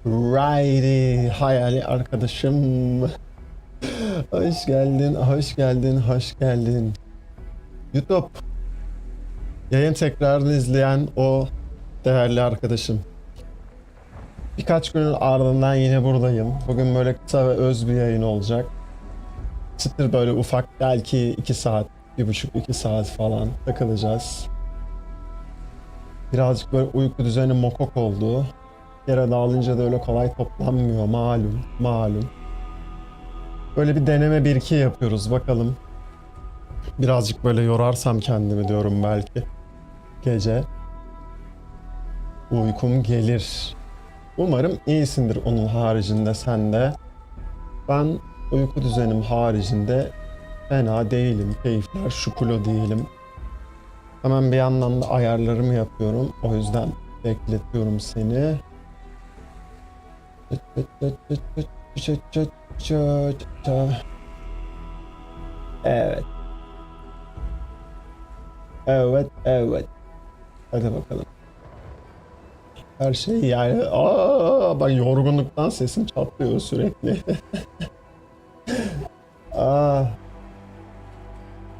Righty, hayali arkadaşım. Hoş geldin, hoş geldin, hoş geldin. YouTube, yayın tekrarını izleyen o değerli arkadaşım. Birkaç günün ardından yine buradayım. Bugün böyle kısa ve öz bir yayın olacak. Çıtır böyle ufak, belki 2 saat, 1,5-2 saat falan takılacağız. Birazcık böyle uyku düzeni mokok oldu. Yere dağılınca da öyle kolay toplanmıyor, malum. Böyle bir deneme bir iki yapıyoruz bakalım. Birazcık böyle yorarsam kendimi diyorum belki. Gece uykum gelir. Umarım iyisindir onun haricinde sen de. Ben uyku düzenim haricinde fena değilim. Keyifler şukulo değilim. Hemen bir yandan da ayarlarımı yapıyorum. O yüzden bekletiyorum seni. Evet. Evet. Hadi bakalım. Her şey yani. Bak yorgunluktan sesim çatlıyor sürekli. Aa,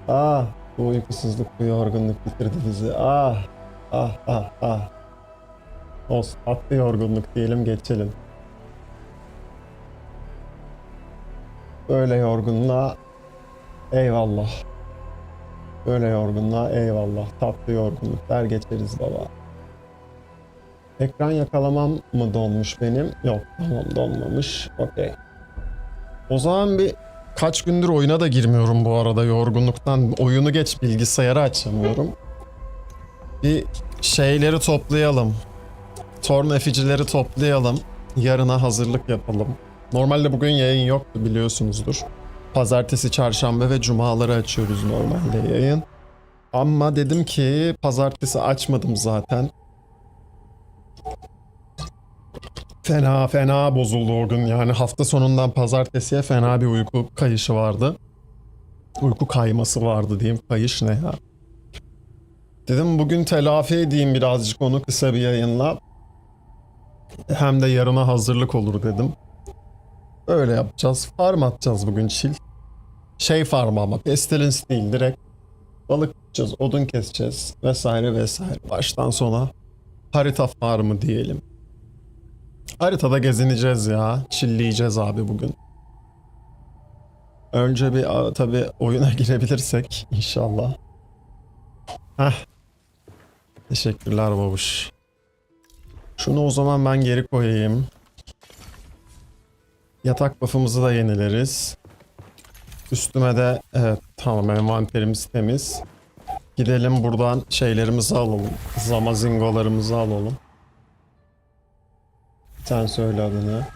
aa, bu uykusuzluk, bu yorgunluk bitirdi bizi. Ah. Olsun, tatlı yorgunluk diyelim, geçelim. Böyle yorgunluğa eyvallah. Böyle yorgunluğa eyvallah. Tatlı yorgunluk der geçeriz baba. Ekran yakalamam mı donmuş benim? Yok, tamam, donmamış. Okey. O zaman bir kaç gündür oyuna da girmiyorum bu arada yorgunluktan. Oyunu geç, bilgisayarı açamıyorum. Bir şeyleri toplayalım. Torn efficileri toplayalım. Yarına hazırlık yapalım. Normalde bugün yayın yoktu, biliyorsunuzdur. Pazartesi, çarşamba ve cumaları açıyoruz normalde yayın. Ama dedim ki pazartesi açmadım zaten. Fena bozuldu o gün. Yani hafta sonundan pazartesiye fena bir uyku kayışı vardı. Uyku kayması vardı diyeyim. Kayış ne ya? Dedim bugün telafi edeyim birazcık onu kısa bir yayınla. Hem de yarına hazırlık olur dedim. Öyle yapacağız. Farm atacağız bugün chill. Şey farm ama pestilence değil, direkt balık tutacağız, odun keseceğiz vesaire. Baştan sona harita farmı diyelim. Haritada gezineceğiz ya. Chillleyeceğiz abi bugün. Önce bir tabi oyuna girebilirsek inşallah. Heh. Teşekkürler babuş. Şunu o zaman ben geri koyayım. Yatak buff'ımızı da yenileriz. Üstüme de evet, tamam, envanterimiz temiz. Gidelim buradan şeylerimizi alalım. Zamazingolarımızı alalım. Sen söyle adını.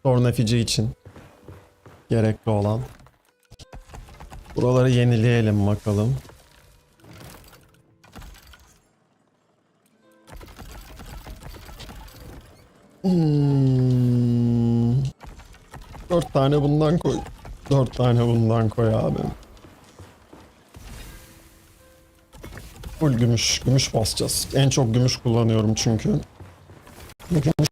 Tornafici için gerekli olan. Buraları yenileyelim bakalım. Hmm. 4 tane bundan koy. 4 tane bundan koy abi. Full gümüş. Gümüş basacağız. En çok gümüş kullanıyorum çünkü. Gümüş.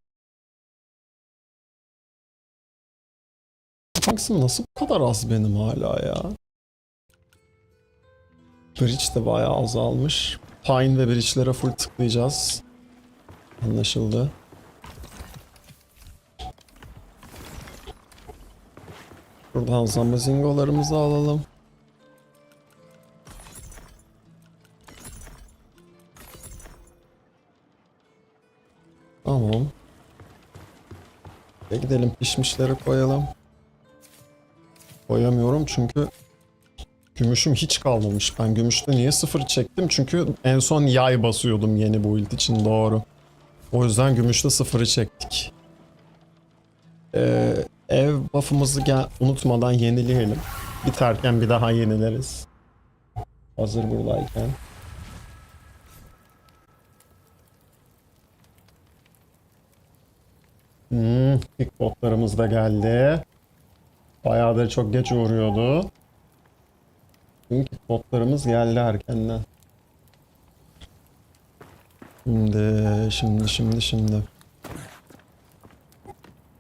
Taksim nasıl bu kadar az benim hala ya? Bridge de bayağı azalmış. Pine ve bridge'lere full tıklayacağız. Anlaşıldı. Buradan zamazingolarımızı alalım. Tamam. Gidelim pişmişleri koyalım. Koyamıyorum çünkü gümüşüm hiç kalmamış. Ben gümüşte niye sıfır çektim? Çünkü en son yay basıyordum yeni build için, doğru. O yüzden gümüşte sıfırı çektik. Ev buff'ımızı unutmadan yenileyelim. Biterken bir daha yenileriz. Hazır buradayken. Pickbotlarımız da geldi. Bayağıdır çok geç uğruyordu. Çünkü botlarımız geldi erkenden. Şimdi.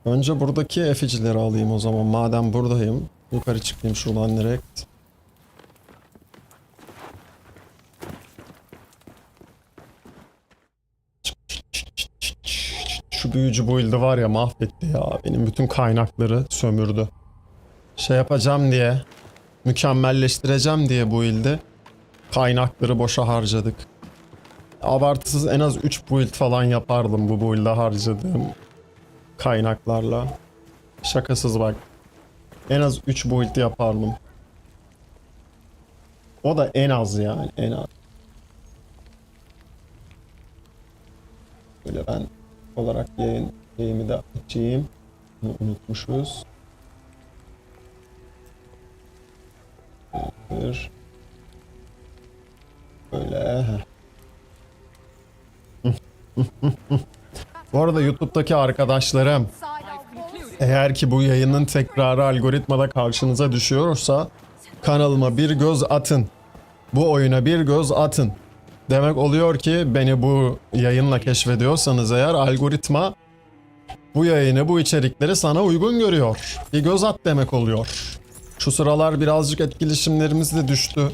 Önce buradaki efficileri alayım o zaman. Madem buradayım. Yukarı çıkayım şuradan direkt. Şu büyücü build'i var ya, mahvetti ya. Benim bütün kaynakları sömürdü. Şey yapacağım diye, mükemmelleştireceğim diye bu build'i kaynakları boşa harcadık. Abartısız en az 3 build falan yapardım bu build'e harcadığım kaynaklarla. Şakasız bak. En az 3 build yapardım. O da en az yani, en az. Böyle ben olarak yayını da açayım. Bunu unutmuşuz. Böyle. Bu arada YouTube'daki arkadaşlarım, eğer ki bu yayının tekrarı algoritmada karşınıza düşüyorsa kanalıma bir göz atın. Bu oyuna bir göz atın. Demek oluyor ki beni bu yayınla keşfediyorsanız eğer algoritma bu yayını, bu içerikleri sana uygun görüyor. Bir göz at demek oluyor. Şu sıralar birazcık etkileşimlerimiz de düştü.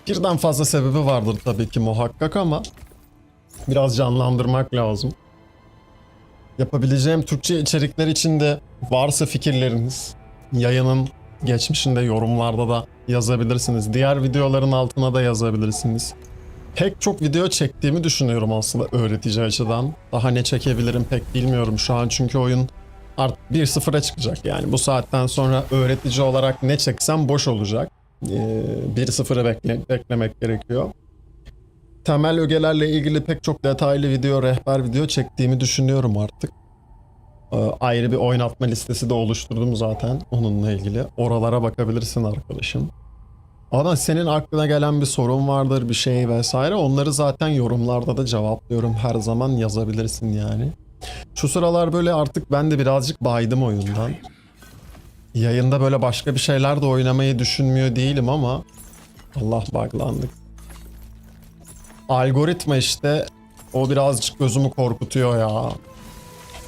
Birden fazla sebebi vardır tabii ki muhakkak ama biraz canlandırmak lazım. Yapabileceğim Türkçe içerikler için de varsa fikirleriniz yayının geçmişinde yorumlarda da yazabilirsiniz. Diğer videoların altına da yazabilirsiniz. Pek çok video çektiğimi düşünüyorum aslında öğretici açıdan. Daha ne çekebilirim pek bilmiyorum şu an çünkü oyun artık 1-0'a çıkacak yani. Bu saatten sonra öğretici olarak ne çeksem boş olacak. 1-0'ı beklemek gerekiyor. Temel ögelerle ilgili pek çok detaylı video, rehber video çektiğimi düşünüyorum artık. Ayrı bir oynatma listesi de oluşturdum zaten onunla ilgili. Oralara bakabilirsin arkadaşım. Ama senin aklına gelen bir sorun vardır, bir şey vesaire. Onları zaten yorumlarda da cevaplıyorum. Her zaman yazabilirsin yani. Şu sıralar böyle artık ben de birazcık baydım oyundan. Yayında böyle başka bir şeyler de oynamayı düşünmüyor değilim ama Allah buglandık. Algoritma işte o birazcık gözümü korkutuyor ya.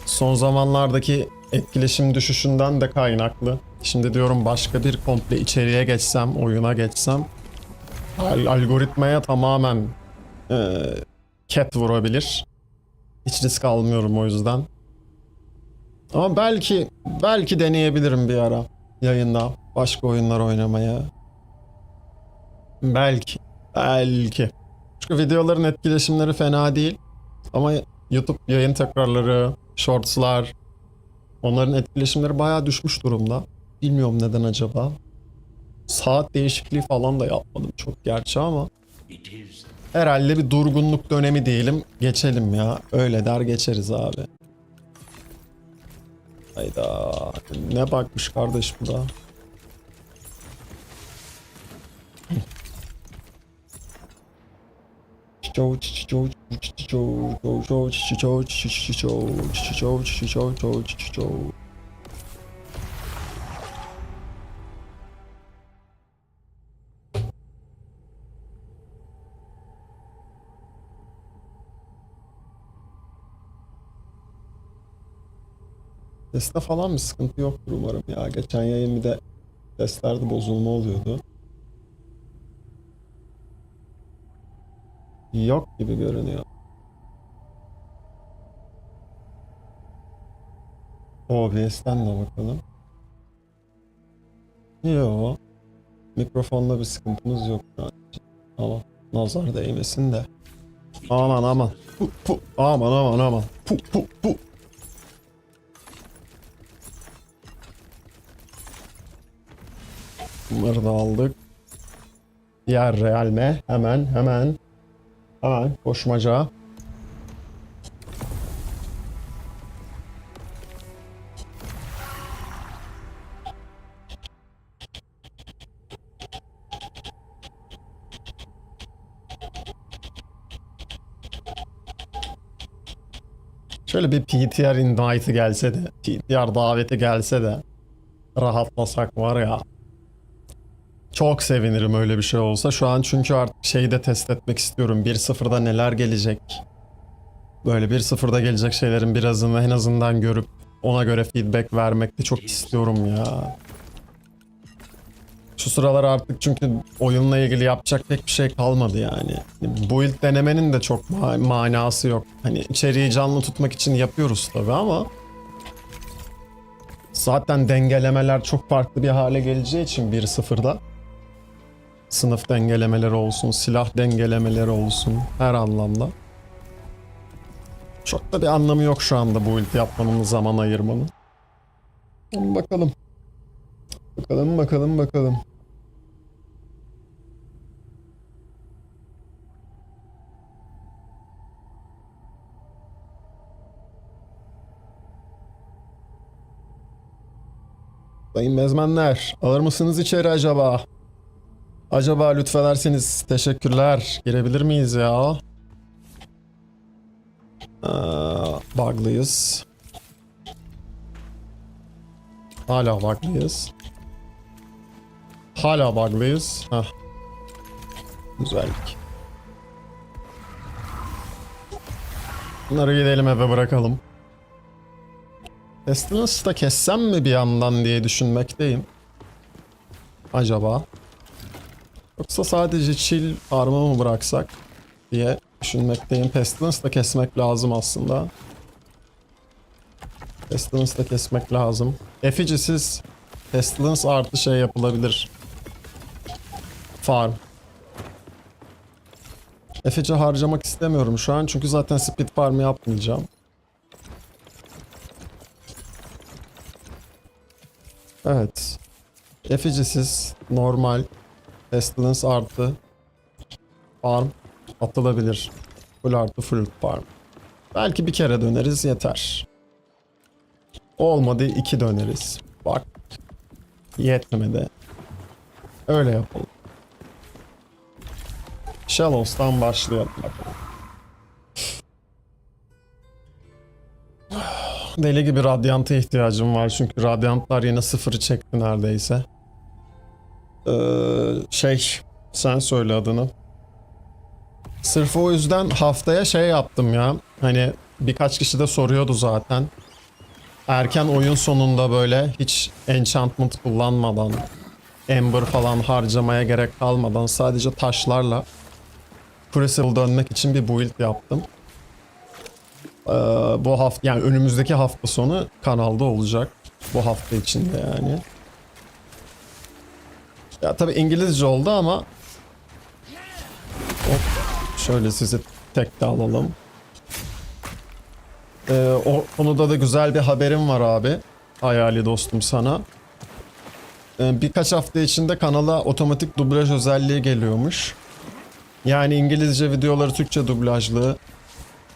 Son zamanlardaki etkileşim düşüşünden de kaynaklı. Şimdi diyorum başka bir komple içeriye geçsem, oyuna geçsem algoritmaya tamamen cat vurabilir. Hiç risk almıyorum o yüzden. Ama belki deneyebilirim bir ara yayında başka oyunlar oynamaya. Belki. Çünkü videoların etkileşimleri fena değil. Ama YouTube yayın tekrarları, shortslar, onların etkileşimleri bayağı düşmüş durumda. Bilmiyorum neden acaba. Saat değişikliği falan da yapmadım çok gerçi ama herhalde bir durgunluk dönemi diyelim, geçelim ya. Öyle der geçeriz abi. Hayda. Ne bakmış kardeş bu da. Seste falan bir sıkıntı yoktur umarım ya. Geçen yayın bir de seslerde bozulma oluyordu. Yok gibi görünüyor. OBS'ten de bakalım. Yok. Mikrofonda bir sıkıntımız yok şu an için. Ama nazar değmesin de. Aman. Aman. Pu. Bunları da aldık. Diğer realme hemen koşmaca. Şöyle bir PTR invite'ı gelse de, PTR daveti gelse de rahatlasak var ya. Çok sevinirim öyle bir şey olsa. Şu an çünkü artık şeyi de test etmek istiyorum. 1.0'da neler gelecek. Böyle 1.0'da gelecek şeylerin birazını en azından görüp ona göre feedback vermek de çok istiyorum ya. Şu sıralar artık çünkü oyunla ilgili yapacak pek bir şey kalmadı yani. Build denemenin de çok manası yok. Hani içeriği canlı tutmak için yapıyoruz tabii ama zaten dengelemeler çok farklı bir hale geleceği için 1.0'da sınıf dengelemeleri olsun, silah dengelemeleri olsun her anlamda. Çok da bir anlamı yok şu anda build yapmanın, zaman ayırmanın. Ama bakalım. Bakalım. Sayın mezmenler, alır mısınız içeri acaba? Acaba lütfederseniz teşekkürler. Girebilir miyiz ya? Bug'lıyız. Hala bug'lıyız. Hala bug'lıyız. Hah. Güzellik. Bunları gidelim eve bırakalım. Pestilence'ı da kessem mi bir yandan diye düşünmekteyim. Acaba? Yoksa sadece chill farm'ı mı bıraksak diye düşünmekteyim. Pestilence'ı da kesmek lazım aslında. Pestilence'ı da kesmek lazım. Efficisiz Pestilence artı şey yapılabilir. Farm. Effici harcamak istemiyorum şu an çünkü zaten speed farm yapmayacağım. Evet. Efficisiz, normal, Pestilence artı farm atılabilir. Full artı full farm. Belki bir kere döneriz yeter. Olmadı 2 döneriz. Bak. Yetmedi. Öyle yapalım. Shallows'tan başlayalım bakalım. Deli gibi radyanta ihtiyacım var çünkü radyantlar yine sıfırı çekti neredeyse. Sen söyle adını. Sırf o yüzden haftaya şey yaptım ya. Hani birkaç kişi de soruyordu zaten. Erken oyun sonunda böyle hiç enchantment kullanmadan, ember falan harcamaya gerek kalmadan sadece taşlarla Crucible dönmek için bir build yaptım. Bu hafta yani önümüzdeki hafta sonu kanalda olacak. Bu hafta içinde yani. Ya tabii İngilizce oldu ama hop, şöyle sizi tekte alalım. O konuda da güzel bir haberim var abi. Hayali dostum sana. Birkaç hafta içinde kanala otomatik dublaj özelliği geliyormuş. Yani İngilizce videoları Türkçe dublajlı,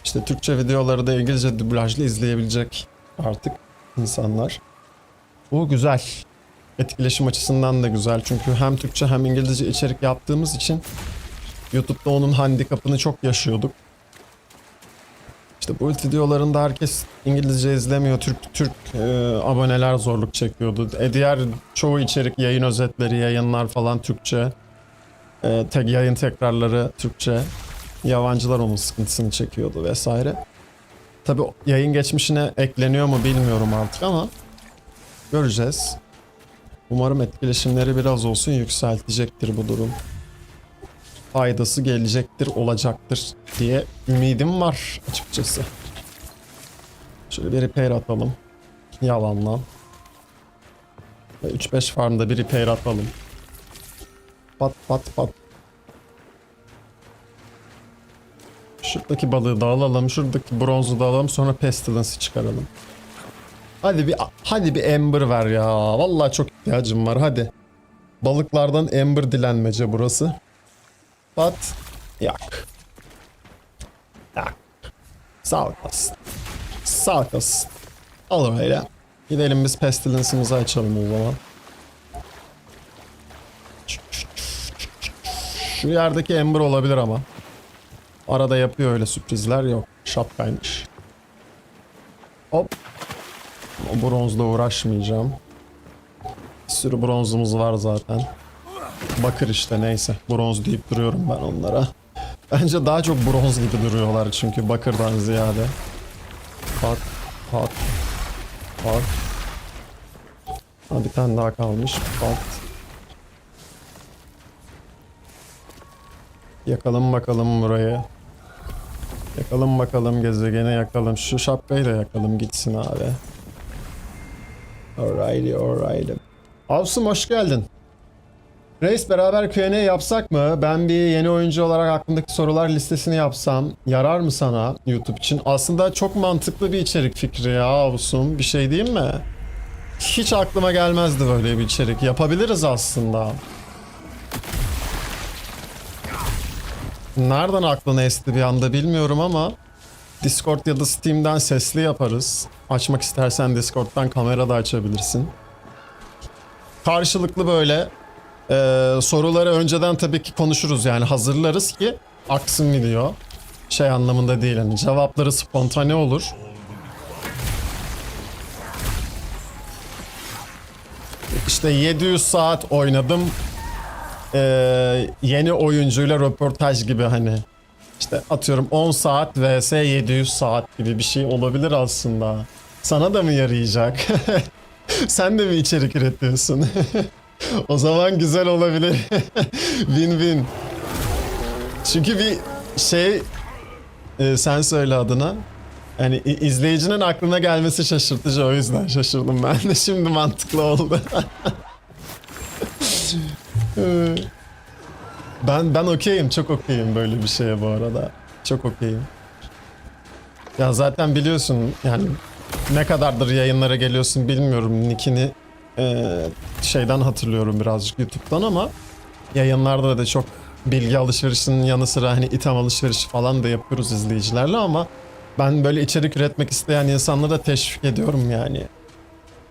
işte Türkçe videoları da İngilizce dublajlı izleyebilecek artık insanlar. Bu güzel. Etkileşim açısından da güzel. Çünkü hem Türkçe hem İngilizce içerik yaptığımız için YouTube'da onun handikapını çok yaşıyorduk. İşte bu videolarında herkes İngilizce izlemiyor. Türk aboneler zorluk çekiyordu. Diğer çoğu içerik, yayın özetleri, yayınlar falan Türkçe. Yayın tekrarları Türkçe. Yabancılar onun sıkıntısını çekiyordu vesaire. Tabi yayın geçmişine ekleniyor mu bilmiyorum artık ama göreceğiz. Umarım etkileşimleri biraz olsun yükseltecektir bu durum. Faydası gelecektir, olacaktır diye ümidim var açıkçası. Şöyle bir repair atalım. Yalanla. Ve 3-5 farmda bir repair atalım. Pat pat pat. Şuradaki balığı da alalım, şuradaki bronzu da alalım, sonra Pestilence'ı çıkaralım. Hadi bir Ember ver ya. Vallahi çok ihtiyacım var. Hadi. Balıklardan Ember dilenmece burası. Pat. Yak. Yak. Sağlık olsun. Sağlık olsun. Al öyle. Gidelim biz Pestilence'ımızı açalım o zaman. Şu yerdeki Ember olabilir ama. Arada yapıyor öyle sürprizler, yok. Şapkaymış. Hop. O bronzla uğraşmayacağım. Bir sürü bronzumuz var zaten. Bakır işte, neyse. Bronz deyip duruyorum ben onlara. Bence daha çok bronz gibi duruyorlar çünkü bakırdan ziyade. Pat pat pat. Ha, bir tane daha kalmış. Pat. Yakalım bakalım burayı. Yakalım bakalım gezegeni, yakalım. Şu şapkayı da yakalım gitsin abi. Alrighty. Avsum hoş geldin. Reis, beraber Q&A yapsak mı? Ben bir yeni oyuncu olarak aklımdaki sorular listesini yapsam yarar mı sana YouTube için? Aslında çok mantıklı bir içerik fikri ya Avsum. Bir şey diyeyim mi? Hiç aklıma gelmezdi böyle bir içerik. Yapabiliriz aslında. Nereden aklına esti bir anda bilmiyorum ama Discord ya da Steam'den sesli yaparız. Açmak istersen Discord'dan kamera da açabilirsin. Karşılıklı böyle soruları önceden tabii ki konuşuruz, yani hazırlarız ki aksın video. Şey anlamında değil, hani cevapları spontane olur. İşte 700 saat oynadım. Yeni oyuncuyla röportaj gibi, hani. İşte atıyorum 10 saat vs 700 saat gibi bir şey olabilir aslında. Sana da mı yarayacak? Sen de mi içerik üretiyorsun? O zaman güzel olabilir. Win-win. Çünkü bir şey, sen söyle adına. Yani izleyicinin aklına gelmesi şaşırtıcı, o yüzden şaşırdım ben de. Şimdi mantıklı oldu. Ben okeyim, çok okeyim böyle bir şeye bu arada. Çok okeyim. Ya zaten biliyorsun yani, ne kadardır yayınlara geliyorsun bilmiyorum. Nick'ini şeyden hatırlıyorum birazcık, YouTube'dan, ama yayınlarda da çok bilgi alışverişinin yanı sıra hani item alışverişi falan da yapıyoruz izleyicilerle, ama ben böyle içerik üretmek isteyen insanlara da teşvik ediyorum yani.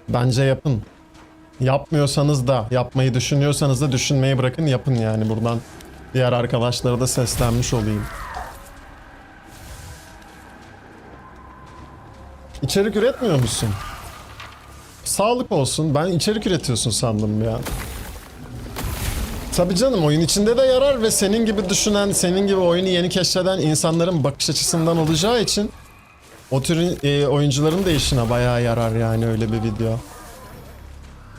Bence yapın. Yapmıyorsanız da, yapmayı düşünüyorsanız da düşünmeyi bırakın, yapın yani. Buradan diğer arkadaşlara da seslenmiş olayım. İçerik üretmiyor musun? Sağlık olsun. Ben içerik üretiyorsun sandım ya. Tabii canım, oyun içinde de yarar ve senin gibi düşünen, senin gibi oyunu yeni keşfeden insanların bakış açısından olacağı için o tür oyuncuların da işine bayağı yarar yani öyle bir video.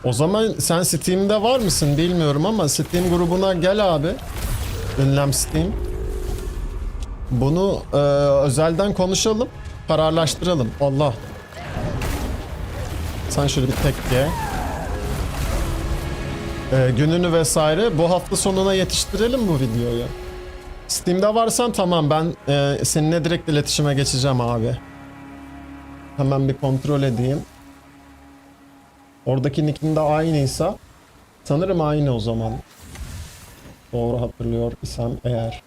O zaman sen Steam'de var mısın bilmiyorum ama Steam grubuna gel abi. Ünlem Steam. Bunu özelden konuşalım, kararlaştıralım. Allah. Sen şöyle bir tek ye. Gününü vesaire bu hafta sonuna yetiştirelim bu videoyu. Steam'de varsan tamam, ben seninle direkt iletişime geçeceğim abi. Hemen bir kontrol edeyim. Oradaki nick'in de aynıysa sanırım aynı o zaman. Doğru hatırlıyor isem eğer.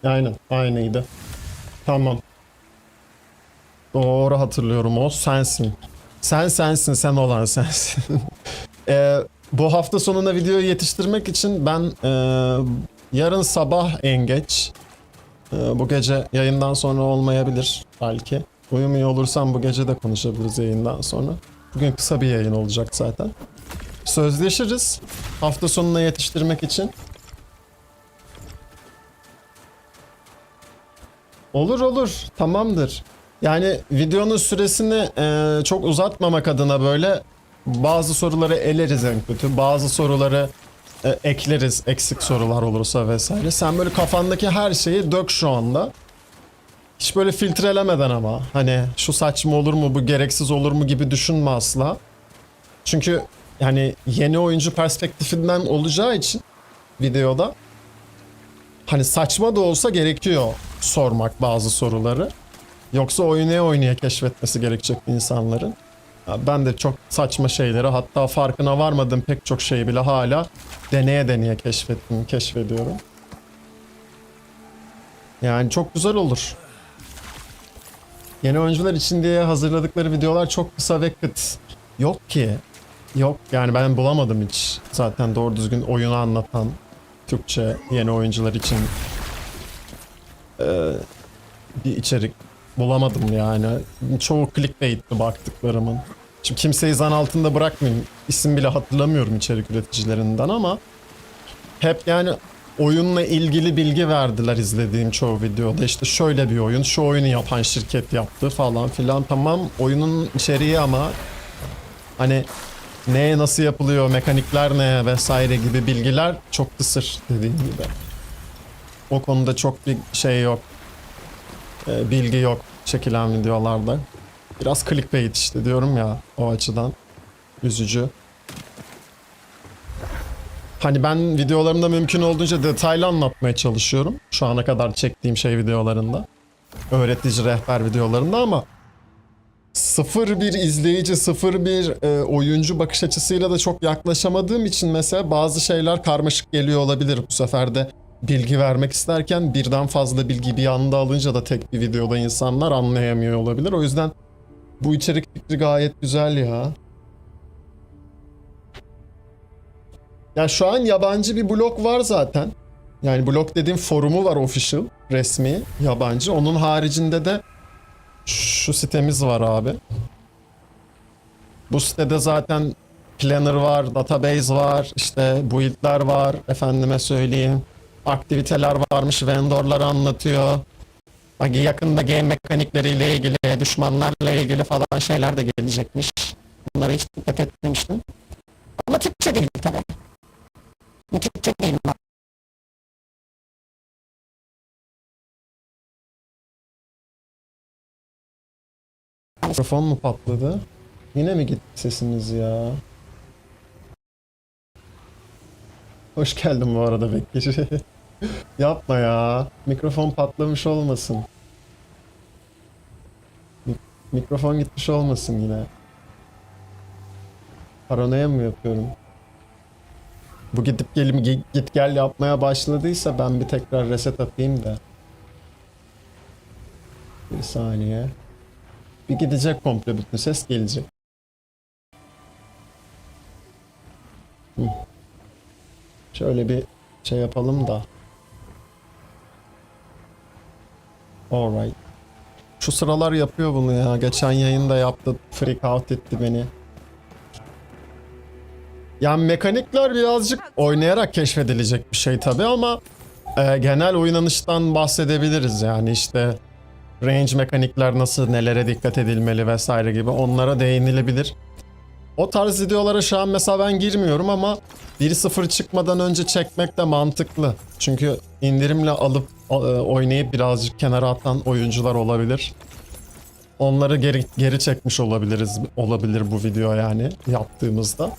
Aynen, aynıydı. Tamam. Doğru hatırlıyorum, o sensin. Sensin, sen olan sensin. Bu hafta sonuna videoyu yetiştirmek için ben yarın sabah en geç, bu gece yayından sonra olmayabilir belki. Uyumuyor olursam bu gece de konuşabiliriz yayından sonra. Bugün kısa bir yayın olacak zaten. Sözleşiriz hafta sonuna yetiştirmek için. Olur, tamamdır. Yani videonun süresini çok uzatmamak adına böyle bazı soruları eleriz en kötü. Bazı soruları ekleriz, eksik sorular olursa vesaire. Sen böyle kafandaki her şeyi dök şu anda. Hiç böyle filtrelemeden, ama hani şu saçma olur mu, bu gereksiz olur mu gibi düşünme asla. Çünkü yani yeni oyuncu perspektifinden olacağı için videoda hani saçma da olsa gerekiyor sormak bazı soruları. Yoksa oynaya keşfetmesi gerekecek insanların. Ya ben de çok saçma şeyleri, hatta farkına varmadığım pek çok şeyi bile hala deneye keşfediyorum. Yani çok güzel olur. Yeni oyuncular için diye hazırladıkları videolar çok kısa ve kıt. Yok ki. Yok yani, ben bulamadım hiç. Zaten doğru düzgün oyunu anlatan Türkçe yeni oyuncular için bir içerik bulamadım yani. Çoğu clickbait'ti baktıklarımın. Şimdi kimseyi zan altında bırakmayayım. İsim bile hatırlamıyorum içerik üreticilerinden ama hep yani oyunla ilgili bilgi verdiler izlediğim çoğu videoda. İşte şöyle bir oyun, şu oyunu yapan şirket yaptı falan filan. Tamam, oyunun içeriği ama hani neye nasıl yapılıyor, mekanikler ne vesaire gibi bilgiler çok kısır dediğim gibi. O konuda çok bir şey yok. Bilgi yok çekilen videolarda. Biraz clickbait işte diyorum ya, o açıdan. Üzücü. Hani ben videolarımda mümkün olduğunca detaylı anlatmaya çalışıyorum. Şu ana kadar çektiğim şey videolarında. Öğretici rehber videolarında ama sıfır bir izleyici, sıfır bir oyuncu bakış açısıyla da çok yaklaşamadığım için mesela bazı şeyler karmaşık geliyor olabilir. Bu sefer de bilgi vermek isterken birden fazla bilgi bir anda alınca da tek bir videoda insanlar anlayamıyor olabilir. O yüzden bu içerik fikri gayet güzel ya. Ya şu an yabancı bir blog var zaten. Yani blog dediğim forumu var, official, resmi, yabancı. Onun haricinde de şu sitemiz var abi. Bu sitede zaten planner var, database var, işte build'ler var, efendime söyleyeyim. Aktiviteler varmış, vendorları anlatıyor. Bak yakında game mekanikleriyle ilgili, düşmanlarla ilgili falan şeyler de gelecekmiş. Bunlara hiç dikkat etmemiştim. Ama Türkçe değil tabii. Türkçe değil. Mikrofon mu patladı? Yine mi gitti sesimiz ya? Hoş geldin bu arada Bekir. Yapma ya. Mikrofon patlamış olmasın. Mikrofon gitmiş olmasın yine. Paranoya mı yapıyorum? Bu gidip git gel yapmaya başladıysa ben bir tekrar reset atayım da. Bir saniye. Bir gidecek komple, bütün ses gelecek. Hı. Şöyle bir şey yapalım da. Alright. Şu sıralar yapıyor bunu ya. Geçen yayında yaptı. Freak out etti beni. Yani mekanikler birazcık oynayarak keşfedilecek bir şey tabi ama genel oynanıştan bahsedebiliriz yani işte range mekanikler nasıl, nelere dikkat edilmeli vesaire gibi, onlara değinilebilir. O tarz videolara şu an mesela ben girmiyorum ama 1.0 çıkmadan önce çekmek de mantıklı. Çünkü indirimle alıp oynayıp birazcık kenara atan oyuncular olabilir. Onları geri çekmiş olabilir bu video yani yaptığımızda.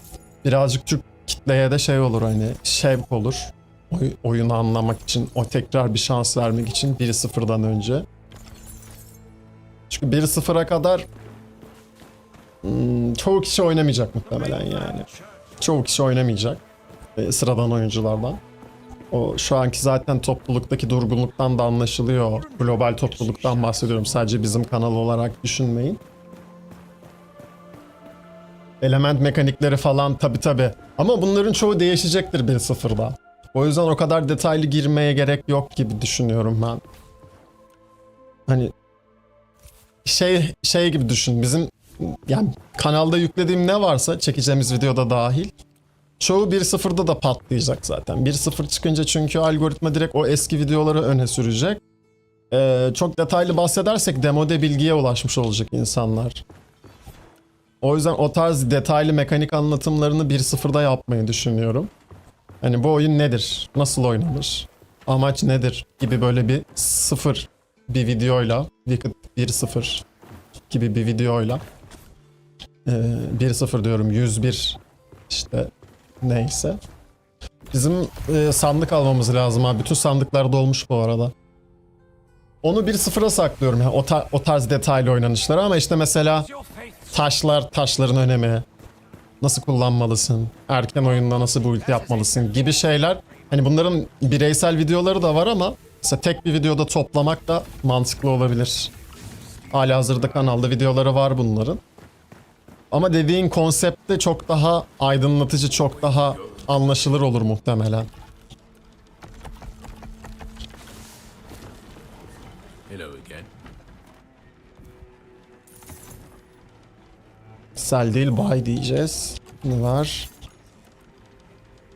Birazcık Türk kitleye de şey olur, hani şevk olur. Oyunu anlamak için, o tekrar bir şans vermek için 1.0'dan önce. Çünkü 1.0'a kadar çoğu kişi oynamayacak muhtemelen yani. Çoğu kişi oynamayacak. Sıradan oyunculardan. O şu anki zaten topluluktaki durgunluktan da anlaşılıyor. Global topluluktan bahsediyorum. Sadece bizim kanal olarak düşünmeyin. Element mekanikleri falan tabi. Ama bunların çoğu değişecektir 1.0'da. O yüzden o kadar detaylı girmeye gerek yok gibi düşünüyorum ben. Hani şey gibi düşün. Bizim yani kanalda yüklediğim ne varsa, çekeceğimiz videoda dahil, çoğu 1.0'da da patlayacak zaten. 1.0 çıkınca çünkü algoritma direkt o eski videoları öne sürecek. Çok detaylı bahsedersek demode bilgiye ulaşmış olacak insanlar. O yüzden o tarz detaylı mekanik anlatımlarını 1.0'da yapmayı düşünüyorum. Hani bu oyun nedir? Nasıl oynanır? Amaç nedir? Gibi böyle bir sıfır bir videoyla, Wicked 1.0 gibi bir videoyla 1.0 diyorum, 101 işte, neyse. Bizim sandık almamız lazım abi. Bütün sandıklar dolmuş bu arada. Onu 1.0'a saklıyorum yani o tarz detaylı oynanışları, ama işte mesela taşların önemi, nasıl kullanmalısın, erken oyunda nasıl build yapmalısın gibi şeyler. Hani bunların bireysel videoları da var ama mesela tek bir videoda toplamak da mantıklı olabilir. Halihazırda kanalda videoları var bunların. Ama dediğin konsept de çok daha aydınlatıcı, çok daha anlaşılır olur muhtemelen. Sell değil buy diyeceğiz. Ne var?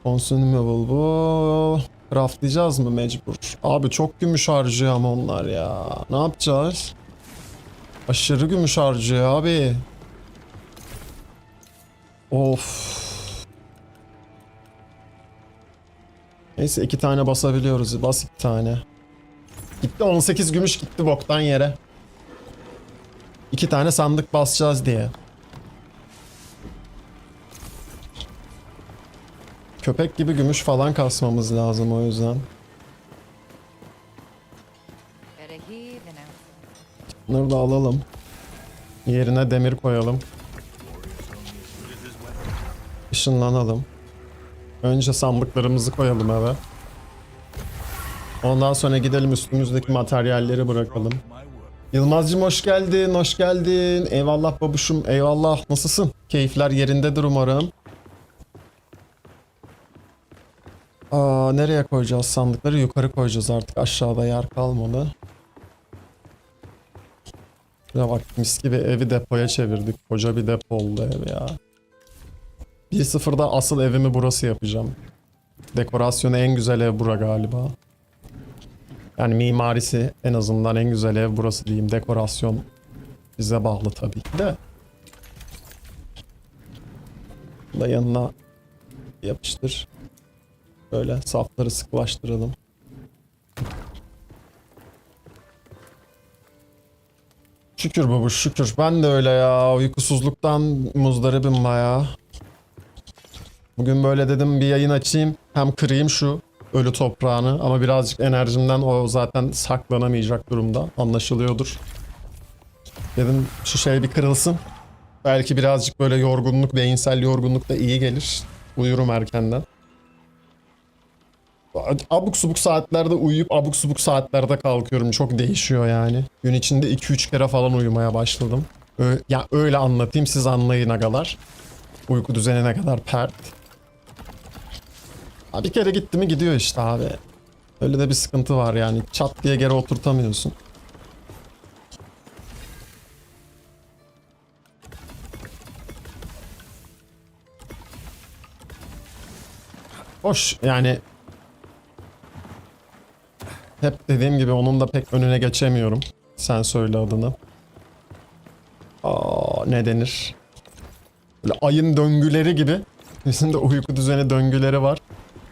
Consumable bu. Craftlayacağız mı mecbur? Abi çok gümüş harcıyor ama onlar ya. Ne yapacağız? Aşırı gümüş harcıyor abi. Of. Neyse 2 tane basabiliyoruz. Bas 2 tane. Gitti 18 gümüş gitti boktan yere. 2 tane sandık basacağız diye. Köpek gibi gümüş falan kasmamız lazım o yüzden. Bunları da alalım. Yerine demir koyalım. Işınlanalım. Önce sandıklarımızı koyalım eve. Ondan sonra gidelim üstümüzdeki materyalleri bırakalım. Yılmazcığım hoş geldin, hoş geldin. Eyvallah babuşum, eyvallah. Nasılsın? Keyifler yerindedir umarım. Nereye koyacağız sandıkları? Yukarı koyacağız artık. Aşağıda yer kalmadı. Ya bak mis gibi evi depoya çevirdik. Koca bir depo oldu ev ya. 1.0'da asıl evimi burası yapacağım. Dekorasyonu en güzel ev bura galiba. Yani mimarisi en azından en güzel ev burası diyeyim. Dekorasyon bize bağlı tabii ki de. Da yanına yapıştır. Böyle safları sıkılaştıralım. Şükür babuş şükür. Ben de öyle ya. Uykusuzluktan muzdaribim bayağı. Bugün böyle dedim bir yayın açayım. Hem kırayım şu ölü toprağını. Ama birazcık enerjimden o zaten saklanamayacak durumda. Anlaşılıyordur. Dedim şu şey bir kırılsın. Belki birazcık böyle yorgunluk, beyinsel yorgunluk da iyi gelir. Uyurum erkenden. Abuk subuk saatlerde uyuyup abuk subuk saatlerde kalkıyorum. Çok değişiyor yani. Gün içinde 2-3 kere falan uyumaya başladım. Ya öyle anlatayım siz anlayın agalar. Uyku düzeni ne kadar pert. Ha, bir kere gitti mi gidiyor işte abi. Öyle de bir sıkıntı var yani. Çat diye geri oturtamıyorsun. Hoş yani. Hep dediğim gibi onun da pek önüne geçemiyorum. Sen söyle adını. Ne denir? Böyle ayın döngüleri gibi. Bizim de uyku düzeni döngüleri var.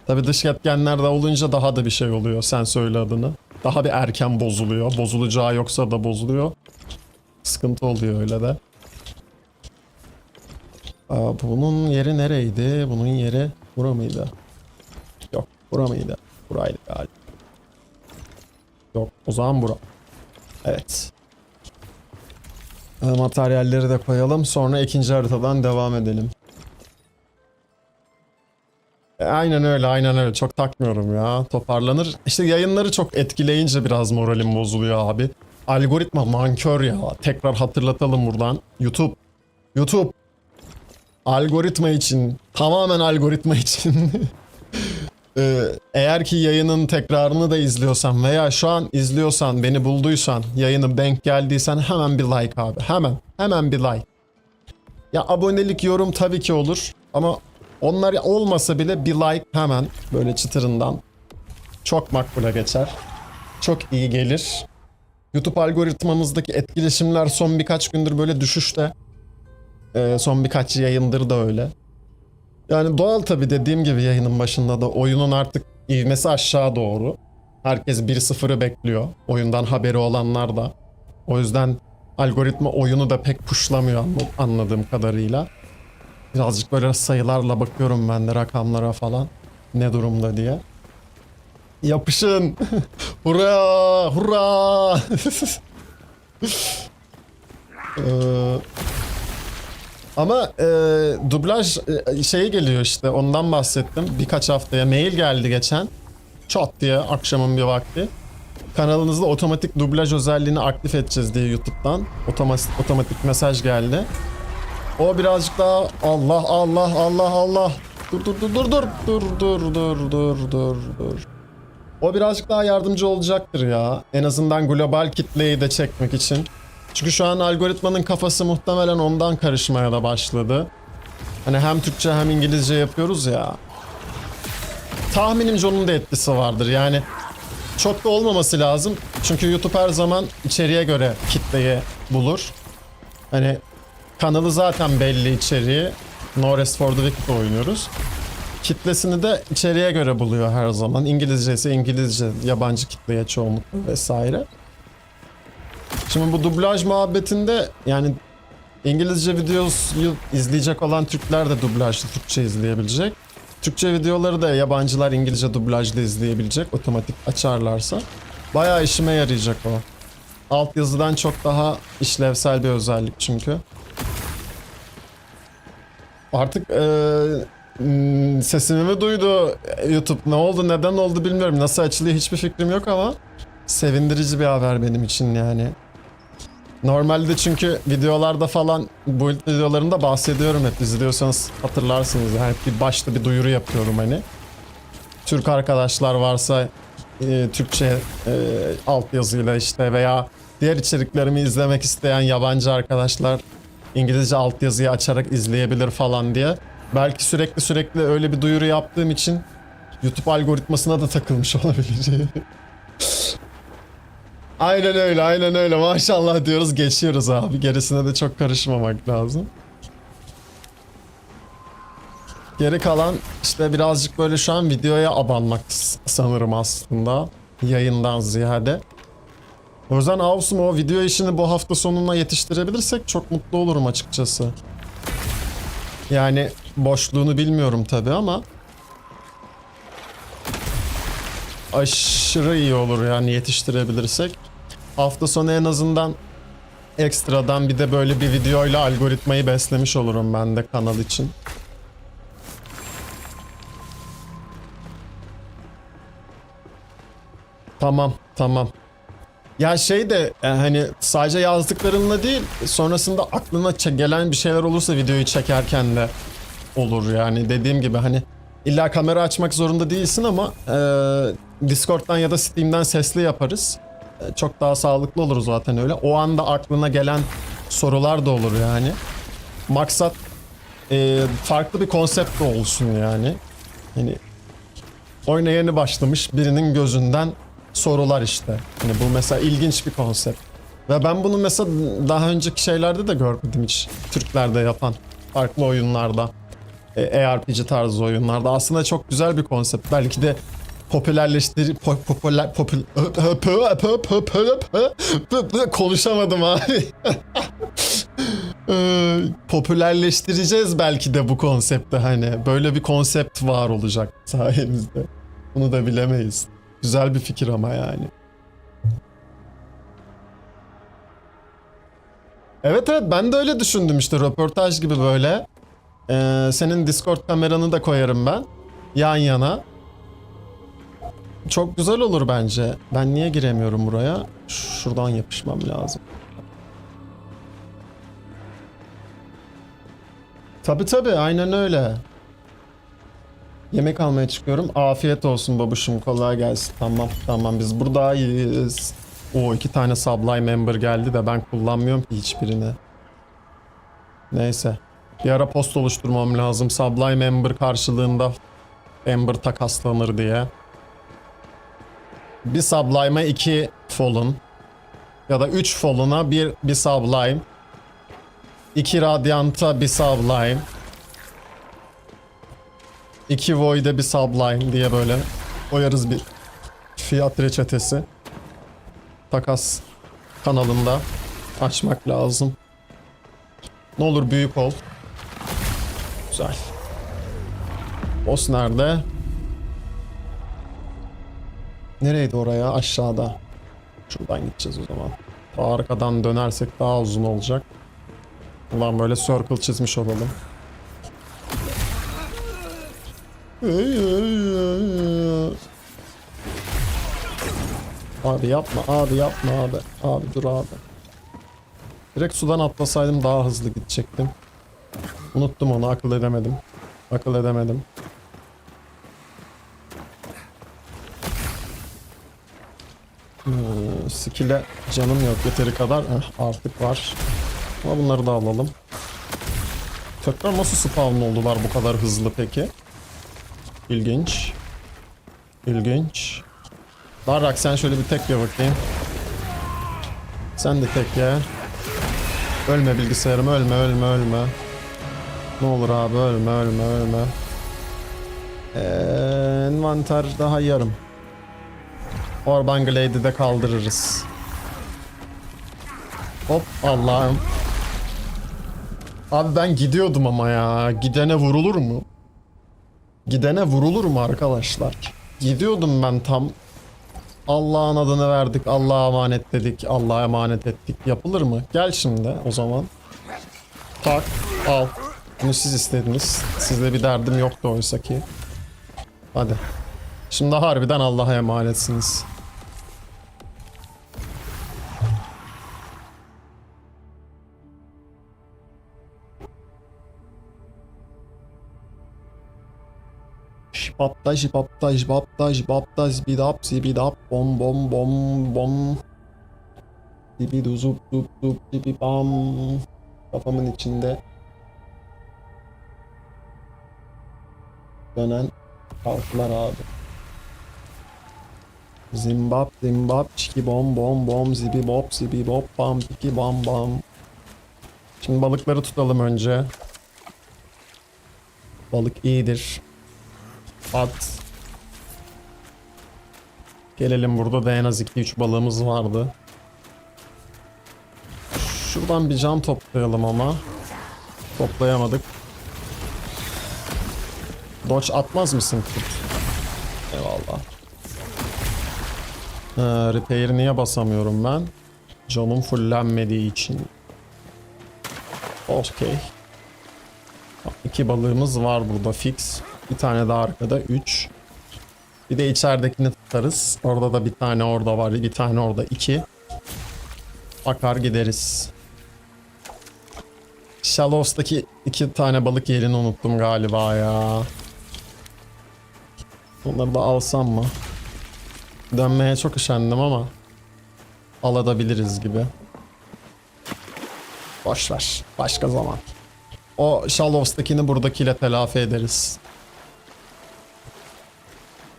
Tabi dış etkenler de olunca daha da bir şey oluyor. Sen söyle adını. Daha bir erken bozuluyor. Bozulacağı yoksa da bozuluyor. Sıkıntı oluyor öyle de. Bunun yeri nereydi? Bunun yeri bura mıydı? Yok, bura mıydı? Buraydı galiba. Yok, o zaman bura. Evet. Materyalleri de koyalım. Sonra ikinci haritadan devam edelim. Aynen öyle, aynen öyle. Çok takmıyorum ya. Toparlanır. İşte yayınları çok etkileyince biraz moralim bozuluyor abi. Algoritma nankör ya. Tekrar hatırlatalım buradan. YouTube. Algoritma için. Tamamen algoritma için. Eğer ki yayının tekrarını da izliyorsan veya şu an izliyorsan, beni bulduysan, yayını denk geldiysen hemen bir like abi. Hemen bir like. Ya abonelik, yorum tabii ki olur ama onlar olmasa bile bir like hemen böyle çıtırından çok makbule geçer. Çok iyi gelir. YouTube algoritmamızdaki etkileşimler son birkaç gündür böyle düşüşte. Son birkaç yayındır da öyle. Yani doğal tabii dediğim gibi yayının başında da oyunun artık ivmesi aşağı doğru. Herkes 1-0'ı bekliyor. Oyundan haberi olanlar da. O yüzden algoritma oyunu da pek pushlamıyor anladığım kadarıyla. Birazcık böyle sayılarla bakıyorum ben de rakamlara falan. Ne durumda diye. Yapışın. Hurra! Hurra! Ama dublaj şeyi geliyor işte ondan bahsettim. Birkaç haftaya mail geldi geçen. Çat diye akşamın bir vakti. Kanalınızda otomatik dublaj özelliğini aktif edeceğiz diye YouTube'dan. Otomatik mesaj geldi. O birazcık daha Allah. Dur. O birazcık daha yardımcı olacaktır ya. En azından global kitleyi de çekmek için. Çünkü şu an algoritmanın kafası muhtemelen ondan karışmaya da başladı. Hani hem Türkçe hem İngilizce yapıyoruz ya. Tahminimce onun da etkisi vardır. Yani çok da olmaması lazım. Çünkü YouTube her zaman içeriğe göre kitleyi bulur. Hani kanalı zaten belli içeriği. No Rest for the Wicked oynuyoruz. Kitlesini de içeriğe göre buluyor her zaman. İngilizce ise İngilizce, yabancı kitleye çoğunlukla vesaire. Şimdi bu dublaj muhabbetinde yani İngilizce videoyu izleyecek olan Türkler de dublajlı Türkçe izleyebilecek. Türkçe videoları da yabancılar İngilizce dublajda izleyebilecek otomatik açarlarsa. Bayağı işime yarayacak o. Altyazıdan çok daha işlevsel bir özellik çünkü. Artık sesimi mi duydu YouTube? Ne oldu, neden oldu bilmiyorum. Nasıl açılıyor hiçbir fikrim yok ama sevindirici bir haber benim için yani. Normalde çünkü videolarda falan, bu videolarında bahsediyorum hep, izliyorsanız hatırlarsınız. Yani bir başta bir duyuru yapıyorum hani. Türk arkadaşlar varsa Türkçe altyazıyla işte veya diğer içeriklerimi izlemek isteyen yabancı arkadaşlar İngilizce altyazıyı açarak izleyebilir falan diye. Belki sürekli öyle bir duyuru yaptığım için YouTube algoritmasına da takılmış olabilir. Aynen öyle maşallah diyoruz, geçiyoruz abi, gerisine de çok karışmamak lazım. Geri kalan işte birazcık böyle şu an videoya abanmak sanırım aslında, yayından ziyade. O yüzden Avsum o video işini bu hafta sonuna yetiştirebilirsek çok mutlu olurum açıkçası. Yani boşluğunu bilmiyorum tabi ama aşırı iyi olur yani yetiştirebilirsek. Hafta sonu en azından ekstradan bir de böyle bir videoyla algoritmayı beslemiş olurum ben de kanal için. Tamam. Ya şey de hani sadece yazdıklarınla değil, sonrasında aklına gelen bir şeyler olursa videoyu çekerken de olur yani. Dediğim gibi hani illa kamera açmak zorunda değilsin ama Discord'dan ya da Steam'den sesli yaparız. Çok daha sağlıklı olur zaten öyle. O anda aklına gelen sorular da olur yani. Maksat farklı bir konsept de olsun yani. Hani oyuna yeni başlamış birinin gözünden sorular işte. Hani bu mesela ilginç bir konsept. Ve ben bunu mesela daha önceki şeylerde de görmedim hiç. Türklerde yapan. Farklı oyunlarda. ARPG tarzı oyunlarda. Aslında çok güzel bir konsept. Belki de konuşamadım abi. Popülerleştireceğiz belki de bu konsepti, hani böyle bir konsept var olacak sayemizde. Bunu da bilemeyiz. Güzel bir fikir ama yani. Evet ben de öyle düşündüm işte, röportaj gibi böyle. Senin Discord kameranı da koyarım ben yan yana. Çok güzel olur bence. Ben niye giremiyorum buraya? Şuradan yapışmam lazım. Tabi aynen öyle. Yemek almaya çıkıyorum. Afiyet olsun babuşum, kolay gelsin. Tamam biz burada iyiyiz. O 2 tane Sublime Ember geldi de ben kullanmıyorum ki hiçbirini. Neyse. Bir ara post oluşturmam lazım. Sublime Ember karşılığında Ember takaslanır diye. Bir Sublime'a 2 Fallen. Ya da 3 Fallen'a bir Sublime. 2 Radiant'a bir Sublime. 2 Void'e bir Sublime diye böyle koyarız bir fiyat reçetesi. Takas kanalında açmak lazım. Ne olur büyük ol. Güzel. Boss nerede? Nereydi oraya? Aşağıda. Şuradan gideceğiz o zaman. Arkadan dönersek daha uzun olacak. Ulan böyle circle çizmiş olalım. Abi yapma abi. Abi dur abi. Direkt sudan atlasaydım daha hızlı gidecektim. Unuttum onu, akıl edemedim. Skill'e canım yok yeteri kadar. Artık var. Ama bunları da alalım. Tekrar nasıl spawn oldular bu kadar hızlı peki? İlginç. İlginç. Darrak sen şöyle bir tek ye bakayım. Sen de tek ye. Ölme bilgisayarım, ölme ölme ölme. Ne olur abi, ölme ölme ölme. Envanter daha yarım. Orban Glade'i de kaldırırız. Hop Allah'ım. Abi ben gidiyordum ama ya. Gidene vurulur mu? Gidene vurulur mu arkadaşlar? Gidiyordum ben tam. Allah'ın adını verdik. Allah'a emanet dedik. Allah'a emanet ettik. Yapılır mı? Gel şimdi o zaman. Tak. Al. Bunu siz istediniz. Sizle bir derdim yoktu oysa ki. Hadi. Şimdi harbiden Allah'a emanetsiniz. Şipapta şipapta şipapta şipapta zibidap zibidap bom bom bom bom. Zibidu zup zup zup zibibam. Kafamın içinde dönen kalktılar abi. Zimbap zimbap çiki bom bom bom zibi bop zibi bop bam tiki bam bam. Şimdi balıkları tutalım önce. Balık iyidir. At. Gelelim, burada da en az 2-3 balığımız vardı. Şuradan bir can toplayalım ama. Toplayamadık. Dodge atmaz mısın kurt? Eyvallah. Repair niye basamıyorum ben? Canım fullenmediği için. Okey. 2 balığımız var burada fix. Bir tane daha arkada 3. Bir de içeridekini tutarız. Orada da bir tane orada var. Bir tane orada 2. Akar gideriz. Shallows'taki 2 tane balık yerini unuttum galiba ya. Onları da alsam mı? Dönmeye çok üşendim ama alabiliriz gibi. Boşver. Başka zaman. O Shallows'takini buradakiyle telafi ederiz.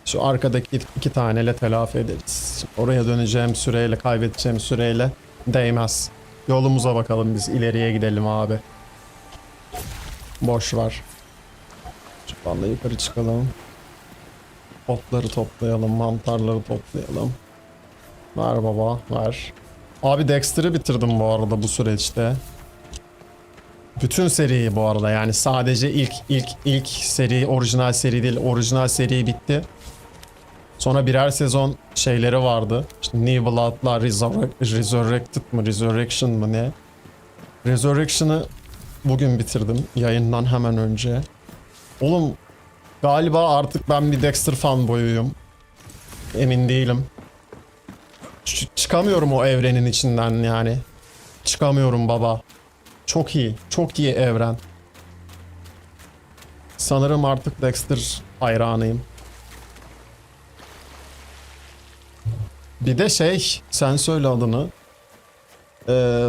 Şu arkadaki 2 taneyle telafi ederiz. Şimdi oraya döneceğim süreyle, kaybedeceğim süreyle değmez. Yolumuza bakalım, biz ileriye gidelim abi. Boş ver. Şuradan da yukarı çıkalım. Otları toplayalım, mantarları toplayalım. Ver baba, ver. Abi Dexter'ı bitirdim bu arada bu süreçte. Bütün seriyi bu arada, yani sadece ilk seri, orijinal seri değil, orijinal seri bitti. Sonra birer sezon şeyleri vardı. İşte New Blood'la Resurrected mı, Resurrection mı ne? Resurrection'ı bugün bitirdim yayından hemen önce. Oğlum galiba artık ben bir Dexter fanboyuyum. Emin değilim. Çıkamıyorum o evrenin içinden yani. Çıkamıyorum baba. Çok iyi. Çok iyi evren. Sanırım artık Dexter hayranıyım. Bir de sen söyle adını.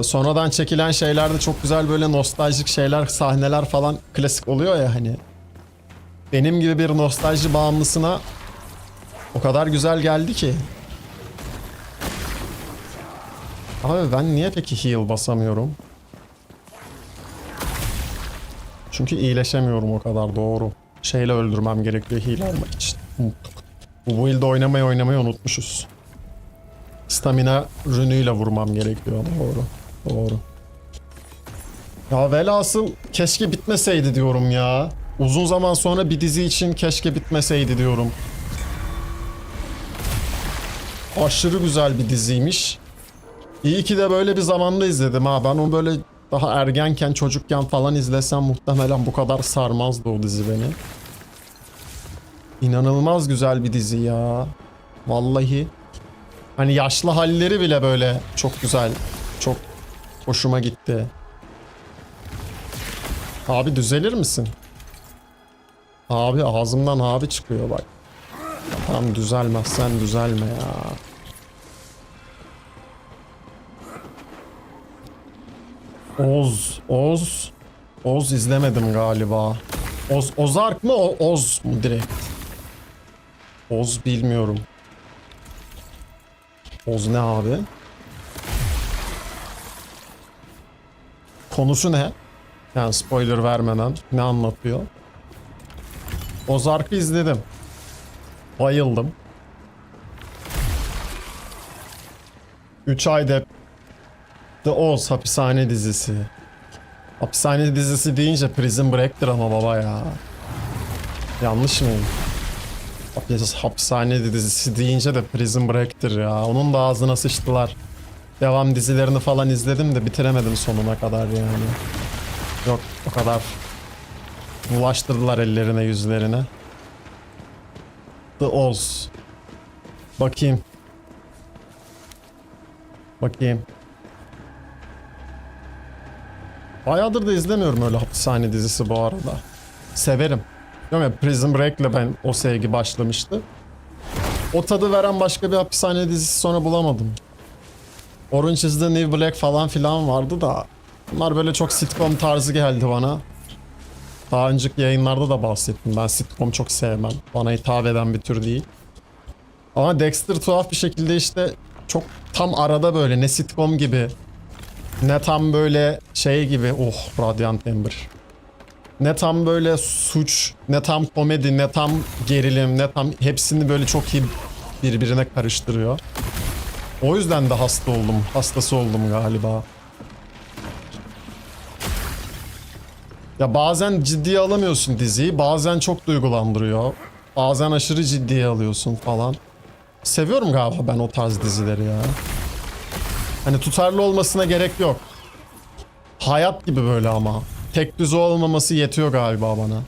Sonradan çekilen şeylerde çok güzel böyle nostaljik şeyler, sahneler falan klasik oluyor ya hani. Benim gibi bir nostalji bağımlısına o kadar güzel geldi ki. Abi ben niye peki heal basamıyorum? Çünkü iyileşemiyorum o kadar, doğru. Şeyle öldürmem gerekiyor heal almak için. Bu build'de oynamayı unutmuşuz. Stamina rünüyle vurmam gerekiyor. Doğru. Doğru. Ya velhasıl keşke bitmeseydi diyorum ya. Uzun zaman sonra bir dizi için keşke bitmeseydi diyorum. Aşırı güzel bir diziymiş. İyi ki de böyle bir zamanda izledim ha. Ben onu böyle daha ergenken, çocukken falan izlesem muhtemelen bu kadar sarmazdı o dizi beni. İnanılmaz güzel bir dizi ya. Vallahi. Hani yaşlı halleri bile böyle çok güzel. Çok hoşuma gitti. Abi düzelir misin? Abi ağzımdan abi çıkıyor bak. Tamam düzelmezsen düzelme ya. Oz izlemedim galiba. Ozark mı Oz mu direkt? Oz bilmiyorum. Oz ne abi? Konusu ne? Yani spoiler vermeden ne anlatıyor? Ozark'ı izledim. Bayıldım. 3 ayda The Oz hapishane dizisi. Hapishane dizisi deyince Prison Break'tir ama baba ya. Yanlış mıyım? Hapishane dizisi deyince de Prison Break'tir ya. Onun da ağzına sıçtılar. Devam dizilerini falan izledim de bitiremedim sonuna kadar yani. Yok o kadar. Bulaştırdılar ellerine yüzlerine. The Oz. Bakayım. Bakayım. Bayağıdır da izlemiyorum öyle hapishane dizisi bu arada. Severim. Değil mi? Prison Break'le ben o sevgi başlamıştı. O tadı veren başka bir hapishane dizisi sonra bulamadım. Orange is the New Black falan filan vardı da bunlar böyle çok sitcom tarzı geldi bana. Daha önceki yayınlarda da bahsettim. Ben sitcom çok sevmem. Bana hitap eden bir tür değil. Ama Dexter tuhaf bir şekilde işte çok tam arada böyle ne sitcom gibi ne tam böyle şey gibi Radiant Ember. Ne tam böyle suç, ne tam komedi, ne tam gerilim, ne tam hepsini böyle çok iyi birbirine karıştırıyor. O yüzden de hastası oldum galiba. Ya bazen ciddiye alamıyorsun diziyi, bazen çok duygulandırıyor. Bazen aşırı ciddiye alıyorsun falan. Seviyorum galiba ben o tarz dizileri ya. Hani tutarlı olmasına gerek yok. Hayat gibi böyle ama. Tek düze olmaması yetiyor galiba bana.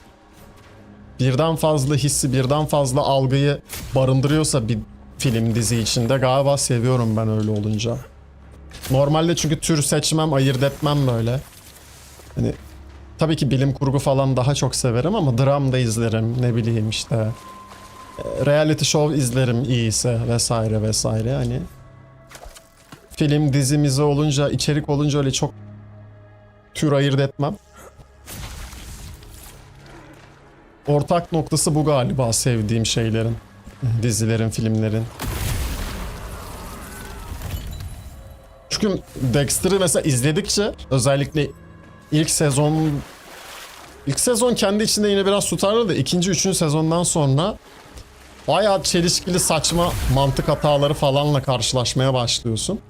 Birden fazla hissi, birden fazla algıyı barındırıyorsa bir film, dizi içinde galiba seviyorum ben öyle olunca. Normalde çünkü tür seçmem, ayırt etmem böyle. Hani tabii ki bilim kurgu falan daha çok severim ama dram da izlerim, ne bileyim işte. Reality show izlerim iyiyse vesaire vesaire hani. Film, dizi, mizi olunca, içerik olunca öyle çok tür ayırt etmem. Ortak noktası bu galiba sevdiğim şeylerin. Dizilerin, filmlerin. Çünkü Dexter'ı mesela izledikçe özellikle ilk sezon kendi içinde yine biraz tutarlı da ikinci, üçüncü sezondan sonra bayağı çelişkili saçma mantık hataları falanla karşılaşmaya başlıyorsun.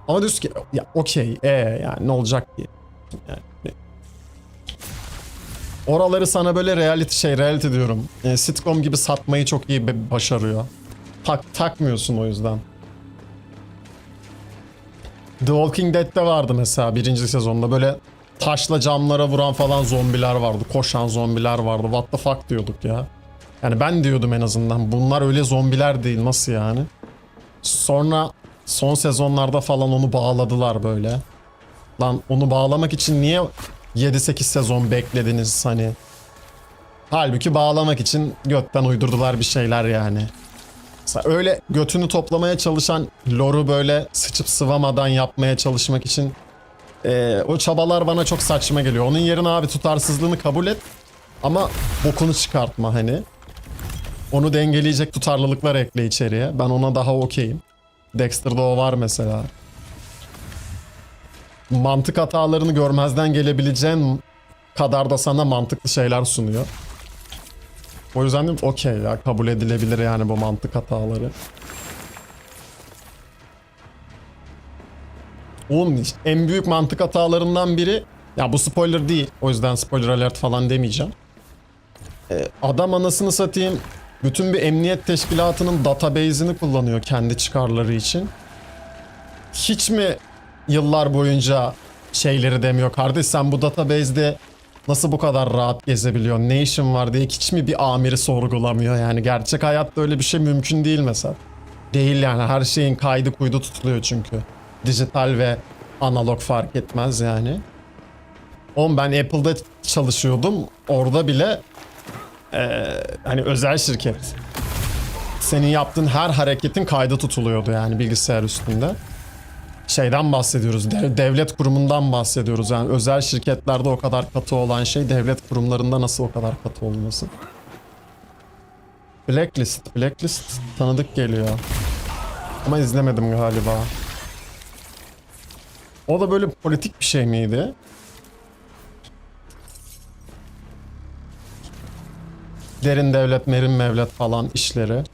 Ama diyorsun ki ya okey yani ne olacak ki? Yani, oraları sana böyle reality diyorum. Sitcom gibi satmayı çok iyi başarıyor. Takmıyorsun o yüzden. The Walking Dead'de vardı mesela birinci sezonda böyle taşla camlara vuran falan zombiler vardı. Koşan zombiler vardı. What the fuck diyorduk ya. Yani ben diyordum en azından. Bunlar öyle zombiler değil. Nasıl yani? Sonra son sezonlarda falan onu bağladılar böyle. Lan onu bağlamak için niye 7-8 sezon beklediniz hani? Halbuki bağlamak için götten uydurdular bir şeyler yani. Mesela öyle götünü toplamaya çalışan lore'u böyle sıçıp sıvamadan yapmaya çalışmak için o çabalar bana çok saçma geliyor. Onun yerine abi tutarsızlığını kabul et ama bokunu çıkartma hani. Onu dengeleyecek tutarlılıklar ekle içeriye. Ben ona daha okeyim. Dexter'da o var mesela. Mantık hatalarını görmezden gelebileceğin kadar da sana mantıklı şeyler sunuyor. O yüzden de okey ya kabul edilebilir yani bu mantık hataları. Onun en büyük mantık hatalarından biri ya bu spoiler değil o yüzden spoiler alert falan demeyeceğim. Adam anasını satayım bütün bir emniyet teşkilatının database'ini kullanıyor kendi çıkarları için. Hiç mi yıllar boyunca şeyleri demiyor kardeş sen bu database'de nasıl bu kadar rahat gezebiliyorsun? Ne işin var diye hiç mi bir amiri sorgulamıyor yani? Gerçek hayatta öyle bir şey mümkün değil mesela. Değil yani her şeyin kaydı kuydu tutuluyor çünkü. Dijital ve analog fark etmez yani. Oğlum ben Apple'da çalışıyordum. Orada bile hani özel şirket. Senin yaptığın her hareketin kayda tutuluyordu yani bilgisayar üstünde. Şeyden bahsediyoruz. Devlet kurumundan bahsediyoruz. Yani özel şirketlerde o kadar katı olan şey devlet kurumlarında nasıl o kadar katı olması? Blacklist. Blacklist tanıdık geliyor. Ama izlemedim galiba. O da böyle politik bir şey miydi? Derin devlet, merin mevlet falan işleri.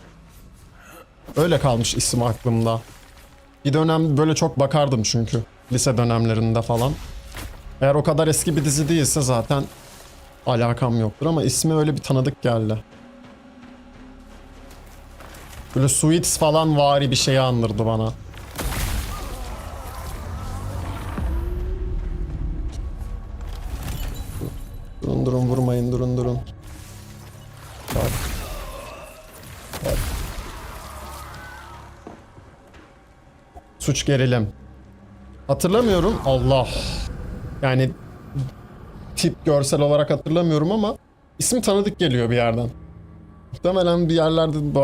Öyle kalmış isim aklımda. Bir dönem böyle çok bakardım çünkü. Lise dönemlerinde falan. Eğer o kadar eski bir dizi değilse zaten alakam yoktur ama ismi öyle bir tanıdık geldi. Böyle Suits falan vari bir şeyi andırdı bana. Durun durun vurmayın, durun durun. Bak. Bak. Suç gerilim. Hatırlamıyorum. Allah. Yani tip görsel olarak hatırlamıyorum ama isim tanıdık geliyor bir yerden. Muhtemelen bir yerlerde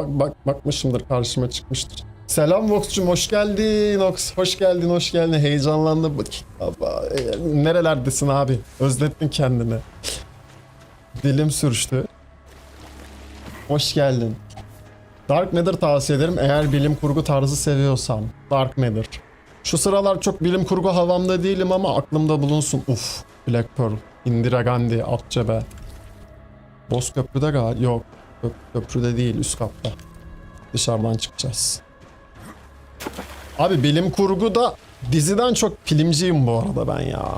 bakmışımdır, karşıma çıkmıştır. Selam Vox'cum, hoş geldin Vox. Hoş geldin, hoş geldin. Heyecanlandım. Nerelerdesin abi? Özlettin kendini. Dilim sürçtü. Hoş geldin. Dark Matter tavsiye ederim eğer bilim kurgu tarzı seviyorsan. Dark Matter. Şu sıralar çok bilim kurgu havamda değilim ama aklımda bulunsun. Uf, Black Pearl, Indira Gandhi, Akçebe. Bozköprü'de galiba. Yok. Köprüde değil, üst katta. Dışarıdan çıkacağız. Abi bilim kurgu da diziden çok filmciyim bu arada ben ya.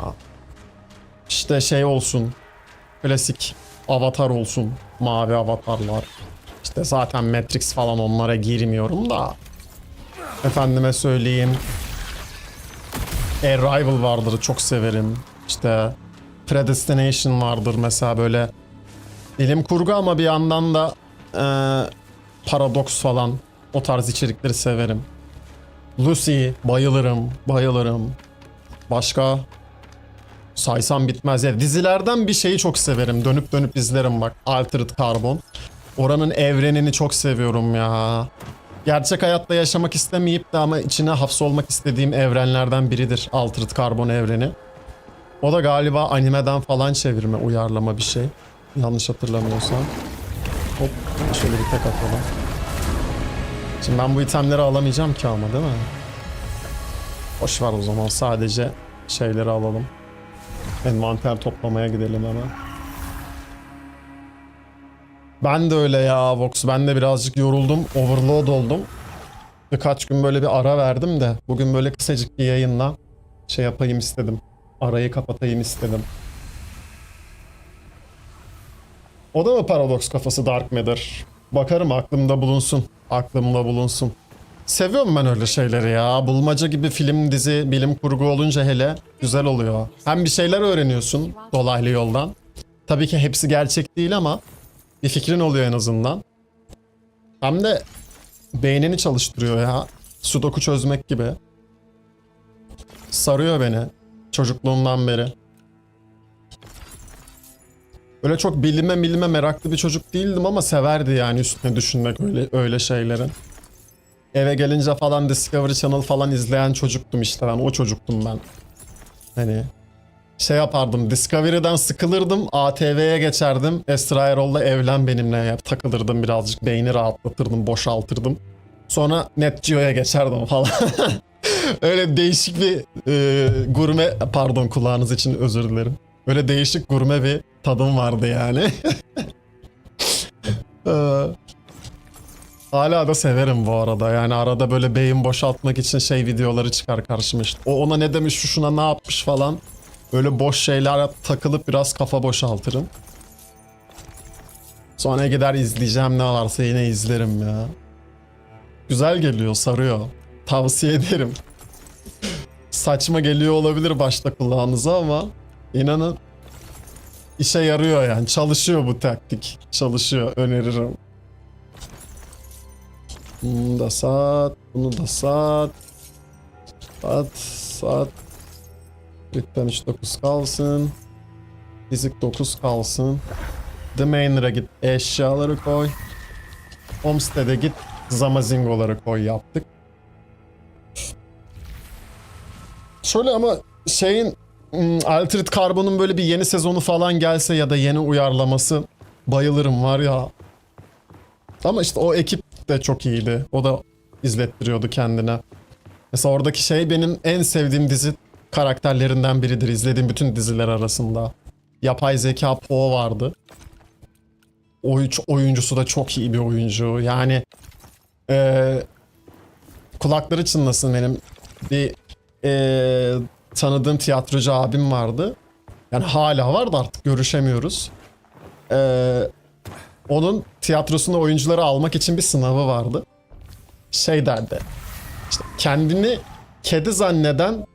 İşte şey olsun. Klasik Avatar olsun. Mavi avatarlar. İşte zaten Matrix falan onlara girmiyorum da. Efendime söyleyeyim. Arrival vardır, çok severim. İşte Predestination vardır mesela, böyle bilim kurgu ama bir yandan da paradoks falan, o tarz içerikleri severim. Lucy bayılırım, bayılırım. Başka saysam bitmez ya. Dizilerden bir şeyi çok severim. Dönüp dönüp izlerim bak. Altered Carbon. Oranın evrenini çok seviyorum ya. Gerçek hayatta yaşamak istemeyip de ama içine hapsolmak istediğim evrenlerden biridir Altered Carbon evreni. O da galiba animeden falan çevirme, uyarlama bir şey. Yanlış hatırlamıyorsam. Hop, şöyle bir tek atalım. Şimdi ben bu itemleri alamayacağım ki ama, değil mi? Boş ver o zaman, sadece şeyleri alalım. Envanter toplamaya gidelim hemen. Ben de öyle ya Vox. Ben de birazcık yoruldum. Overload oldum. Birkaç gün böyle bir ara verdim de bugün böyle kısacık bir yayınla şey yapayım istedim. Arayı kapatayım istedim. O da mı paradoks kafası Dark Matter? Bakarım, aklımda bulunsun. Aklımda bulunsun. Seviyorum ben öyle şeyleri ya. Bulmaca gibi film, dizi, bilim kurgu olunca hele güzel oluyor. Hem bir şeyler öğreniyorsun dolaylı yoldan. Tabii ki hepsi gerçek değil ama bir fikrin oluyor en azından. Hem de beynini çalıştırıyor ya. Sudoku çözmek gibi. Sarıyor beni çocukluğumdan beri. Böyle çok bilime meraklı bir çocuk değildim ama severdi yani üstüne düşünmek öyle şeylerin. Eve gelince falan Discovery Channel falan izleyen çocuktum işte ben. O çocuktum ben. Hani şey yapardım. Discovery'den sıkılırdım. ATV'ye geçerdim. Esra Erol'la Evlen Benimle takılırdım birazcık. Beyni rahatlatırdım, boşaltırdım. Sonra Net Geo'ya geçerdim falan. Öyle değişik bir gurme, pardon kulağınız için özür dilerim. Öyle değişik gurme bir tadım vardı yani. Hala da severim bu arada. Yani arada böyle beyin boşaltmak için şey videoları çıkar karşıma işte. O ona ne demiş, şu şuna ne yapmış falan. Böyle boş şeyler takılıp biraz kafa boşaltırım. Sonra gider izleyeceğim, ne varsa yine izlerim ya. Güzel geliyor, sarıyor. Tavsiye ederim. Saçma geliyor olabilir başta kulağınıza ama inanın işe yarıyor yani. Çalışıyor bu taktik. Çalışıyor, öneririm. Bunu da sat, bunu da sat. Sat. Lütfen 9 kalsın. Fizik 9 kalsın. Demainer'a git, eşyaları koy. Homestead'e git, Zamazingo'ları koy, yaptık. şöyle ama şeyin Altered Carbon'un böyle bir yeni sezonu falan gelse ya da yeni uyarlaması bayılırım var ya. Ama işte o ekip de çok iyiydi. O da izlettiriyordu kendine. Mesela oradaki şey benim en sevdiğim dizi karakterlerinden biridir. İzlediğim bütün diziler arasında. Yapay zeka Poe vardı. Oyuncusu da çok iyi bir oyuncu. Yani kulakları çınlasın benim. Bir tanıdığım tiyatrocu abim vardı. Yani hala var da artık görüşemiyoruz. Onun tiyatrosunda oyuncuları almak için bir sınavı vardı. Şey derdi. İşte kendini kedi zanneden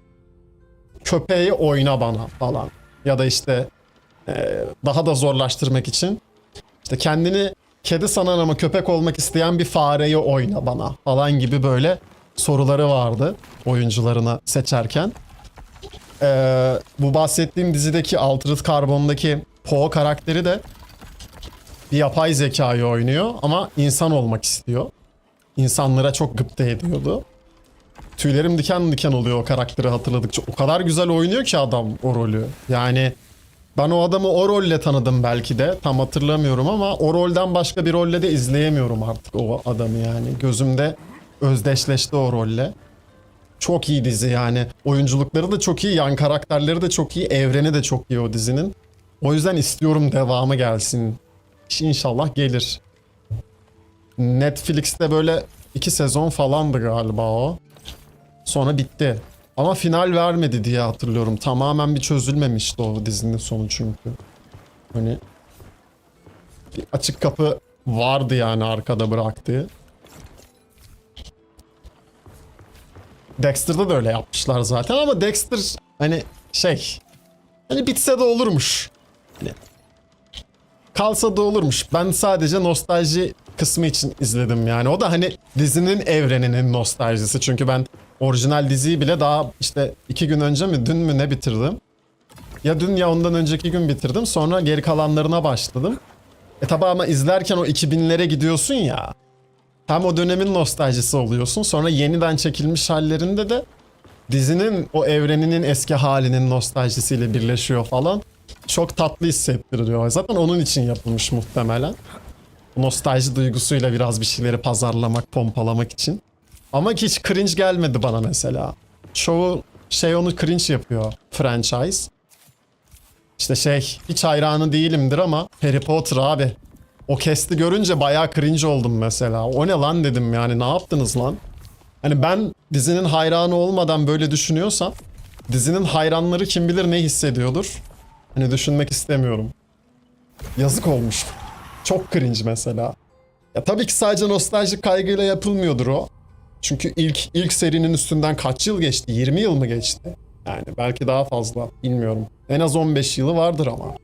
köpeği oyna bana falan. Ya da işte daha da zorlaştırmak için işte kendini kedi sanan ama köpek olmak isteyen bir fareyi oyna bana falan gibi böyle soruları vardı oyuncularına seçerken. Bu bahsettiğim dizideki Altered Carbon'daki Poe karakteri de bir yapay zekayı oynuyor ama insan olmak istiyor. İnsanlara çok gıpta ediyordu. Tüylerim diken diken oluyor o karakteri hatırladıkça. O kadar güzel oynuyor ki adam o rolü. Yani ben o adamı o rolle tanıdım belki de. Tam hatırlamıyorum ama o rolden başka bir rolle de izleyemiyorum artık o adamı yani. Gözümde özdeşleşti o rolle. Çok iyi dizi yani. Oyunculukları da çok iyi, yan karakterleri de çok iyi, evreni de çok iyi o dizinin. O yüzden istiyorum devamı gelsin. İnşallah gelir. Netflix'te böyle 2 sezon falandı galiba o. Sonra bitti. Ama final vermedi diye hatırlıyorum. Tamamen bir çözülmemişti o dizinin sonu çünkü. Hani bir açık kapı vardı yani arkada bıraktığı. Dexter'da da öyle yapmışlar zaten ama Dexter hani şey hani bitse de olurmuş. Hani kalsa da olurmuş. Ben sadece nostalji kısmı için izledim yani. O da hani dizinin evreninin nostaljisi. Çünkü ben orijinal diziyi bile daha işte 2 gün önce mi dün mü ne bitirdim. Ya dün ya ondan önceki gün bitirdim. Sonra geri kalanlarına başladım. Tabi ama izlerken o 2000'lere gidiyorsun ya. Hem o dönemin nostaljisi oluyorsun. Sonra yeniden çekilmiş hallerinde de dizinin o evreninin eski halinin nostaljisiyle birleşiyor falan. Çok tatlı hissettiriyor. Zaten onun için yapılmış muhtemelen. Nostalji duygusuyla biraz bir şeyleri pazarlamak, pompalamak için. Ama hiç cringe gelmedi bana mesela. Çoğu şey onu cringe yapıyor. Franchise. İşte şey hiç hayranı değilimdir ama Harry Potter abi. O kesti görünce bayağı cringe oldum mesela. O ne lan dedim yani, ne yaptınız lan? Hani ben dizinin hayranı olmadan böyle düşünüyorsam dizinin hayranları kim bilir ne hissediyordur. Hani düşünmek istemiyorum. Yazık olmuş. Çok cringe mesela. Ya tabii ki sadece nostaljik kaygıyla yapılmıyordur o. Çünkü ilk serinin üstünden kaç yıl geçti? 20 yıl mı geçti? Yani belki daha fazla, bilmiyorum. En az 15 yılı vardır ama.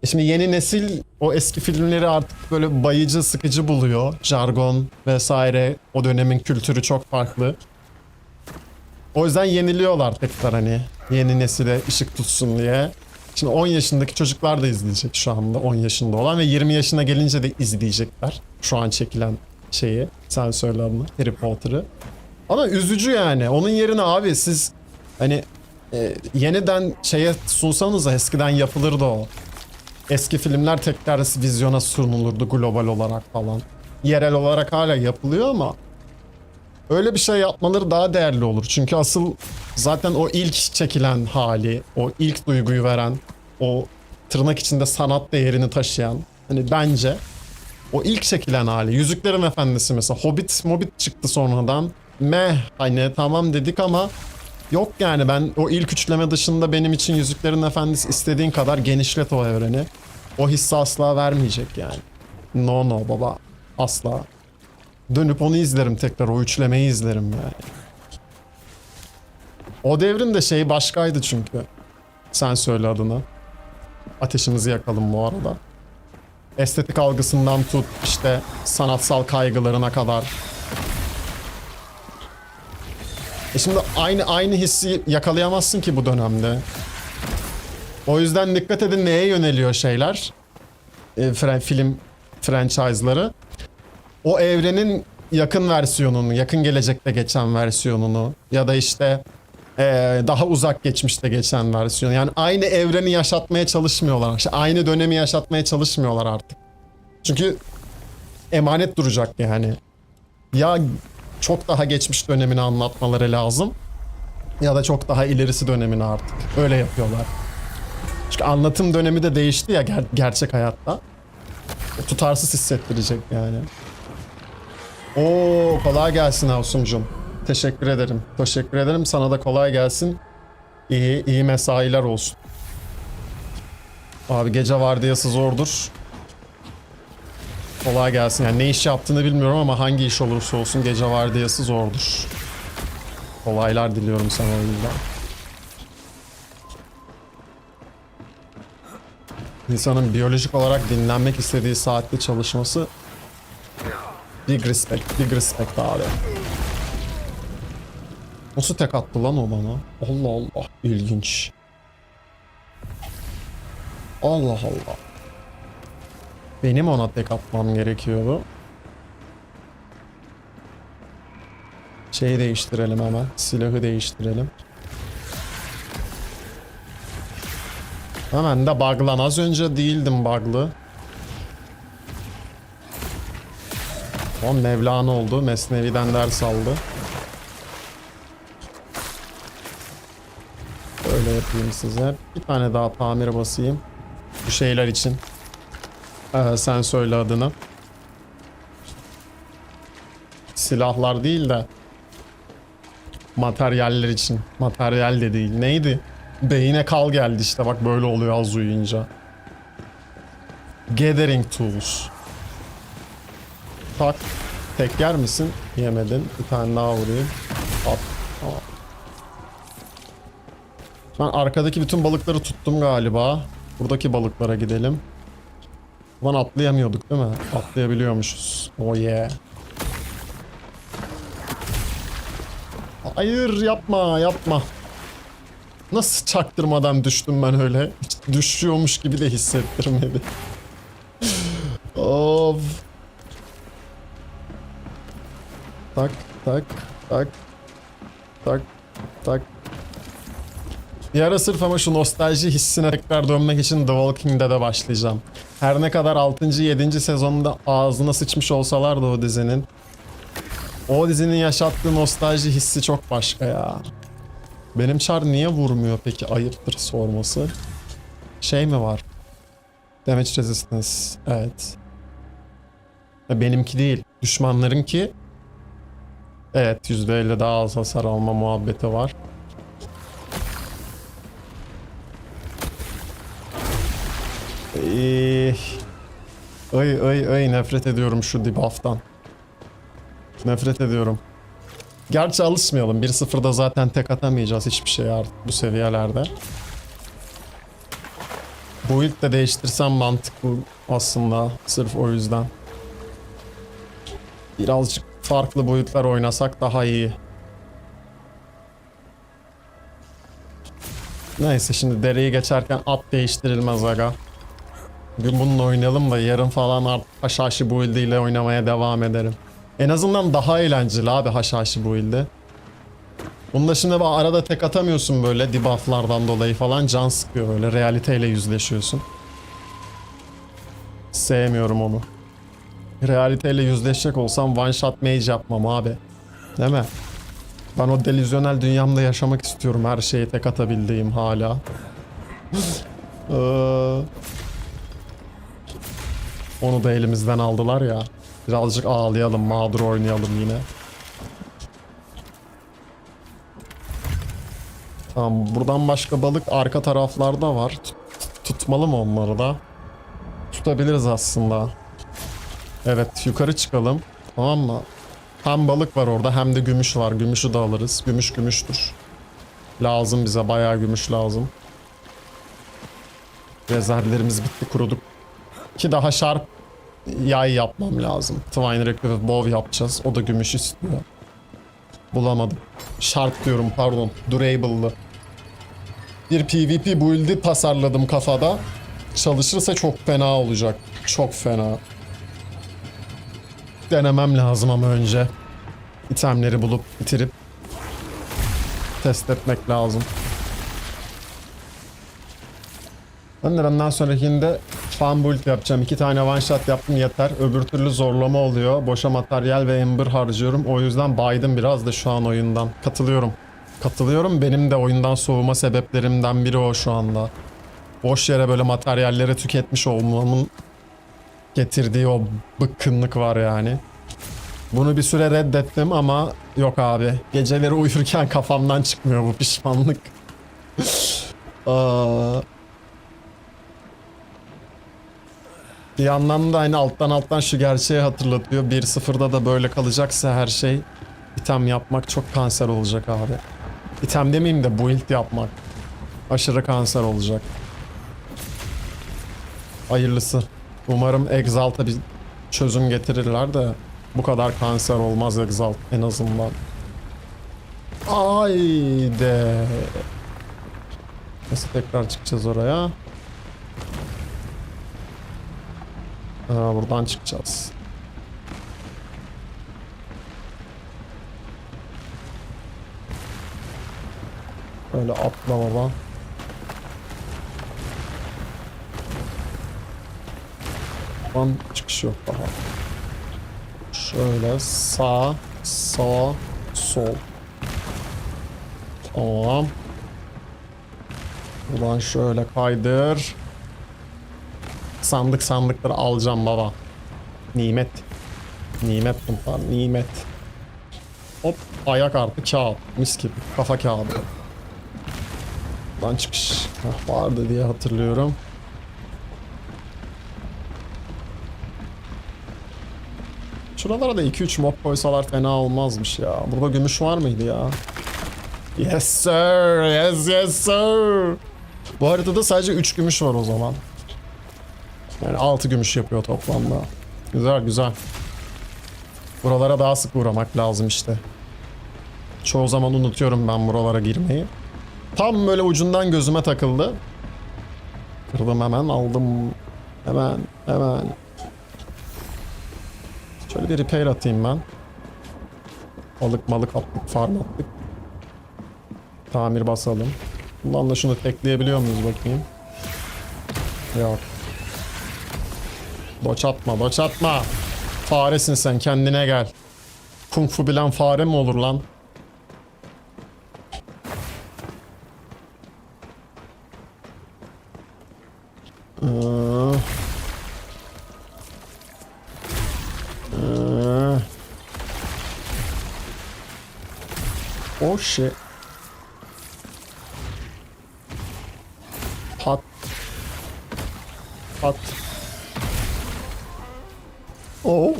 Şimdi yeni nesil o eski filmleri artık böyle bayıcı, sıkıcı buluyor. Jargon vesaire, o dönemin kültürü çok farklı. O yüzden yeniliyorlar tekrar hani yeni nesile ışık tutsun diye. Şimdi 10 yaşındaki çocuklar da izleyecek şu anda, 10 yaşında olan ve 20 yaşına gelince de izleyecekler. Şu an çekilen şeyi, sen söyle adını, Harry Potter'ı. Ama üzücü yani. Onun yerine abi siz hani yeniden şeye sunsanız da eskiden yapılırdı o. Eski filmler tekrar vizyona sunulurdu global olarak falan. Yerel olarak hala yapılıyor ama öyle bir şey yapmaları daha değerli olur. Çünkü asıl zaten o ilk çekilen hali, o ilk duyguyu veren, o tırnak içinde sanat değerini taşıyan, hani bence o ilk çekilen hali. Yüzüklerin Efendisi mesela, Hobbit çıktı sonradan. Hani tamam dedik ama yok yani, ben o ilk üçleme dışında benim için Yüzüklerin Efendisi istediğin kadar genişlet o evreni. O hissi asla vermeyecek yani. No baba, asla. Dönüp onu izlerim tekrar, o üçlemeyi izlerim yani. O devrin de şeyi başkaydı çünkü. Sen söyle adını. Ateşimizi yakalım bu arada. Estetik algısından tut işte sanatsal kaygılarına kadar. Şimdi aynı hissi yakalayamazsın ki bu dönemde. O yüzden dikkat edin neye yöneliyor şeyler. Film franchise'ları. O evrenin yakın versiyonunu, yakın gelecekte geçen versiyonunu ya da işte Daha uzak geçmişte geçen versiyon. Yani aynı evreni yaşatmaya çalışmıyorlar. İşte aynı dönemi yaşatmaya çalışmıyorlar artık. Çünkü emanet duracak yani. Ya çok daha geçmiş dönemini anlatmaları lazım. Ya da çok daha ilerisi dönemini artık. Öyle yapıyorlar. Çünkü anlatım dönemi de değişti ya gerçek hayatta. Tutarsız hissettirecek yani. Oo, kolay gelsin Avsumcum. Teşekkür ederim. Teşekkür ederim. Sana da kolay gelsin. İyi mesailer olsun. Abi gece vardiyası zordur. Kolay gelsin. Yani ne iş yaptığını bilmiyorum ama hangi iş olursa olsun gece vardiyası zordur. Kolaylar diliyorum sana o yüzden. İnsanın biyolojik olarak dinlenmek istediği saatte çalışması big respect abi. Nasıl tek attı lan o bana? Allah Allah, ilginç. Allah Allah. Benim ona tek atmam gerekiyordu. Şeyi değiştirelim hemen. Silahı değiştirelim. Hemen de bug'lan. Az önce değildim bug'lı. O Mevlana oldu. Mesnevi'den ders aldı. Öyle yapayım size. Bir tane daha tamir basayım. Bu şeyler için. Sen söyle adını. Silahlar değil de materyaller için. Materyal de değil. Neydi? Beyine kal geldi işte. Bak böyle oluyor az uyuyunca. Gathering Tools. Tak. Tek yer misin? Yemedin. Bir tane daha vurayım. At. Tamam. Ben arkadaki bütün balıkları tuttum galiba. Buradaki balıklara gidelim. Lan atlayamıyorduk değil mi? Atlayabiliyormuşuz. Oh yeah. Hayır, yapma yapma. Nasıl çaktırmadan düştüm ben öyle? Hiç düşüyormuş gibi de hissettirmedi. Of. Tak tak tak tak tak. Bir ara sırf ama şu nostalji hissine tekrar dönmek için The Walking Dead'e başlayacağım. Her ne kadar 6. 7. sezonunda ağzına sıçmış olsalar da o dizinin yaşattığı nostalji hissi çok başka ya. Benim Char niye vurmuyor peki, ayıptır sorması. Şey mi var? Damage Resistance. Evet. Benimki değil. Düşmanlarınki. Evet, %50 daha az hasar alma muhabbeti var. Ay nefret ediyorum şu debuff'tan. Nefret ediyorum. Gerçi alışmayalım. 1-0'da zaten tek atamayacağız hiçbir şey artık bu seviyelerde. Build de değiştirsem mantıklı aslında. Sırf o yüzden. Birazcık farklı boyutlar oynasak daha iyi. Neyse, şimdi dereyi geçerken at değiştirilmez aga. Bugün bununla oynayalım da yarın falan artık Haşhaşi build ile oynamaya devam ederim. En azından daha eğlenceli abi Haşhaşi build'i. Bunda şimdi arada tek atamıyorsun böyle debufflardan dolayı falan, can sıkıyor, böyle realiteyle yüzleşiyorsun. Sevmiyorum onu. Realiteyle yüzleşecek olsam one shot mage yapmam abi. Değil mi? Ben o delüzyonel dünyamda yaşamak istiyorum, her şeyi tek atabildiğim hala. Onu da elimizden aldılar ya. Birazcık ağlayalım, mağdur oynayalım yine. Tamam, buradan başka balık arka taraflarda var. Tutmalı mı onları da? Tutabiliriz aslında. Evet, yukarı çıkalım. Tamam mı? Hem balık var orada hem de gümüş var. Gümüşü de alırız. Gümüş gümüştür. Lazım bize, bayağı gümüş lazım. Rezervlerimiz bitti, kuruduk. Ki daha sharp yay yapmam lazım. Twine Recurve Bow yapacağız. O da gümüş istiyor. Bulamadım. Sharp diyorum, pardon. Durable'lı. Bir PvP build'i tasarladım kafada. Çalışırsa çok fena olacak. Çok fena. Denemem lazım ama önce. İtemleri bulup bitirip test etmek lazım. Ben de benden sonrakinde fan build yapacağım. 2 tane one shot yaptım yeter. Öbür türlü zorlama oluyor. Boşa materyal ve ember harcıyorum. O yüzden baydım biraz da şu an oyundan. Katılıyorum. Katılıyorum. Benim de oyundan soğuma sebeplerimden biri o şu anda. Boş yere böyle materyalleri tüketmiş olmamın getirdiği o bıkkınlık var yani. Bunu bir süre reddettim ama yok abi. Geceleri uyurken kafamdan çıkmıyor bu pişmanlık. Aa. Bir yandan da hani alttan şu gerçeği hatırlatıyor. 1-0'da da böyle kalacaksa her şey, item yapmak çok kanser olacak abi. İtem demeyeyim de build yapmak aşırı kanser olacak. Hayırlısı. Umarım Exalt'a bir çözüm getirirler de bu kadar kanser olmaz Exalt en azından. Haydi. Nasıl tekrar çıkacağız oraya? Buradan çıkacağız. Böyle atla baba. Buradan çıkış yok daha. Şöyle sağ, sol. Tamam. Buradan şöyle kaydır. Sandıkları alacağım baba. Nimet. Nimet bunlar, nimet. Hop, ayak artı kağıt. Mis gibi. Kafa kağıdı. Buradan çıkış. Vardı diye hatırlıyorum. Şuralara da 2-3 mob koysalar fena olmazmış ya. Burada gümüş var mıydı ya? Yes sir. Yes sir. Bu haritada sadece 3 gümüş var o zaman. Yani 6 gümüş yapıyor toplamda. Güzel. Buralara daha sık uğramak lazım işte. Çoğu zaman unutuyorum ben buralara girmeyi. Tam böyle ucundan gözüme takıldı. Kırdım hemen, aldım. Hemen. Şöyle bir repair atayım ben. Malık attık, farm attık. Tamir basalım. Bundan da şunu tekleyebiliyor muyuz bakayım. Yok. Boç atma. Faresin sen, kendine gel. Kung fu bilen fare mi olur lan? Oh shit. Pat. Oh.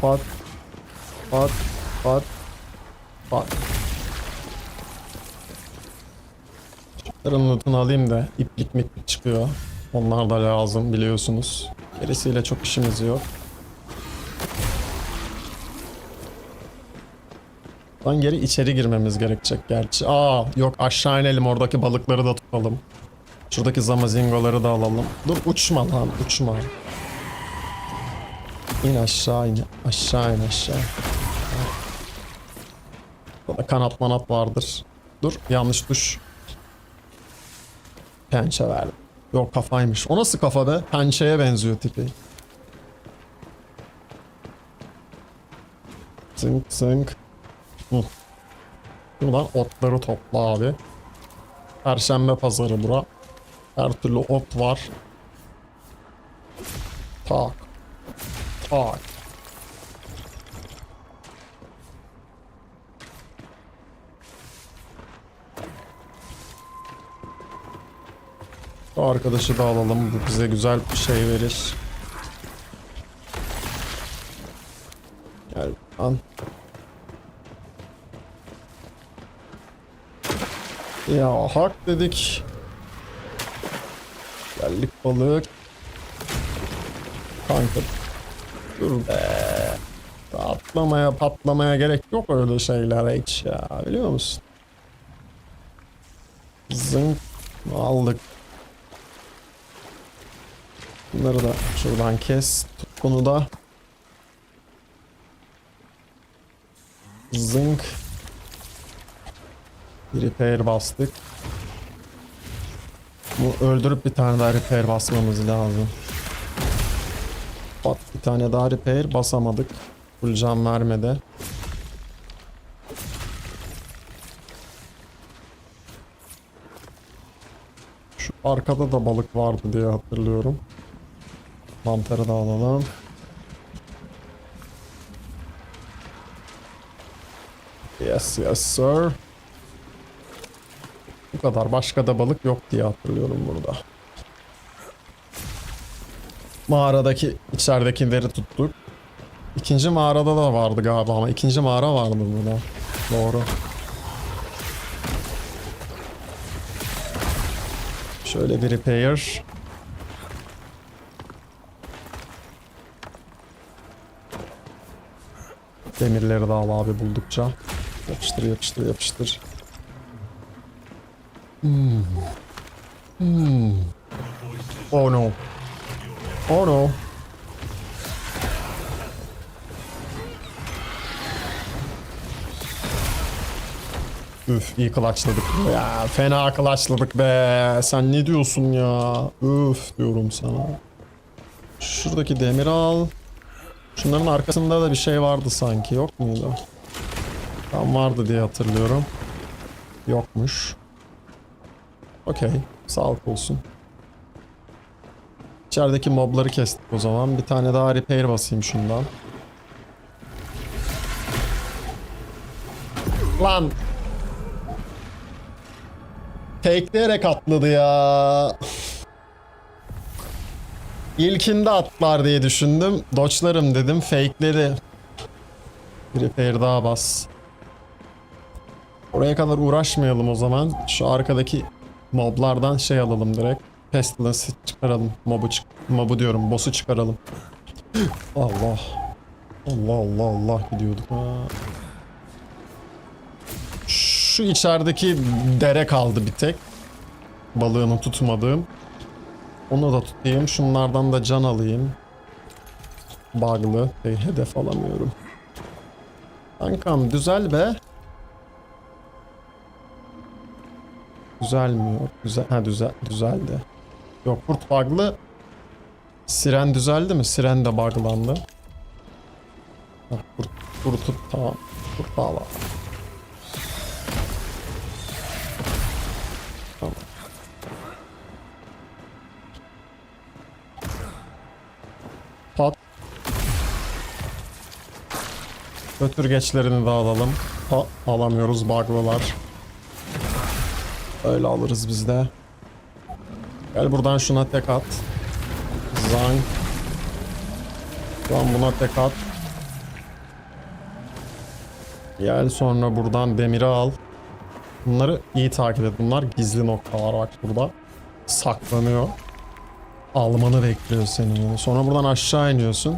Pat. Şunların lootunu alayım da iplik miplik çıkıyor. Onlar da lazım biliyorsunuz. Gerisiyle çok işimiz yok. Lan geri içeri girmemiz gerekecek gerçi. Yok, aşağı inelim, oradaki balıkları da tutalım. Şuradaki zamazingoları da alalım. Dur, uçma lan, uçma. İn aşağı, in. Aşağı. Burada kanat manat vardır. Dur, yanlış tuş. Pençe verdim. Yok, kafaymış. O nasıl kafa be? Pençeye benziyor tipi. Zınk. Buradan otları topla abi. Perşembe pazarı bura. Her türlü ot var. Tak. Bu arkadaşı da alalım. Bu bize güzel bir şey verir. Gel lan. Ya hak dedik. Geldik balık. Kanka. Dur be. Patlamaya gerek yok öyle şeyler hiç ya. Biliyor musun? Zınk. Aldık. Bunları da şuradan kes. Tut bunu da. Zınk. Bir repair bastık. Bu öldürüp bir tane daha repair basmamız lazım. Bak bir tane daha repair basamadık. Full can vermedi. Şu arkada da balık vardı diye hatırlıyorum. Mantarı da alalım. Yes, yes sir. Bu kadar. Başka da balık yok diye hatırlıyorum burada. Mağaradaki içeridekileri tuttuk. İkinci mağarada da vardı galiba ama ikinci mağara vardı burada. Doğru. Şöyle bir repair. Demirleri de al abi buldukça. Yapıştır yapıştır yapıştır. Oh no. Oh no. Üf iyi clutchladık ya. Fena clutchladık be. Sen ne diyorsun ya? Üf diyorum sana. Şuradaki demiri al. Şunların arkasında da bir şey vardı sanki. Yok muydu? Tam vardı diye hatırlıyorum. Yokmuş. Okey. Sağlık olsun. İçerideki mobları kestik o zaman. Bir tane daha repair basayım şundan. Lan! Fakeleyerek atladı ya. İlkinde atlar diye düşündüm. Dodge'larım dedim. Fakeledi. Bir repair daha bas. Oraya kadar uğraşmayalım o zaman. Şu arkadaki moblardan şey alalım direkt. Pestilence'ı çıkaralım. Mobu diyorum. Boss'u çıkaralım. Allah. Allah Allah Allah gidiyorduk ha. Şu içerideki dere kaldı bir tek. Balığını tutmadığım. Onu da tutayım. Şunlardan da can alayım. Bug'lı. Hedef alamıyorum. Kankam düzel be. Düzelmiyor. Güzel. Ha düzeldi. Yok kurt bug'lı. Siren düzeldi mi? Siren de bug'landı. Ha, kurt tut tamam. Kurt bağla. Tamam. Pat. Götürgeçlerini de alalım. Ha, alamıyoruz bug'lılar. Öyle alırız biz de. Gel buradan şuna tek at. Zang. Lan buna tek at. Gel sonra buradan demiri al. Bunları iyi takip et. Bunlar gizli noktalar bak burada. Saklanıyor. Almanı bekliyor seni. Sonra buradan aşağı iniyorsun.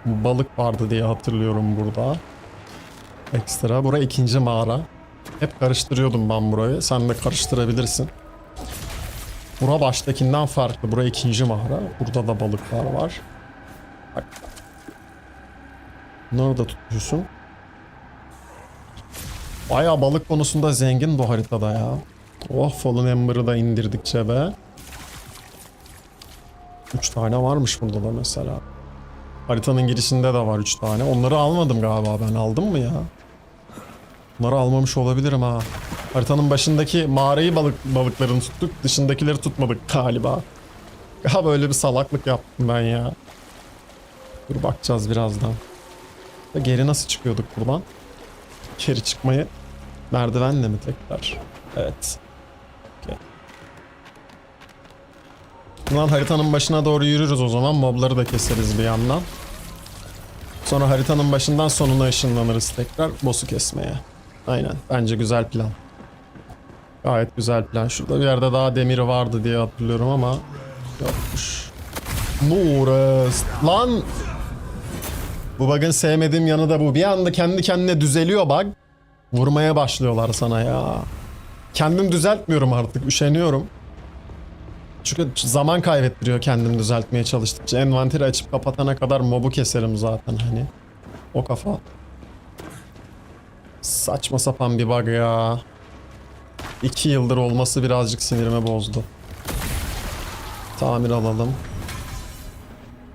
Balık vardı diye hatırlıyorum burada. Ekstra. Burası ikinci mağara. Hep karıştırıyordum ben burayı. Sen de karıştırabilirsin. Bura baştakinden farklı. Bura ikinci mağara. Burada da balıklar var. Bak. Bunları da tutuyorsun. Bayağı balık konusunda zengin bu haritada ya. Oh Fallen Ember'ı da indirdikçe be. 3 tane varmış burada da mesela. Haritanın girişinde de var 3 tane. Onları almadım galiba ben. Aldım mı ya? Bunları almamış olabilirim ha. Haritanın başındaki mağarayı balıklarını tuttuk. Dışındakileri tutmadık galiba. Ya böyle bir salaklık yaptım ben ya. Dur bakacağız birazdan. Geri nasıl çıkıyorduk buradan? Geri çıkmayı merdivenle mi tekrar? Evet. Okay. Buradan haritanın başına doğru yürürüz o zaman. Mobları da keseriz bir yandan. Sonra haritanın başından sonuna ışınlanırız tekrar boss'u kesmeye. Aynen. Bence güzel plan. Gayet güzel plan. Şurada bir yerde daha demiri vardı diye hatırlıyorum ama yokmuş. Nurest. Lan! Bu bug'ın sevmediğim yanı da bu. Bir anda kendi kendine düzeliyor bug. Vurmaya başlıyorlar sana ya. Kendim düzeltmiyorum artık. Üşeniyorum. Çünkü zaman kaybettiriyor kendim düzeltmeye çalıştıkça. Envanteri açıp kapatana kadar mob'u keserim zaten hani. O kafa. Saçma sapan bir bug ya. 2 yıldır olması birazcık sinirimi bozdu. Tamir alalım.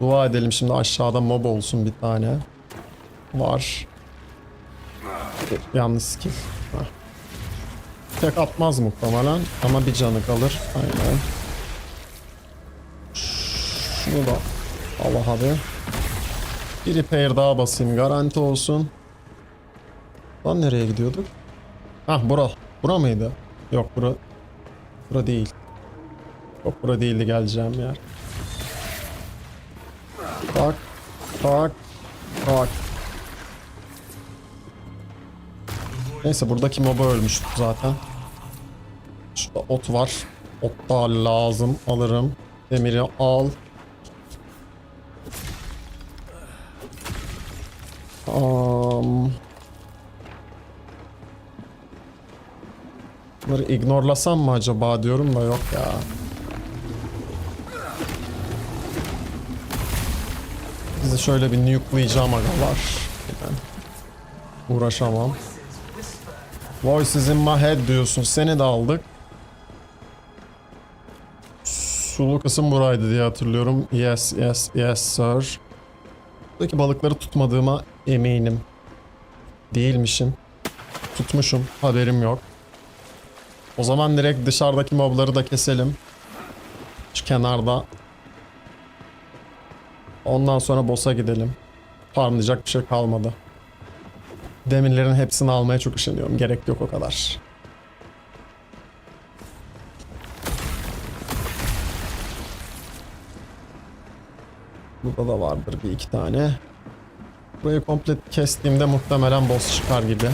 Dua edelim şimdi aşağıda mob olsun bir tane. Var. Yanlış skill. Heh. Tek atmaz muhtemelen ama bir canı kalır. Aynen. Şunu da Allah abi. Bir repair daha basayım garanti olsun. Lan nereye gidiyorduk? Hah bura. Bura mıydı? Yok bura. Bura değil. Yok bura değildi geleceğim yer. Tak. Tak. Tak. Neyse buradaki moba ölmüştük zaten. Şurada ot var. Ot da lazım. Alırım. Demiri al. Bunları ignorlasam mı acaba diyorum da yok ya. Bizi şöyle bir nuke'layacağım agalar. Uğraşamam. Voices in my head diyorsun. Seni de aldık. Sulu kısım buraydı diye hatırlıyorum. Yes, yes, yes sir. Buradaki balıkları tutmadığıma eminim. Değilmişim. Tutmuşum. Haberim yok. O zaman direkt dışarıdaki mobları da keselim. Şu kenarda. Ondan sonra boss'a gidelim. Farmlayacak bir şey kalmadı. Demirlerin hepsini almaya çok üşeniyorum. Gerek yok o kadar. Burada da vardır bir iki tane. Burayı komple kestiğimde muhtemelen boss çıkar gibi.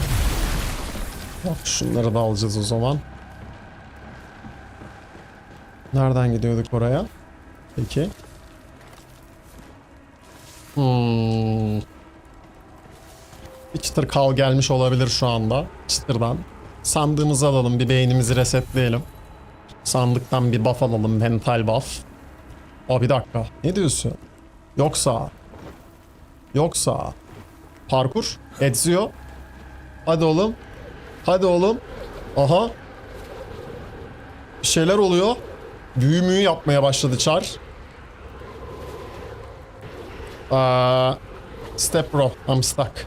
Yok şunları da alacağız o zaman. Nereden gidiyorduk oraya? Peki. Bir çıtır kal gelmiş olabilir şu anda. Çıtırdan. Sandığımızı alalım. Bir beynimizi resetleyelim. Sandıktan bir buff alalım. Mental buff. Bir dakika. Ne diyorsun? Yoksa. Parkur. Ezio. Hadi oğlum. Hadi oğlum. Aha. Bir şeyler oluyor. Büyü müyü yapmaya başladı Char. Step bro. I'm stuck.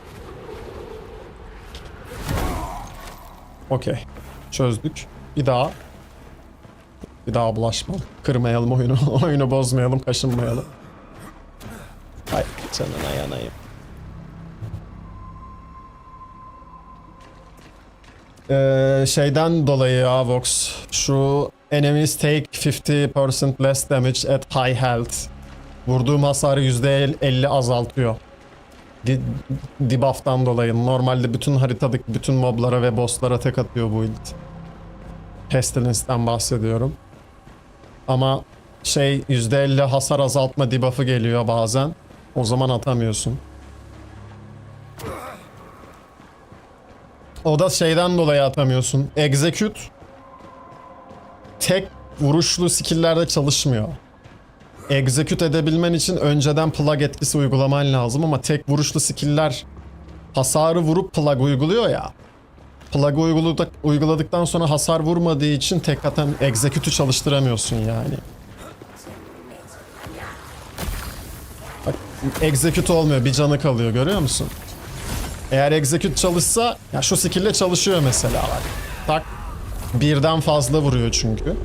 Okey. Çözdük. Bir daha bulaşmam. Kırmayalım oyunu. Oyunu bozmayalım, kaşınmayalım. Hay canına yanayım. Şeyden dolayı ya Vox. Şu enemies take 50% less damage at high health. Vurduğum hasarı %50 azaltıyor. Debuff'tan dolayı. Normalde bütün haritadaki bütün moblara ve bosslara tek atıyor bu build. Pestilence'den bahsediyorum. Ama %50 hasar azaltma debuff'ı geliyor bazen. O zaman atamıyorsun. O da şeyden dolayı atamıyorsun. Execute tek vuruşlu skill'lerde çalışmıyor. Execute edebilmen için önceden plug etkisi uygulaman lazım ama tek vuruşlu skill'ler hasarı vurup plug uyguluyor ya. Plug'ı uyguladıktan sonra hasar vurmadığı için tek atan execute'ü çalıştıramıyorsun yani. Bak execute olmuyor, bir canı kalıyor, görüyor musun? Eğer execute çalışsa ya şu skill'le çalışıyor mesela bak. Tak birden fazla vuruyor çünkü.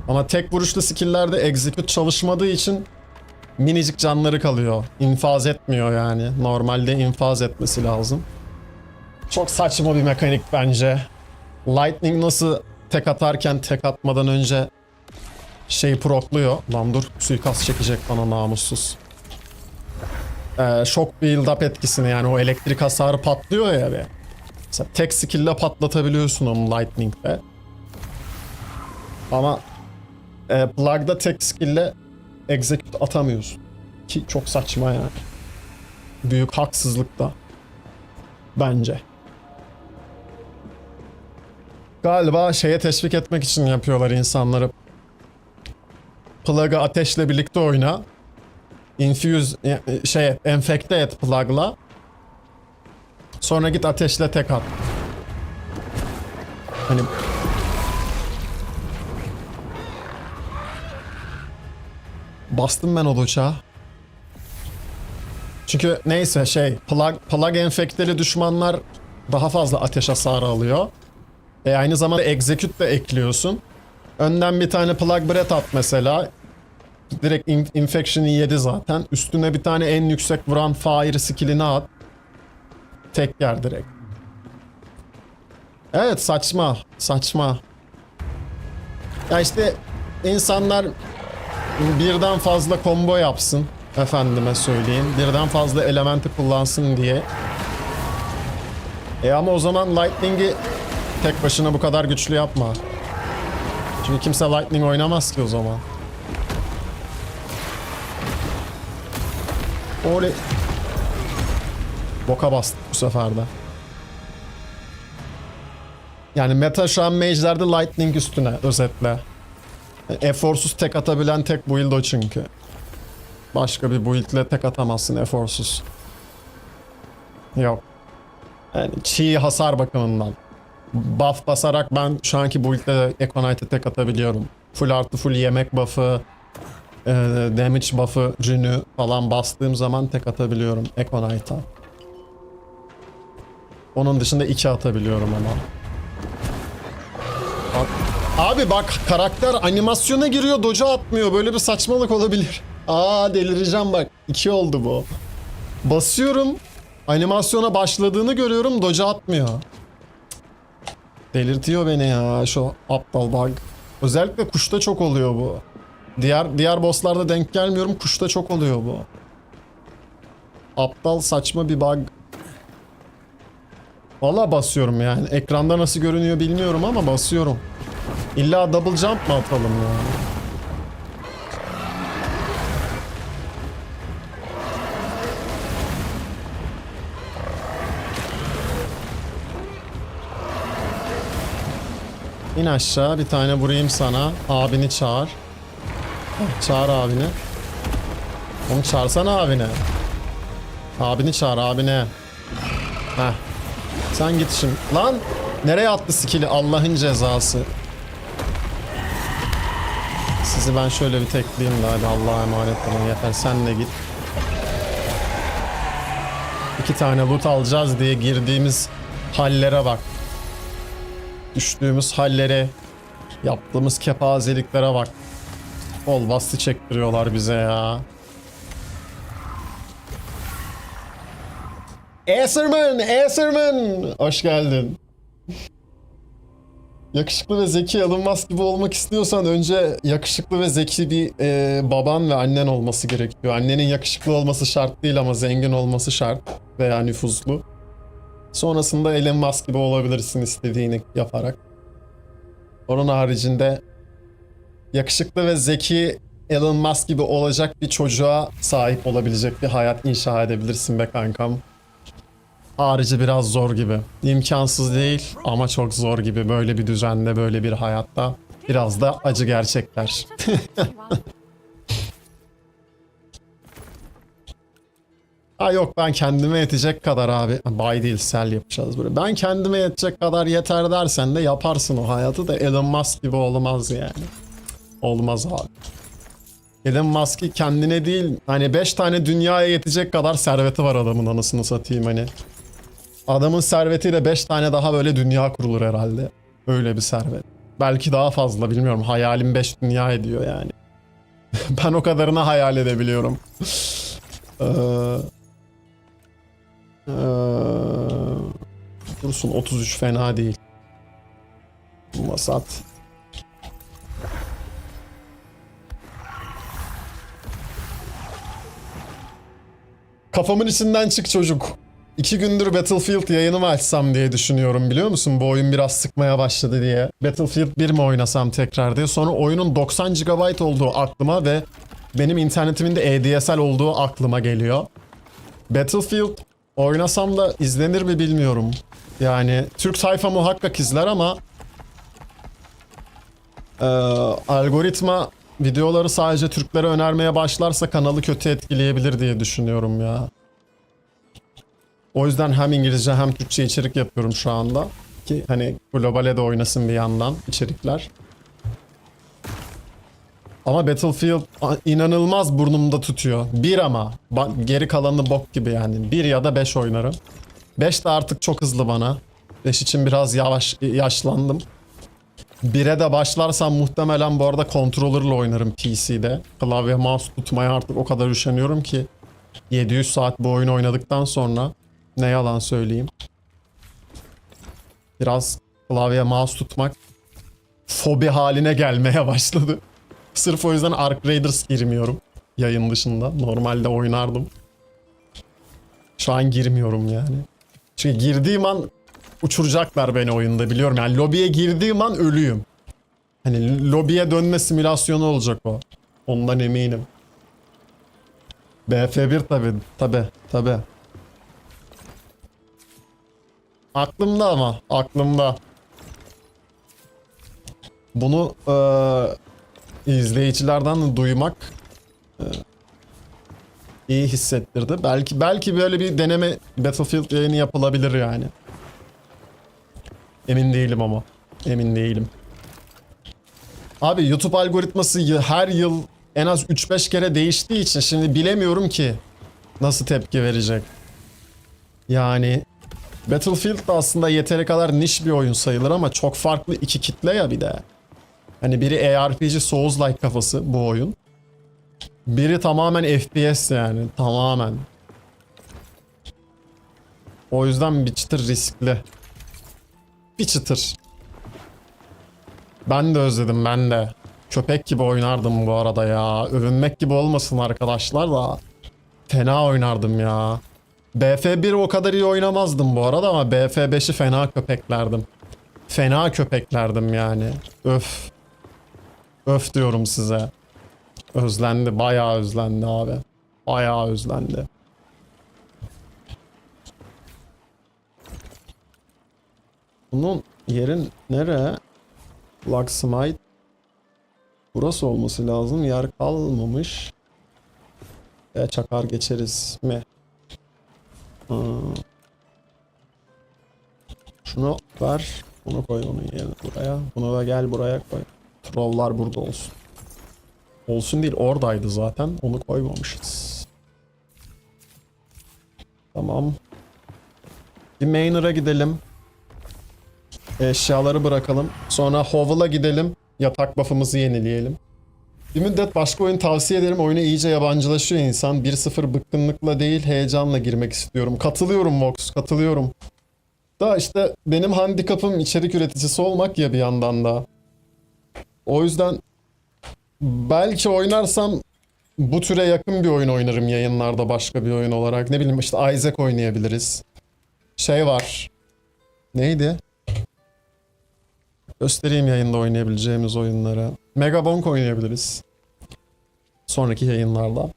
Ama tek vuruşlu skill'lerde execute çalışmadığı için minicik canları kalıyor. İnfaz etmiyor yani. Normalde infaz etmesi lazım. Çok saçma bir mekanik bence. Lightning nasıl tek atarken tek atmadan önce prokluyor. Lan dur, suikast çekecek bana namussuz. Shock build up etkisini, yani o elektrik hasarı patlıyor ya be. Mesela tek skill'le patlatabiliyorsun onu Lightning'de. Ama Plug'da tek skill'le execute atamıyorsun. Ki çok saçma yani. Büyük haksızlık da. Bence. Galiba teşvik etmek için yapıyorlar insanları. Plug'ı ateşle birlikte oyna. Enfekte et Plug'la. Sonra git ateşle tek at. Hani bastım ben o doça. Çünkü neyse plug enfekteli düşmanlar daha fazla ateş hasarı alıyor. Aynı zamanda execute de ekliyorsun. Önden bir tane plug breath at mesela. Direkt infection'ı yedi zaten. Üstüne bir tane en yüksek vuran fire skill'ini at. Tek yer direkt. Evet, saçma. Saçma. Ya işte insanlar birden fazla combo yapsın. Efendime söyleyeyim. Birden fazla elementi kullansın diye. Ama o zaman Lightning'i tek başına bu kadar güçlü yapma. Çünkü kimse Lightning oynamaz ki o zaman. Oley. Boka bastık bu sefer de. Yani meta şu an mage'lerde Lightning üstüne özetle. Eforsuz tek atabilen tek build o çünkü. Başka bir build'le tek atamazsın eforsuz. Yok. Yani çiğ hasar bakımından. Buff basarak ben şu anki build'le de Econite'e tek atabiliyorum. Full artı full yemek buff'ı, damage buff'ı, rünü falan bastığım zaman tek atabiliyorum Econite'a. Onun dışında 2 atabiliyorum ama. Abi bak, karakter animasyona giriyor, dodge'a atmıyor. Böyle bir saçmalık olabilir. Delireceğim bak. 2 oldu bu. Basıyorum. Animasyona başladığını görüyorum, dodge'a atmıyor. Delirtiyor beni ya şu aptal bug. Özellikle kuşta çok oluyor bu. Diğer bosslarda denk gelmiyorum, kuşta çok oluyor bu. Aptal saçma bir bug. Vallahi basıyorum yani. Ekranda nasıl görünüyor bilmiyorum ama basıyorum. İlla double jump mı atalım ya? İn aşağı, bir tane vurayım sana. Abini çağır. Çağır abini. Onu çağırsana abini. Abini çağır, abine. Heh. Sen git şimdi. Lan! Nereye attı skill'i? Allah'ın cezası. Sizi ben şöyle bir tekleyeyim de hadi Allah'a emanet olun. Yeter, sen de git. 2 tane loot alacağız diye girdiğimiz hallere bak. Düştüğümüz hallere, yaptığımız kepazeliklere bak. Bol bastı çektiriyorlar bize ya. Acerman! Hoş geldin. Yakışıklı ve zeki Elon Musk gibi olmak istiyorsan önce yakışıklı ve zeki bir baban ve annen olması gerekiyor. Annenin yakışıklı olması şart değil ama zengin olması şart veya nüfuzlu. Sonrasında Elon Musk gibi olabilirsin istediğini yaparak. Onun haricinde yakışıklı ve zeki Elon Musk gibi olacak bir çocuğa sahip olabilecek bir hayat inşa edebilirsin be kankam. Harici biraz zor gibi. İmkansız değil ama çok zor gibi. Böyle bir düzende, böyle bir hayatta. Biraz da acı gerçekler. Yok, ben kendime yetecek kadar abi. Buy değil, sell yapacağız böyle. Ben kendime yetecek kadar yeter dersen de yaparsın o hayatı da Elon Musk gibi olmaz yani. Olmaz abi. Elon Musk'ı kendine değil, hani 5 tane dünyaya yetecek kadar serveti var adamın, anasını satayım hani. Adamın servetiyle 5 tane daha böyle dünya kurulur herhalde. Öyle bir servet. Belki daha fazla, bilmiyorum. Hayalim 5 dünya ediyor yani. Ben o kadarını hayal edebiliyorum. Dursun 33 fena değil. Masat. Kafamın içinden çık çocuk. 2 gündür Battlefield yayını mı açsam diye düşünüyorum, biliyor musun? Bu oyun biraz sıkmaya başladı diye. Battlefield 1 mi oynasam tekrar diye. Sonra oyunun 90 GB olduğu aklıma ve benim internetimin de ADSL olduğu aklıma geliyor. Battlefield oynasam da izlenir mi bilmiyorum. Yani Türk sayfa muhakkak izler ama algoritma videoları sadece Türklere önermeye başlarsa kanalı kötü etkileyebilir diye düşünüyorum ya. O yüzden hem İngilizce hem Türkçe içerik yapıyorum şu anda. Ki hani globale de oynasın bir yandan içerikler. Ama Battlefield inanılmaz burnumda tutuyor. Bir ama. Geri kalanı bok gibi yani. 1 ya da 5 oynarım. 5 de artık çok hızlı bana. 5 için biraz yaşlandım. 1'e de başlarsam muhtemelen bu arada controller'la oynarım PC'de. Klavye mouse tutmaya artık o kadar üşeniyorum ki. 700 saat bu oyunu oynadıktan sonra ne yalan söyleyeyim. Biraz klavye mouse tutmak fobi haline gelmeye başladı. Sırf o yüzden Ark Raiders girmiyorum yayın dışında. Normalde oynardım. Şu an girmiyorum yani. Çünkü girdiğim an uçuracaklar beni oyunda biliyorum. Yani lobiye girdiğim an ölüyüm. Hani lobiye dönme simülasyonu olacak o. Ondan eminim. BF1 tabi. Aklımda ama aklımda. Bunu izleyicilerden de duymak iyi hissettirdi. Belki böyle bir deneme Battlefield yayını yapılabilir yani. Emin değilim ama. Emin değilim. Abi YouTube algoritması her yıl en az 3-5 kere değiştiği için şimdi bilemiyorum ki nasıl tepki verecek. Yani Battlefield da aslında yeteri kadar niş bir oyun sayılır ama çok farklı iki kitle ya bir de. Hani biri ARPG Souls-like kafası bu oyun. Biri tamamen FPS yani tamamen. O yüzden bir çıtır riskli. Bir çıtır. Ben de özledim ben de. Köpek gibi oynardım bu arada ya. Övünmek gibi olmasın arkadaşlar da. Fena oynardım ya. BF1 o kadar iyi oynamazdım bu arada ama BF5'i fena köpeklerdim. Fena köpeklerdim yani. Öf. Öf diyorum size. Özlendi. Bayağı özlendi abi. Bayağı özlendi. Bunun yerin nere? Locksmith. Burası olması lazım. Yer kalmamış. Çakar geçeriz mi? Şunu ver. Bunu koy onun yerine buraya. Bunu da gel buraya koy. Trolllar burada olsun. Olsun değil oradaydı zaten. Onu koymamışız. Tamam. Bir Manor'a gidelim. Eşyaları bırakalım. Sonra Hovel'a gidelim. Yatak buff'ımızı yenileyelim. Bir müddet başka oyun tavsiye ederim. Oyuna iyice yabancılaşıyor insan. 1-0 bıkkınlıkla değil heyecanla girmek istiyorum. Katılıyorum Vox, katılıyorum. Da işte benim handikapım içerik üreticisi olmak ya bir yandan da. O yüzden belki oynarsam bu türe yakın bir oyun oynarım yayınlarda başka bir oyun olarak. Ne bileyim işte Isaac oynayabiliriz. Şey var. Neydi? Göstereyim yayında oynayabileceğimiz oyunları. Megabonk oynayabiliriz. Sonraki yayınlarda.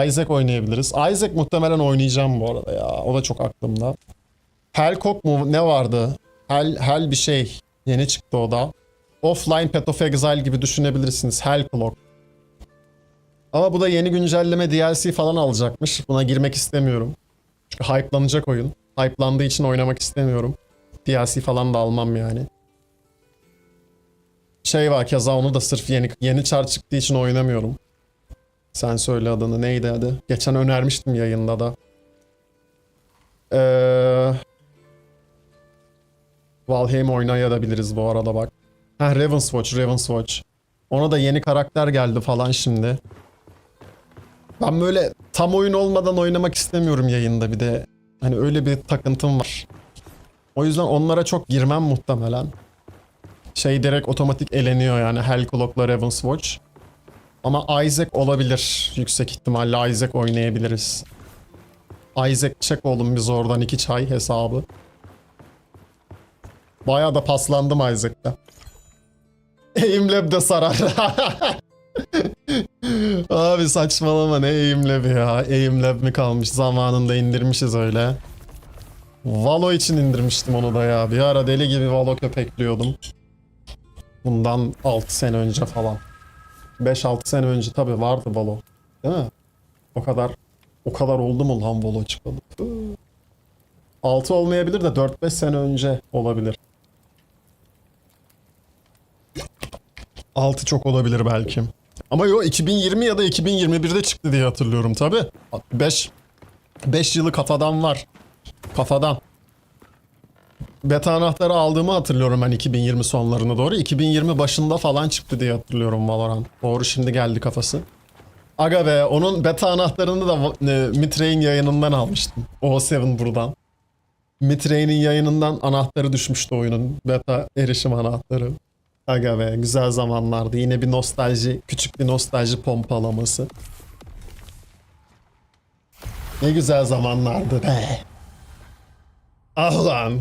Isaac oynayabiliriz. Isaac muhtemelen oynayacağım bu arada ya. O da çok aklımda. Hellcock mu ne vardı? Hell bir şey. Yeni çıktı o da. Offline Path of Exile gibi düşünebilirsiniz. Hellclock. Ama bu da yeni güncelleme DLC falan alacakmış. Buna girmek istemiyorum. Çünkü hype'lanacak oyun. Hype'landığı için oynamak istemiyorum. DLC falan da almam yani. Şey var keza onu da sırf yeni çar çıktığı için oynamıyorum. Sen söyle adını. Neydi adı? Geçen önermiştim yayında da. Valheim oynayabiliriz bu arada bak. Ha Ravenswatch. Ona da yeni karakter geldi falan şimdi. Ben böyle tam oyun olmadan oynamak istemiyorum yayında bir de. Hani öyle bir takıntım var. O yüzden onlara çok girmem muhtemelen. Şey direkt otomatik eleniyor yani Hellclock'la Ravenswatch. Ama Isaac olabilir. Yüksek ihtimalle Isaac oynayabiliriz. Isaac çek oğlum biz oradan 2 çay hesabı. Bayağı da paslandım Isaac'ta. Aimlab'de sarar. Abi saçmalama ne Aimlab'i ya. Aimlab mi kalmış zamanında indirmişiz öyle. Valo için indirmiştim onu da ya. Bir ara deli gibi Valo köpekliyordum. Bundan 6 sene önce falan. 5-6 sene önce tabii vardı Valo. Değil mi? O kadar oldu mu lan Valo çıkalı? 6 olmayabilir de 4-5 sene önce olabilir. 6 çok olabilir belki. Ama yo 2020 ya da 2021'de çıktı diye hatırlıyorum tabi. 5 yılı kafadan var. Kafadan. Beta anahtarı aldığımı hatırlıyorum ben 2020 sonlarına doğru. 2020 başında falan çıktı diye hatırlıyorum Valorant. Doğru, şimdi geldi kafası. Aga be, onun beta anahtarını da Mitrain yayınından almıştım. O7 buradan. Mitrain'in yayınından anahtarı düşmüştü oyunun. Beta erişim anahtarı. Aga be, güzel zamanlardı. Yine bir nostalji, küçük bir nostalji pompalaması. Ne güzel zamanlardı be. Ah lan.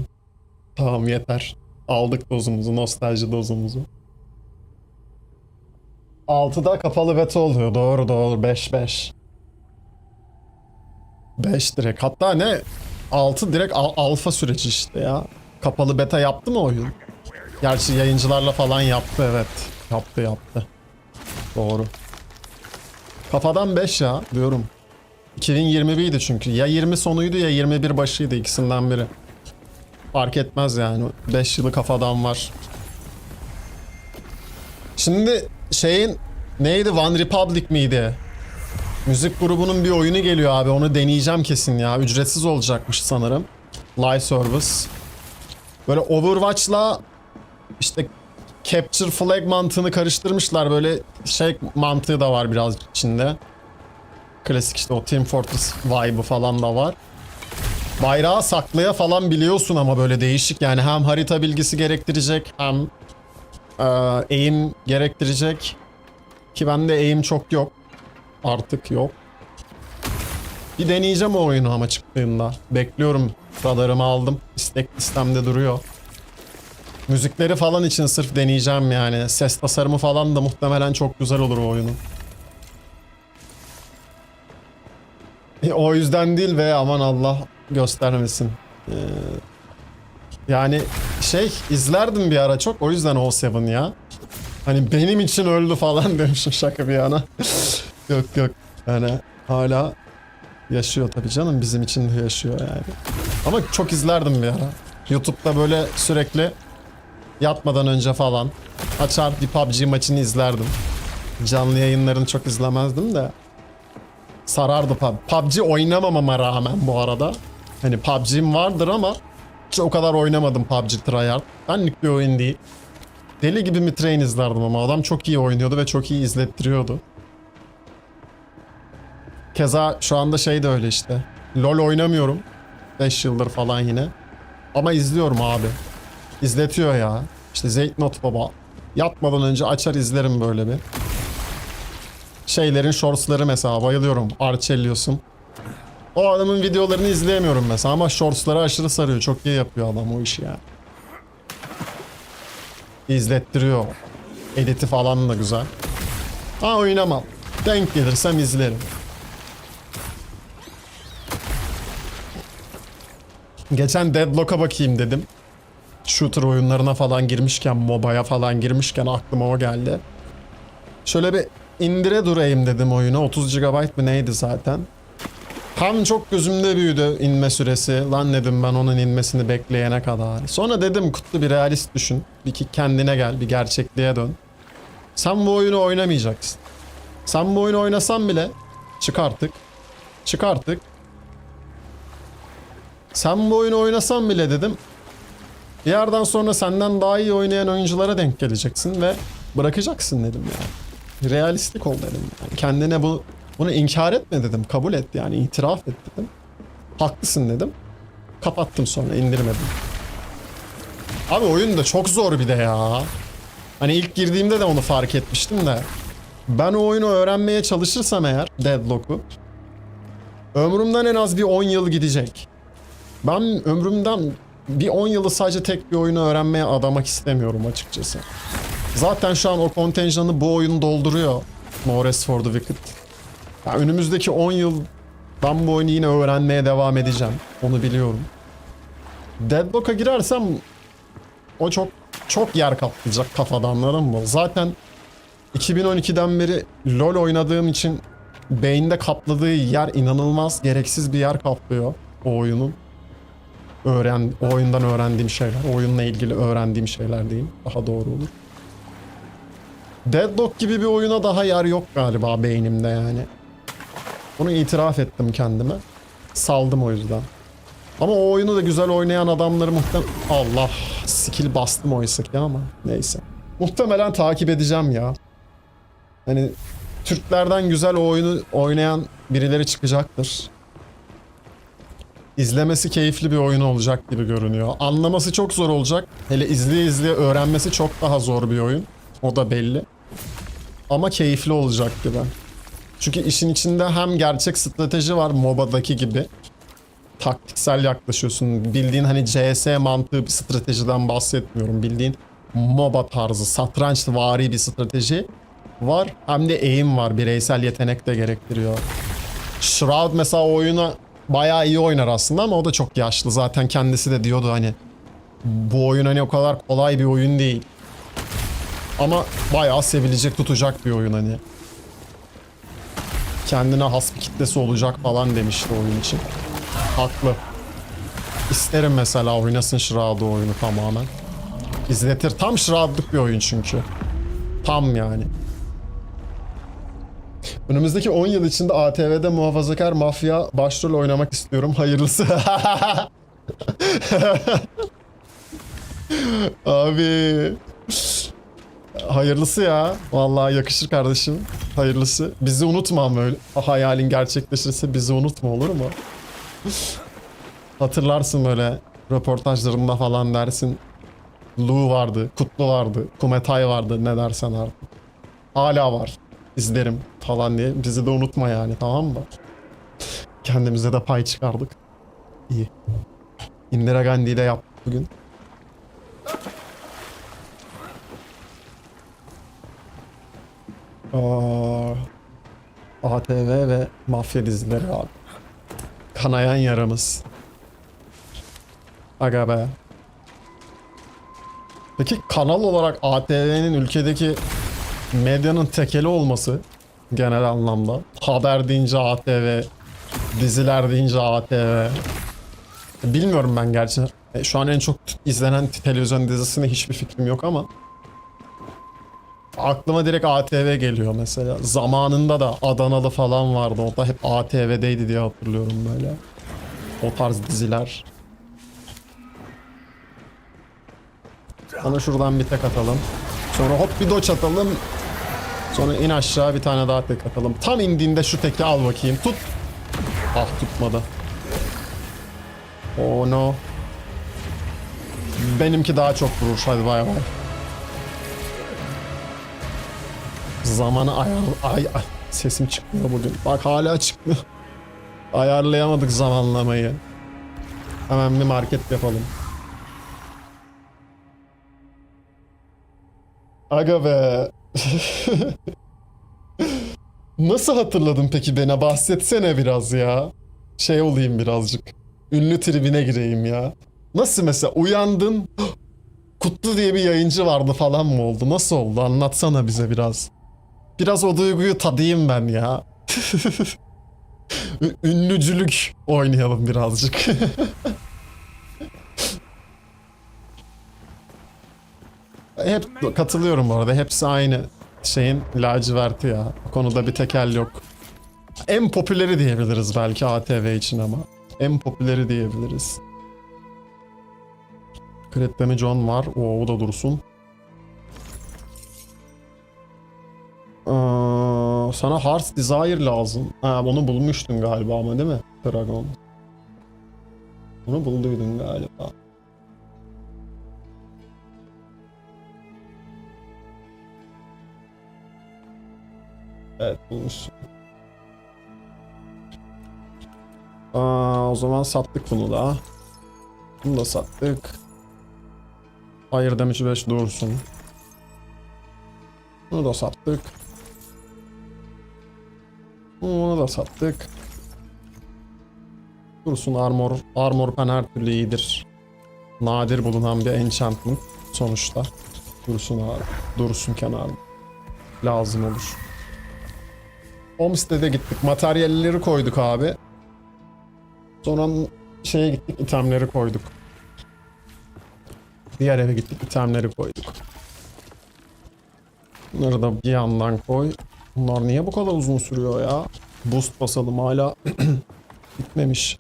Tamam yeter. Aldık dozumuzu, nostalji dozumuzu. 6'da kapalı beta oluyor. Doğru doğru. 5-5. 5 direkt. Hatta ne? 6 direkt alfa süreci işte ya. Kapalı beta yaptı mı oyun? Gerçi yayıncılarla falan yaptı, evet. Yaptı. Doğru. Kafadan 5 ya diyorum. 2021'ydi çünkü. Ya 20 sonuydu ya 21 başıydı, ikisinden biri. Fark etmez yani. 5 yılı kafadan var. Şimdi şeyin neydi? One Republic miydi? Müzik grubunun bir oyunu geliyor abi. Onu deneyeceğim kesin ya. Ücretsiz olacakmış sanırım. Live service. Böyle Overwatch'la işte Capture Flag mantığını karıştırmışlar. Böyle şey mantığı da var biraz içinde. Klasik işte o Team Fortress vibe'ı falan da var. Bayrağı saklaya falan biliyorsun ama böyle değişik yani. Hem harita bilgisi gerektirecek hem aim gerektirecek. Ki bende aim çok yok. Artık yok. Bir deneyeceğim o oyunu ama çıktığında. Bekliyorum. Radarımı aldım. İstek listemde duruyor. Müzikleri falan için sırf deneyeceğim yani. Ses tasarımı falan da muhtemelen çok güzel olur o oyunun. O yüzden değil ve aman Allah göstermesin. Yani şey izlerdim bir ara çok, o yüzden O7 ya. Hani benim için öldü falan demişim, şaka bir yana. Yok yani hala yaşıyor tabii canım, bizim için de yaşıyor yani. Ama çok izlerdim bir ara. YouTube'da böyle sürekli yatmadan önce falan açar bir PUBG maçını izlerdim. Canlı yayınlarını çok izlemezdim de. Sarardı PUBG oynamamama rağmen bu arada. Hani PUBG'm vardır ama hiç o kadar oynamadım PUBG Tryhard. Benlik bir oyun değil. Deli gibi Mitrain izlerdim ama adam çok iyi oynuyordu ve çok iyi izlettiriyordu. Keza şu anda şey de öyle işte. LoL oynamıyorum. 5 yıldır falan yine. Ama izliyorum abi. İzletiyor ya. İşte Zeytnot Baba. Yatmadan önce açar izlerim böyle bir. Şeylerin shortsları mesela bayılıyorum. Archelios'un. O adamın videolarını izleyemiyorum mesela ama shortsları aşırı sarıyor. Çok iyi yapıyor adam o işi ya. İzlettiriyor. Editi falan da güzel. Ha, oynamam. Denk gelirsem izlerim. Geçen Deadlock'a bakayım dedim. Shooter oyunlarına falan girmişken, MOBA'ya falan girmişken aklıma o geldi. Şöyle bir indire durayım dedim oyunu. 30 GB mı neydi zaten. Tam çok gözümde büyüdü inme süresi. Lan dedim ben onun inmesini bekleyene kadar. Sonra dedim Kutlu, bir realist düşün. Bir kendine gel, bir gerçekliğe dön. Sen bu oyunu oynamayacaksın. Sen bu oyunu oynasan bile çık artık. Çık artık. Sen bu oyunu oynasan bile dedim. Bir yerden sonra senden daha iyi oynayan oyunculara denk geleceksin ve bırakacaksın dedim yani. Realistik ol dedim. Yani kendine bunu inkar etme dedim. Kabul et yani, itiraf et dedim. Haklısın dedim. Kapattım, sonra indirmedim. Abi oyun da çok zor bir de ya. Hani ilk girdiğimde de onu fark etmiştim de. Ben o oyunu öğrenmeye çalışırsam eğer, Deadlock'u, ömrümden en az bir 10 yıl gidecek. Ben ömrümden bir 10 yılı sadece tek bir oyunu öğrenmeye adamak istemiyorum açıkçası. Zaten şu an o kontenjanı bu oyun dolduruyor. No Rest for the Wicked. Ya önümüzdeki 10 yıl ben bu oyunu yine öğrenmeye devam edeceğim. Onu biliyorum. Deadlock'a girersem o çok yer kaplayacak kafada, anladın mı? Zaten 2012'den beri LoL oynadığım için beyinde kapladığı yer inanılmaz gereksiz bir yer kaplıyor o oyunun. O oyundan öğrendiğim şeyler. Oyunla ilgili öğrendiğim şeyler diyeyim. Daha doğru olur. Deadlock gibi bir oyuna daha yer yok galiba beynimde yani. Bunu itiraf ettim kendime. Saldım o yüzden. Ama o oyunu da güzel oynayan adamları Allah, skill bastım oysa ki ama neyse. Muhtemelen takip edeceğim ya. Hani Türklerden güzel o oyunu oynayan birileri çıkacaktır. İzlemesi keyifli bir oyun olacak gibi görünüyor. Anlaması çok zor olacak. Hele izleye izleye öğrenmesi çok daha zor bir oyun. O da belli. Ama keyifli olacak gibi. Çünkü işin içinde hem gerçek strateji var MOBA'daki gibi. Taktiksel yaklaşıyorsun. Bildiğin hani CS mantığı bir stratejiden bahsetmiyorum. Bildiğin MOBA tarzı, satrançvari bir strateji var. Hem de aim var. Bireysel yetenek de gerektiriyor. Shroud mesela oyunu bayağı iyi oynar aslında ama o da çok yaşlı. Zaten kendisi de diyordu hani bu oyun hani o kadar kolay bir oyun değil. Ama bayağı sevilecek, tutacak bir oyun hani. Kendine has bir kitlesi olacak falan demişti oyun için. Haklı. İsterim mesela oynasın Shroud'u oyunu tamamen. İzletir. Tam Shroud'luk bir oyun çünkü. Tam yani. Önümüzdeki 10 yıl içinde ATV'de muhafazakar mafya başrol oynamak istiyorum. Hayırlısı. Abi. Hayırlısı ya. Vallahi yakışır kardeşim. Hayırlısı. Bizi unutma ama öyle. Hayalin gerçekleşirse bizi unutma, olur mu? Hatırlarsın böyle röportajlarında falan dersin. Lu vardı, Kutlu vardı, Kumetay vardı, ne dersen artık. Hala var. İzlerim falan diye. Bizi de unutma yani, tamam mı? Kendimize de pay çıkardık. İyi. Indira Gandhi ile yaptık bugün. ATV ve mafya dizileri abi. Kanayan yaramız. Aga be. Peki kanal olarak ATV'nin ülkedeki medyanın tekeli olması genel anlamda. Haber deyince ATV, diziler deyince ATV. Bilmiyorum ben gerçi. Şu an en çok izlenen televizyon dizisine hiçbir fikrim yok ama aklıma direkt ATV geliyor mesela. Zamanında da Adanalı falan vardı. O da hep ATV'deydi diye hatırlıyorum böyle. O tarz diziler. Sana şuradan bir tek atalım. Sonra hop bir doç atalım. Sonra in aşağı bir tane daha tek atalım. Tam indiğinde şu teki al bakayım. Tut. Ah, tutmadı. Oh no. Benimki daha çok vurur. Hadi bay bay. Zamanı sesim çıkmıyor bugün. Bak hala çıkmıyor. Ayarlayamadık zamanlamayı. Hemen bir market yapalım. Aga be. Nasıl hatırladın peki beni? Bahsetsene biraz ya. Şey olayım birazcık. Ünlü tribine gireyim ya. Nasıl mesela uyandın, Kutlu diye bir yayıncı vardı falan mı oldu? Nasıl oldu? Anlatsana bize biraz. Biraz o duyguyu tadayım ben ya. Ünlücülük oynayalım birazcık. Hep katılıyorum bu arada. Hepsi aynı şeyin laciverti ya. Bu konuda bir tekel yok. En popüleri diyebiliriz belki ATV için ama. En popüleri diyebiliriz. Crit Damage On var. O da dursun. Sana Heart's Desire lazım. Ha, onu bulmuştun galiba ama değil mi? Dragon. Onu bulduydun galiba. Evet, bulmuşsun. O zaman sattık bunu da. Bunu da sattık. Hayır damage 5 dursun. Bunu da sattık. Bunu da sattık. Dursun armor. Armor pen her türlü iyidir. Nadir bulunan bir enchantment sonuçta. Dursun abi. Dursun kenarda. Lazım olur. Homestead'e gittik. Materyalleri koyduk abi. Sonra şeye gittik, itemleri koyduk. Diğer eve gittik, itemleri koyduk. Bunları da bir yandan koy. Bunlar niye bu kadar uzun sürüyor ya? Boost basalım, hala bitmemiş.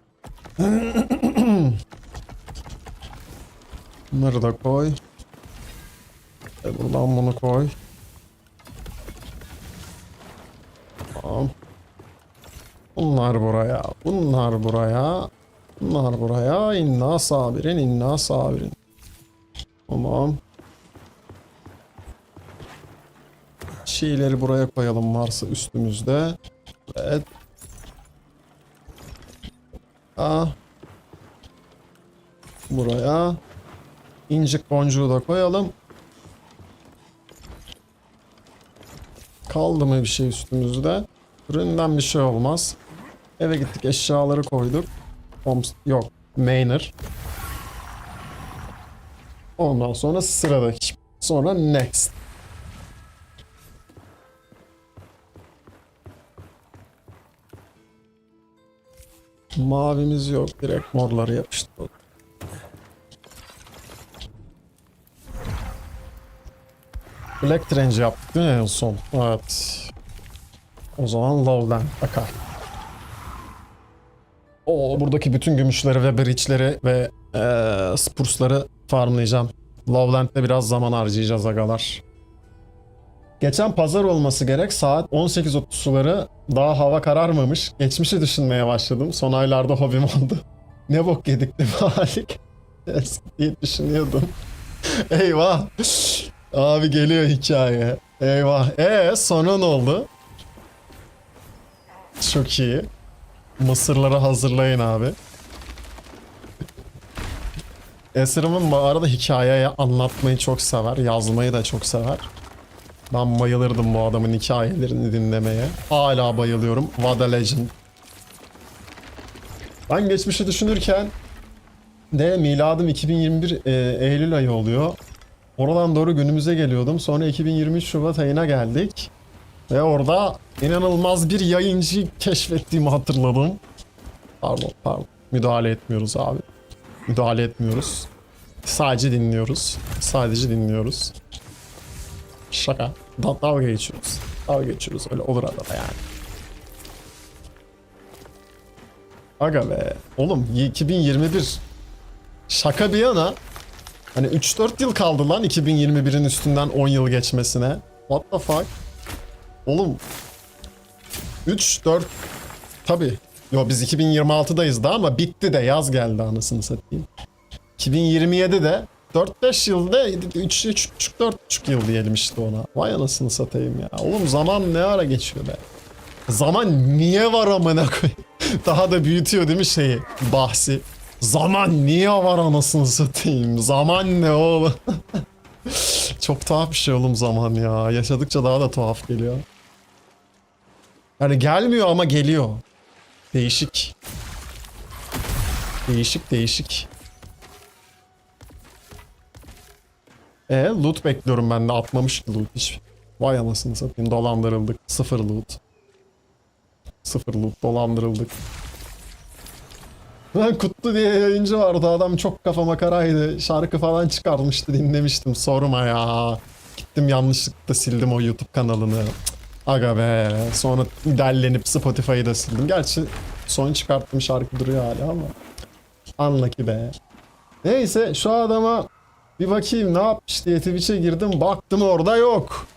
Bunları da koy. Buradan bunu koy. Tamam. Bunlar buraya. Bunlar buraya. Bunlar buraya. İnna sabirin. İnna sabirin. Tamam. Şeyleri buraya koyalım varsa üstümüzde. Evet. Buraya. İncik boncuğu da koyalım. Kaldı mı bir şey üstümüzde? Üründen bir şey olmaz. Eve gittik, eşyaları koyduk. Yok. Mainer. Ondan sonra sıradaki. Sonra next. Mavimiz yok. Direkt morları yapıştıralım. Black Range yaptık değil mi en son? Evet. O zaman Lowland akar. Buradaki bütün gümüşleri ve breachleri ve spursları farmlayacağım. Lowland'de biraz zaman harcayacağız agalar. Geçen pazar olması gerek, saat 18.30 suları, daha hava kararmamış. Geçmişi düşünmeye başladım. Son aylarda hobim oldu. Ne bok yedik değil mi Halik? diye düşünüyordum. Eyvah. Abi geliyor hikaye. Eyvah. Sonra ne oldu? Çok iyi. Mısırları hazırlayın abi. Esra'mın bu arada hikayeyi anlatmayı çok sever. Yazmayı da çok sever. Ben bayılırdım bu adamın hikayelerini dinlemeye. Hala bayılıyorum. What a legend. Ben geçmişi düşünürken de miladım 2021 Eylül ayı oluyor. Oradan doğru günümüze geliyordum. Sonra 2023 Şubat ayına geldik. Ve orada inanılmaz bir yayıncı keşfettiğimi hatırladım. Pardon. Müdahale etmiyoruz abi. Müdahale etmiyoruz. Sadece dinliyoruz. Şaka. Dalga geçiyoruz. Öyle olur arada yani. Aga be. Oğlum 2021. Şaka bir yana. Hani 3-4 yıl kaldı lan 2021'in üstünden 10 yıl geçmesine. What the fuck? Oğlum 3-4 tabi. Yo biz 2026'dayız da ama bitti de yaz geldi anasını satayım. 2027'de 4-5 yılda 3,5-4,5 yıl diyelim işte ona. Vay anasını satayım ya. Oğlum zaman ne ara geçiyor be. Zaman niye var amına koyayım. Daha da büyütüyor değil mi şeyi, bahsi. Zaman niye var anasını satayım. Zaman ne oğlum. Çok tuhaf bir şey oğlum zaman ya. Yaşadıkça daha da tuhaf geliyor. Yani gelmiyor ama geliyor. Değişik. Değişik. Loot bekliyorum ben de, atmamış loot hiç. Vay anasını satayım, dolandırıldık. Sıfır loot, dolandırıldık. Ben Kutlu diye yayıncı vardı, adam çok kafa makaraydı. Şarkı falan çıkarmıştı, dinlemiştim, sorma ya. Gittim yanlışlıkla sildim o YouTube kanalını. Aga be. Sonra derlenip Spotify'ı da sildim. Gerçi son çıkarttığım şarkı duruyor hala ama. Unlucky be. Neyse şu adama bir bakayım ne yapmış diye Twitch'e girdim. Baktım orada yok.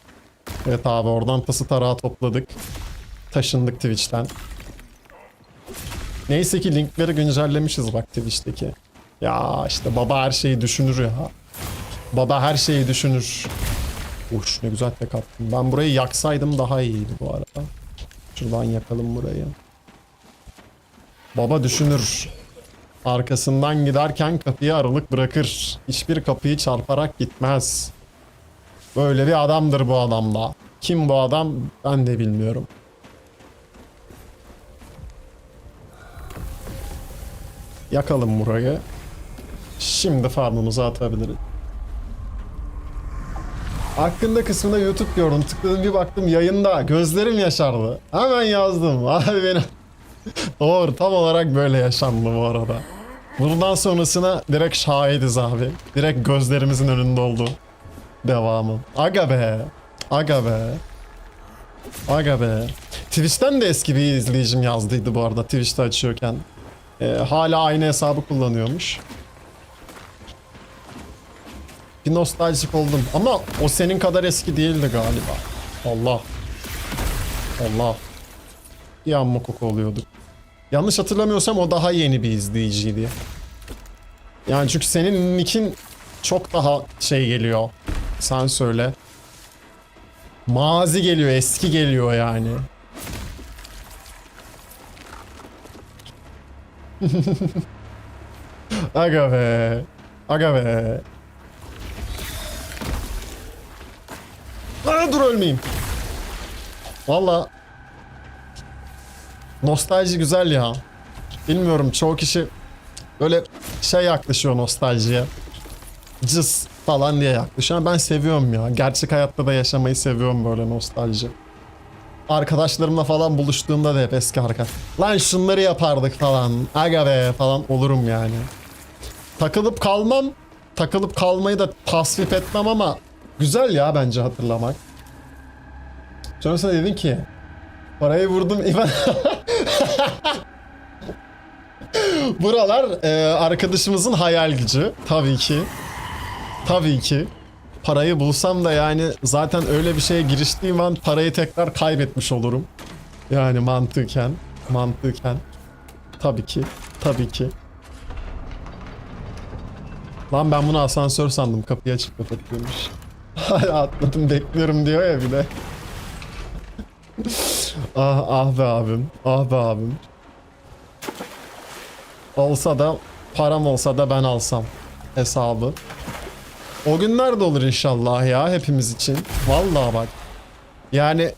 Evet abi, oradan tası tarağı topladık. Taşındık Twitch'ten. Neyse ki linkleri güncellemişiz bak Twitch'teki. Ya işte baba her şeyi düşünür ya. Baba her şeyi düşünür. Uş ne güzel tek attım. Ben burayı yaksaydım daha iyiydi bu arada. Şuradan yakalım burayı. Baba düşünür. Arkasından giderken kapıyı aralık bırakır. Hiçbir kapıyı çarparak gitmez. Böyle bir adamdır bu adamda. Kim bu adam ben de bilmiyorum. Yakalım burayı. Şimdi farmımızı atabiliriz. Hakkında kısmında YouTube gördüm. Tıkladım bir baktım yayında. Gözlerim yaşardı. Hemen yazdım. Abi benim. Doğru, tam olarak böyle yaşandı bu arada. Bundan sonrasına direkt şahidiz abi. Direkt gözlerimizin önünde oldu. Devamı. Aga be. Aga be. Aga be. Twitch'ten de eski bir izleyicim yazdıydı bu arada Twitch'te açıyorken. Hala aynı hesabı kullanıyormuş. Bir nostaljik oldum ama o senin kadar eski değildi galiba. Allah. Allah. Bir amma koku oluyorduk. Yanlış hatırlamıyorsam o daha yeni bir izleyiciydi. Yani çünkü senin nickin çok daha şey geliyor. Sen söyle. Mazi geliyor, eski geliyor yani. Aga be. Aga be. Aa, dur ölmeyeyim. Valla nostalji güzel ya. Bilmiyorum, çoğu kişi böyle şey yaklaşıyor nostaljiye. Cız falan diye yaklaşıyor. Ben seviyorum ya. Gerçek hayatta da yaşamayı seviyorum böyle nostalji. Arkadaşlarımla falan buluştuğumda da hep eski arkadaş. Lan şunları yapardık falan. Aga be falan olurum yani. Takılıp kalmam. Takılıp kalmayı da tasvip etmem ama güzel ya bence hatırlamak. Sonrasında dedin ki parayı vurdum İvan. Buralar arkadaşımızın hayal gücü. Tabii ki. Tabii ki. Parayı bulsam da yani zaten öyle bir şeye giriştiğim an parayı tekrar kaybetmiş olurum. Yani mantıken. Mantıken. Tabii ki. Tabii ki. Lan ben bunu asansör sandım. Kapıyı açıp kapatıyormuş. Hala atladım bekliyorum diyor ya bir de. Ah, ah be abim. Ah be abim. Olsa da param olsa da ben alsam hesabı. O günler de olur inşallah ya hepimiz için. Vallahi bak. Yani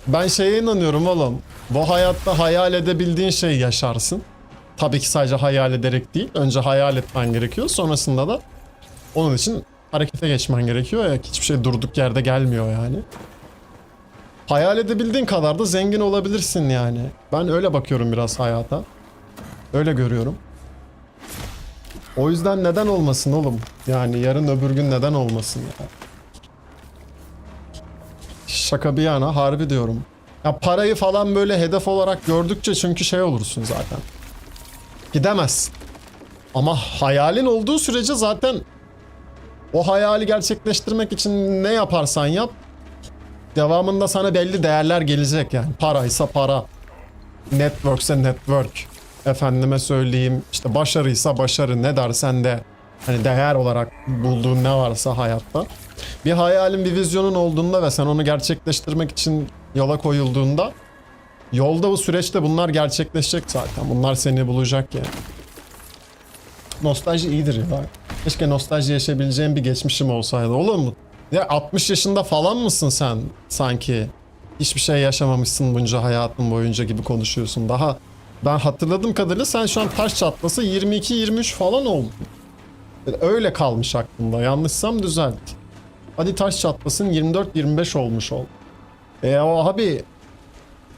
ben şeye inanıyorum oğlum. Bu hayatta hayal edebildiğin şeyi yaşarsın. Tabii ki sadece hayal ederek değil. Önce hayal etmen gerekiyor. Sonrasında da onun için harekete geçmen gerekiyor ya. Hiçbir şey durduk yerde gelmiyor yani. Hayal edebildiğin kadar da zengin olabilirsin yani. Ben öyle bakıyorum biraz hayata. Öyle görüyorum. O yüzden neden olmasın oğlum? Yani yarın öbür gün neden olmasın ya? Şaka bir yana harbi diyorum. Ya parayı falan böyle hedef olarak gördükçe çünkü şey olursun zaten. Gidemezsin. Ama hayalin olduğu sürece zaten o hayali gerçekleştirmek için ne yaparsan yap devamında sana belli değerler gelecek yani. Paraysa para. Networkse network. Efendime söyleyeyim işte başarıysa başarı ne dersen de hani değer olarak bulduğun ne varsa hayatta. Bir hayalin bir vizyonun olduğunda ve sen onu gerçekleştirmek için yola koyulduğunda yolda bu süreçte bunlar gerçekleşecek zaten. Bunlar seni bulacak yani. Nostalji iyidir ya. Keşke nostalji yaşayabileceğim bir geçmişim olsaydı. Olur mu? Ya 60 yaşında falan mısın sen sanki? Hiçbir şey yaşamamışsın bunca hayatın boyunca gibi konuşuyorsun. Daha ben hatırladığım kadarıyla sen şu an taş çatlası 22-23 falan oldun. Öyle kalmış aklımda. Yanlışsam düzelt. Hadi taş çatlasın 24-25 olmuş ol. Abi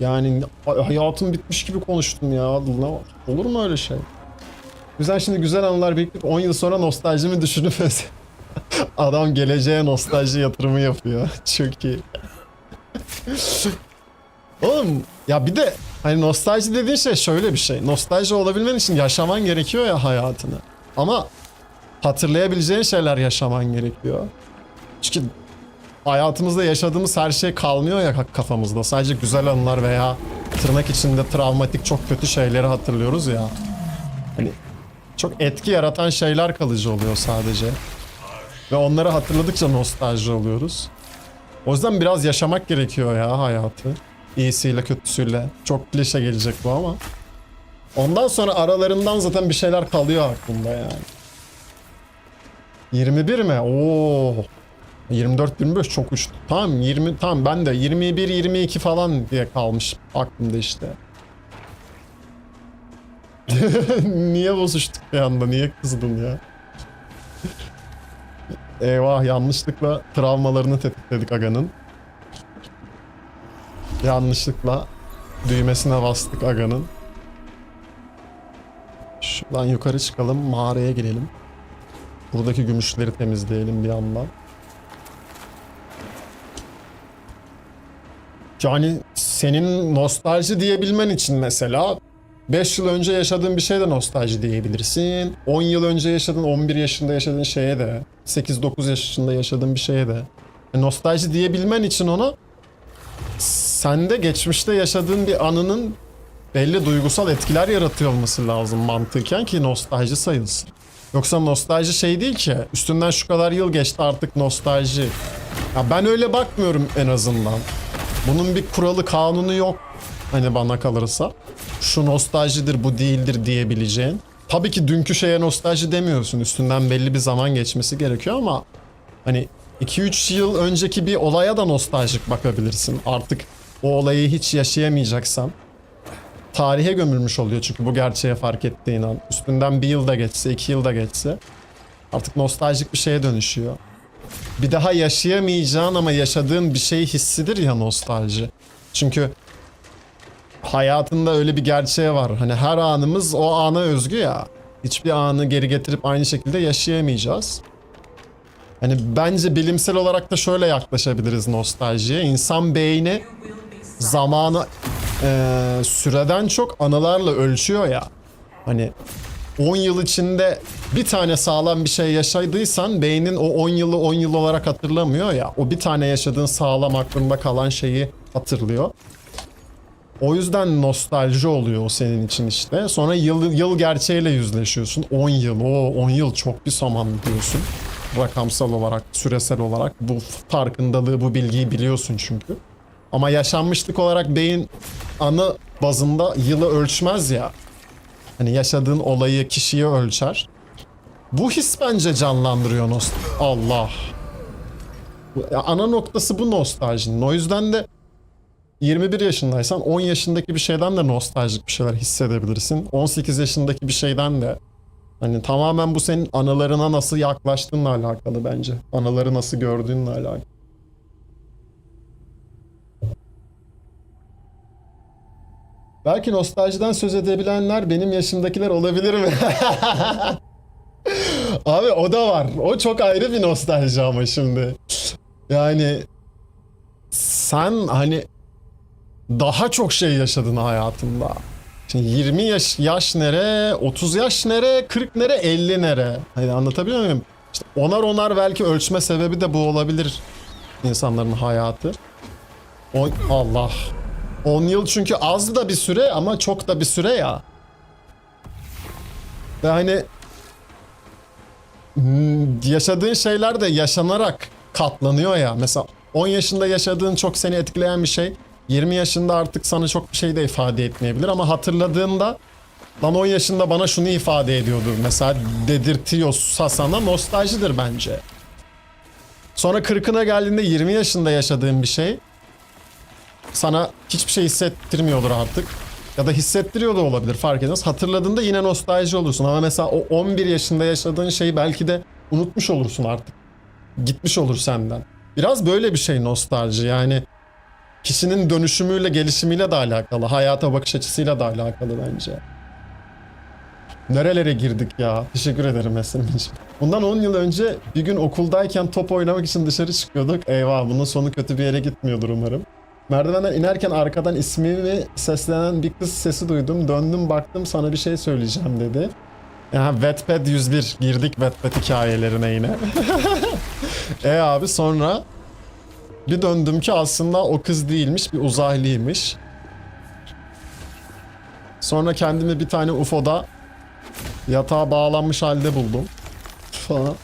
yani hayatım bitmiş gibi konuştum ya. Olur mu öyle şey? Güzel şimdi güzel anılar biriktirip 10 yıl sonra nostaljimi düşünüp adam geleceğe nostalji yatırımı yapıyor. Çok iyi. Oğlum ya bir de hani nostalji dediğin şey şöyle bir şey. Nostalji olabilmen için yaşaman gerekiyor ya hayatını. Ama hatırlayabileceğin şeyler yaşaman gerekiyor. Çünkü hayatımızda yaşadığımız her şey kalmıyor ya kafamızda. Sadece güzel anılar veya tırnak içinde travmatik çok kötü şeyleri hatırlıyoruz ya. Hani çok etki yaratan şeyler kalıcı oluyor sadece. Ve onları hatırladıkça nostalji oluyoruz. O yüzden biraz yaşamak gerekiyor ya hayatı. İyisiyle kötüsüyle. Çok klişe gelecek bu ama. Ondan sonra aralarından zaten bir şeyler kalıyor aklımda yani. 21 mi? Oo. 24-25 çok uçtu. Tamam 20 tamam ben de 21-22 falan diye kalmış aklımda işte. Niye bozuştuk bir anda? Niye kızdın ya? Eyvah yanlışlıkla travmalarını tetikledik Aga'nın. Yanlışlıkla düğmesine bastık Aga'nın. Şuradan yukarı çıkalım, mağaraya girelim. Buradaki gümüşleri temizleyelim bir yandan. Yani senin nostalji diyebilmen için mesela 5 yıl önce yaşadığın bir şeye de nostalji diyebilirsin. 10 yıl önce yaşadığın, 11 yaşında yaşadığın şeye de, 8-9 yaşında yaşadığın bir şeye de. Nostalji diyebilmen için ona sende geçmişte yaşadığın bir anının belli duygusal etkiler yaratıyor olması lazım mantıken ki nostalji sayılsın. Yoksa nostalji şey değil ki. Üstünden şu kadar yıl geçti artık nostalji. Ya ben öyle bakmıyorum en azından. Bunun bir kuralı kanunu yok. Hani bana kalırsa. Şu nostaljidir bu değildir diyebileceğin. Tabii ki dünkü şeye nostalji demiyorsun. Üstünden belli bir zaman geçmesi gerekiyor ama hani 2-3 yıl önceki bir olaya da nostaljik bakabilirsin. Artık o olayı hiç yaşayamayacaksan. Tarihe gömülmüş oluyor çünkü bu gerçeğe fark ettiğin an. Üstünden bir yıl da geçse, 2 yıl da geçse artık nostaljik bir şeye dönüşüyor. Bir daha yaşayamayacağın ama yaşadığın bir şey hissidir ya nostalji. Çünkü hayatında öyle bir gerçeği var. Hani her anımız o ana özgü ya. Hiçbir anı geri getirip aynı şekilde yaşayamayacağız. Hani bence bilimsel olarak da şöyle yaklaşabiliriz nostaljiye. İnsan beyni zamanı süreden çok anılarla ölçüyor ya. Hani 10 yıl içinde bir tane sağlam bir şey yaşadıysan beynin o 10 yılı 10 yıl olarak hatırlamıyor ya. O bir tane yaşadığın sağlam aklında kalan şeyi hatırlıyor. O yüzden nostalji oluyor o senin için işte. Sonra yıl gerçeğiyle yüzleşiyorsun. 10 yıl, 10 yıl çok bir zaman diyorsun. Rakamsal olarak, süresel olarak bu farkındalığı, bu bilgiyi biliyorsun çünkü. Ama yaşanmışlık olarak beyin anı bazında yılı ölçmez ya. Hani yaşadığın olayı, kişiyi ölçer. Bu his bence canlandırıyor Allah. Ana noktası bu nostaljinin. O yüzden de 21 yaşındaysan 10 yaşındaki bir şeyden de nostaljik bir şeyler hissedebilirsin. 18 yaşındaki bir şeyden de. Hani tamamen bu senin anılarına nasıl yaklaştığınla alakalı bence. Anıları nasıl gördüğünle alakalı. Belki nostaljiden söz edebilenler benim yaşımdakiler olabilir mi? Abi o da var. O çok ayrı bir nostalji ama şimdi. Yani sen hani daha çok şey yaşadın hayatında. Şimdi 20 yaş nere, 30 yaş nere, 40 nere, 50 nere? Hani anlatabiliyor muyum? İşte onar belki ölçme sebebi de bu olabilir insanların hayatı. Allah. 10 yıl çünkü az da bir süre ama çok da bir süre ya. Ve hani yaşadığın şeyler de yaşanarak katlanıyor ya. Mesela 10 yaşında yaşadığın çok seni etkileyen bir şey 20 yaşında artık sana çok bir şey de ifade etmeyebilir ama hatırladığında lan 10 yaşında bana şunu ifade ediyordu mesela dedirtiyorsa sana nostaljidir bence. Sonra 40'ına geldiğinde 20 yaşında yaşadığın bir şey sana hiçbir şey hissettirmiyordur artık. Ya da hissettiriyor da olabilir fark etmez. Hatırladığında yine nostalji olursun ama mesela o 11 yaşında yaşadığın şeyi belki de unutmuş olursun artık. Gitmiş olur senden. Biraz böyle bir şey nostalji yani kişinin dönüşümüyle gelişimiyle de alakalı. Hayata bakış açısıyla da alakalı bence. Nerelere girdik ya? Teşekkür ederim Esin'ciğim. Bundan 10 yıl önce bir gün okuldayken top oynamak için dışarı çıkıyorduk. Eyvah bunun sonu kötü bir yere gitmiyordur umarım. Merdivenden inerken arkadan ismimi seslenen bir kız sesi duydum. Döndüm baktım sana bir şey söyleyeceğim dedi. Ya Wattpad 101 girdik Wattpad hikayelerine yine. Abi sonra bir döndüm ki aslında o kız değilmiş bir uzaylıymış. Sonra kendimi bir tane UFO'da yatağa bağlanmış halde buldum. Falan.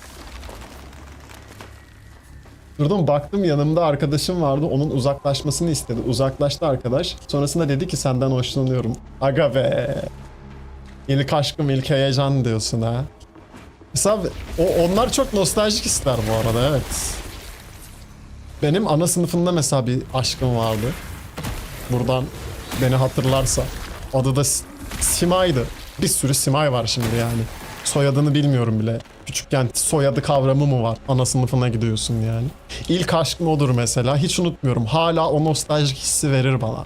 Durdum baktım yanımda arkadaşım vardı onun uzaklaşmasını istedi. Uzaklaştı arkadaş. Sonrasında dedi ki senden hoşlanıyorum. Aga be. İlk aşkım ilk heyecan diyorsun ha. Mesela onlar çok nostaljik hisler bu arada evet. Benim ana sınıfında mesela bir aşkım vardı. Buradan beni hatırlarsa. Adı da Sima'ydı. Bir sürü Simay var şimdi yani. Soyadını bilmiyorum bile. Küçükken soyadı kavramı mı var? Ana sınıfına gidiyorsun yani. İlk aşkım odur mesela. Hiç unutmuyorum. Hala o nostaljik hissi verir bana.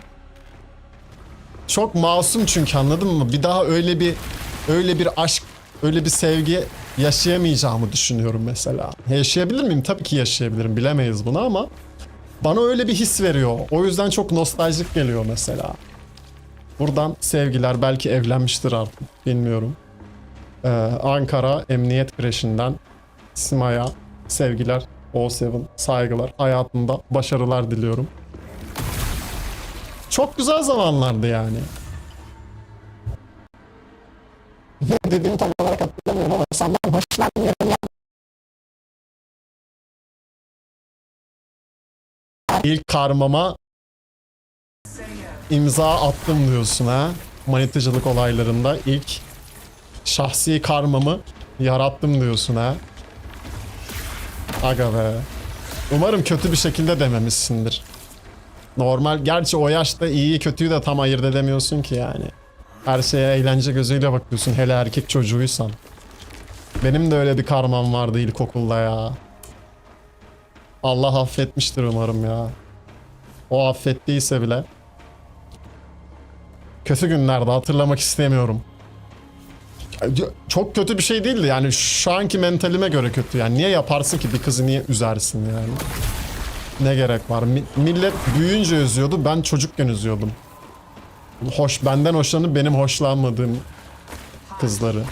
Çok masum çünkü anladın mı? Bir daha öyle bir öyle bir aşk, öyle bir sevgi yaşayamayacağımı düşünüyorum mesela. Yaşayabilir miyim? Tabii ki yaşayabilirim. Bilemeyiz bunu ama bana öyle bir his veriyor. O yüzden çok nostaljik geliyor mesela. Buradan sevgiler, belki evlenmiştir artık, bilmiyorum. Ankara Emniyet Kreşi'nden Sima'ya sevgiler, O7, saygılar. Hayatında başarılar diliyorum. Çok güzel zamanlardı yani. Ne dediğimi tam olarak hatırlamıyorum ama senden hoşlanmıyorum ya. İlk karmama imza attım diyorsun ha. Manitacılık olaylarında ilk şahsi karmamı yarattım diyorsun ha. Aga be. Umarım kötü bir şekilde dememişsindir. Normal, gerçi o yaşta iyiyi kötüyü de tam ayırt edemiyorsun ki yani. Her şeye eğlence gözüyle bakıyorsun, hele erkek çocuğuysan. Benim de öyle bir karmam vardı ilkokulda ya. Allah affetmiştir umarım ya. O affettiyse bile. Kötü günlerde hatırlamak istemiyorum. Çok kötü bir şey değildi yani, şu anki mentalime göre kötü yani. Niye yaparsın ki, bir kızı niye üzersin yani? Ne gerek var? Millet büyüyünce üzüyordu, ben çocukken üzüyordum. Benden hoşlanıp benim hoşlanmadığım kızları.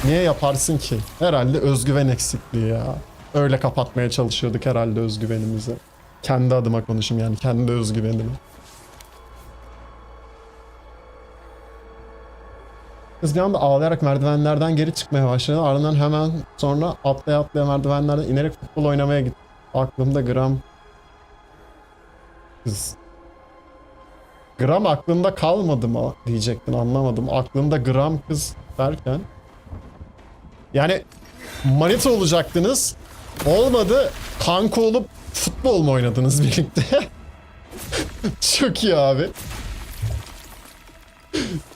Niye yaparsın ki? Herhalde özgüven eksikliği ya. Öyle kapatmaya çalışıyorduk herhalde özgüvenimizi. Kendi adıma konuşayım yani, kendi özgüvenimi. Kız bir anda ağlayarak merdivenlerden geri çıkmaya başladı. Ardından hemen sonra atlaya atlaya merdivenlerden inerek futbol oynamaya gitti. Aklımda gram... Kız... Gram aklımda kalmadı mı diyecektin, anlamadım. Aklımda gram kız derken... Yani manita olacaktınız. Olmadı. Kanka olup futbol mu oynadınız birlikte? Çok iyi abi.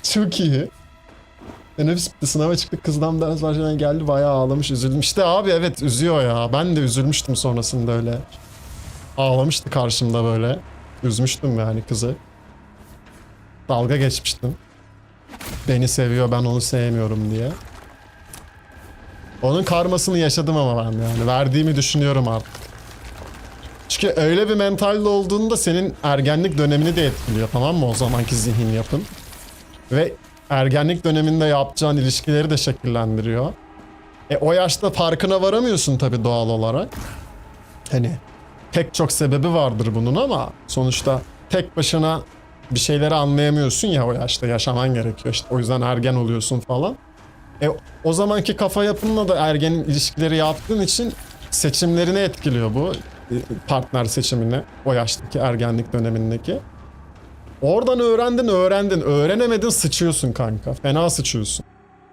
Çok iyi. Teneffüs bitti, sınava çıktık, kızdan ders başlayan geldi, bayağı ağlamış, üzüldüm. İşte abi evet, üzüyor ya. Ben de üzülmüştüm sonrasında öyle. Ağlamıştı karşımda böyle. Üzmüştüm yani kızı. Dalga geçmiştim. Beni seviyor, ben onu sevmiyorum diye. Onun karmasını yaşadım ama ben yani. Verdiğimi düşünüyorum artık. Çünkü öyle bir mentalde olduğunda senin ergenlik dönemini de etkiliyor, tamam mı, o zamanki zihin yapın. Ve ergenlik döneminde yapacağın ilişkileri de şekillendiriyor. O yaşta farkına varamıyorsun tabii doğal olarak. Hani pek çok sebebi vardır bunun ama sonuçta tek başına bir şeyleri anlayamıyorsun ya, o yaşta yaşaman gerekiyor işte, o yüzden ergen oluyorsun falan. O zamanki kafa yapınla da ergen ilişkileri yaptığın için seçimlerini etkiliyor bu. Partner seçimini, o yaştaki ergenlik dönemindeki. Oradan öğrendin. Öğrenemedin, sıçıyorsun kanka. Fena sıçıyorsun.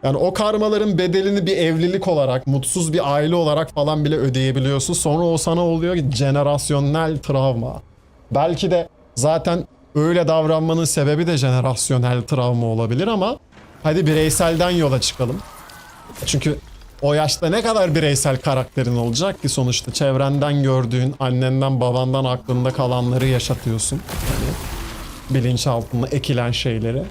Yani o karmaların bedelini bir evlilik olarak, mutsuz bir aile olarak falan bile ödeyebiliyorsun. Sonra o sana oluyor ki jenerasyonel travma. Belki de zaten öyle davranmanın sebebi de jenerasyonel travma olabilir ama hadi bireyselden yola çıkalım. Çünkü o yaşta ne kadar bireysel karakterin olacak ki, sonuçta çevrenden gördüğün, annenden babandan aklında kalanları yaşatıyorsun. Yani bilinçaltına ekilen şeyleri.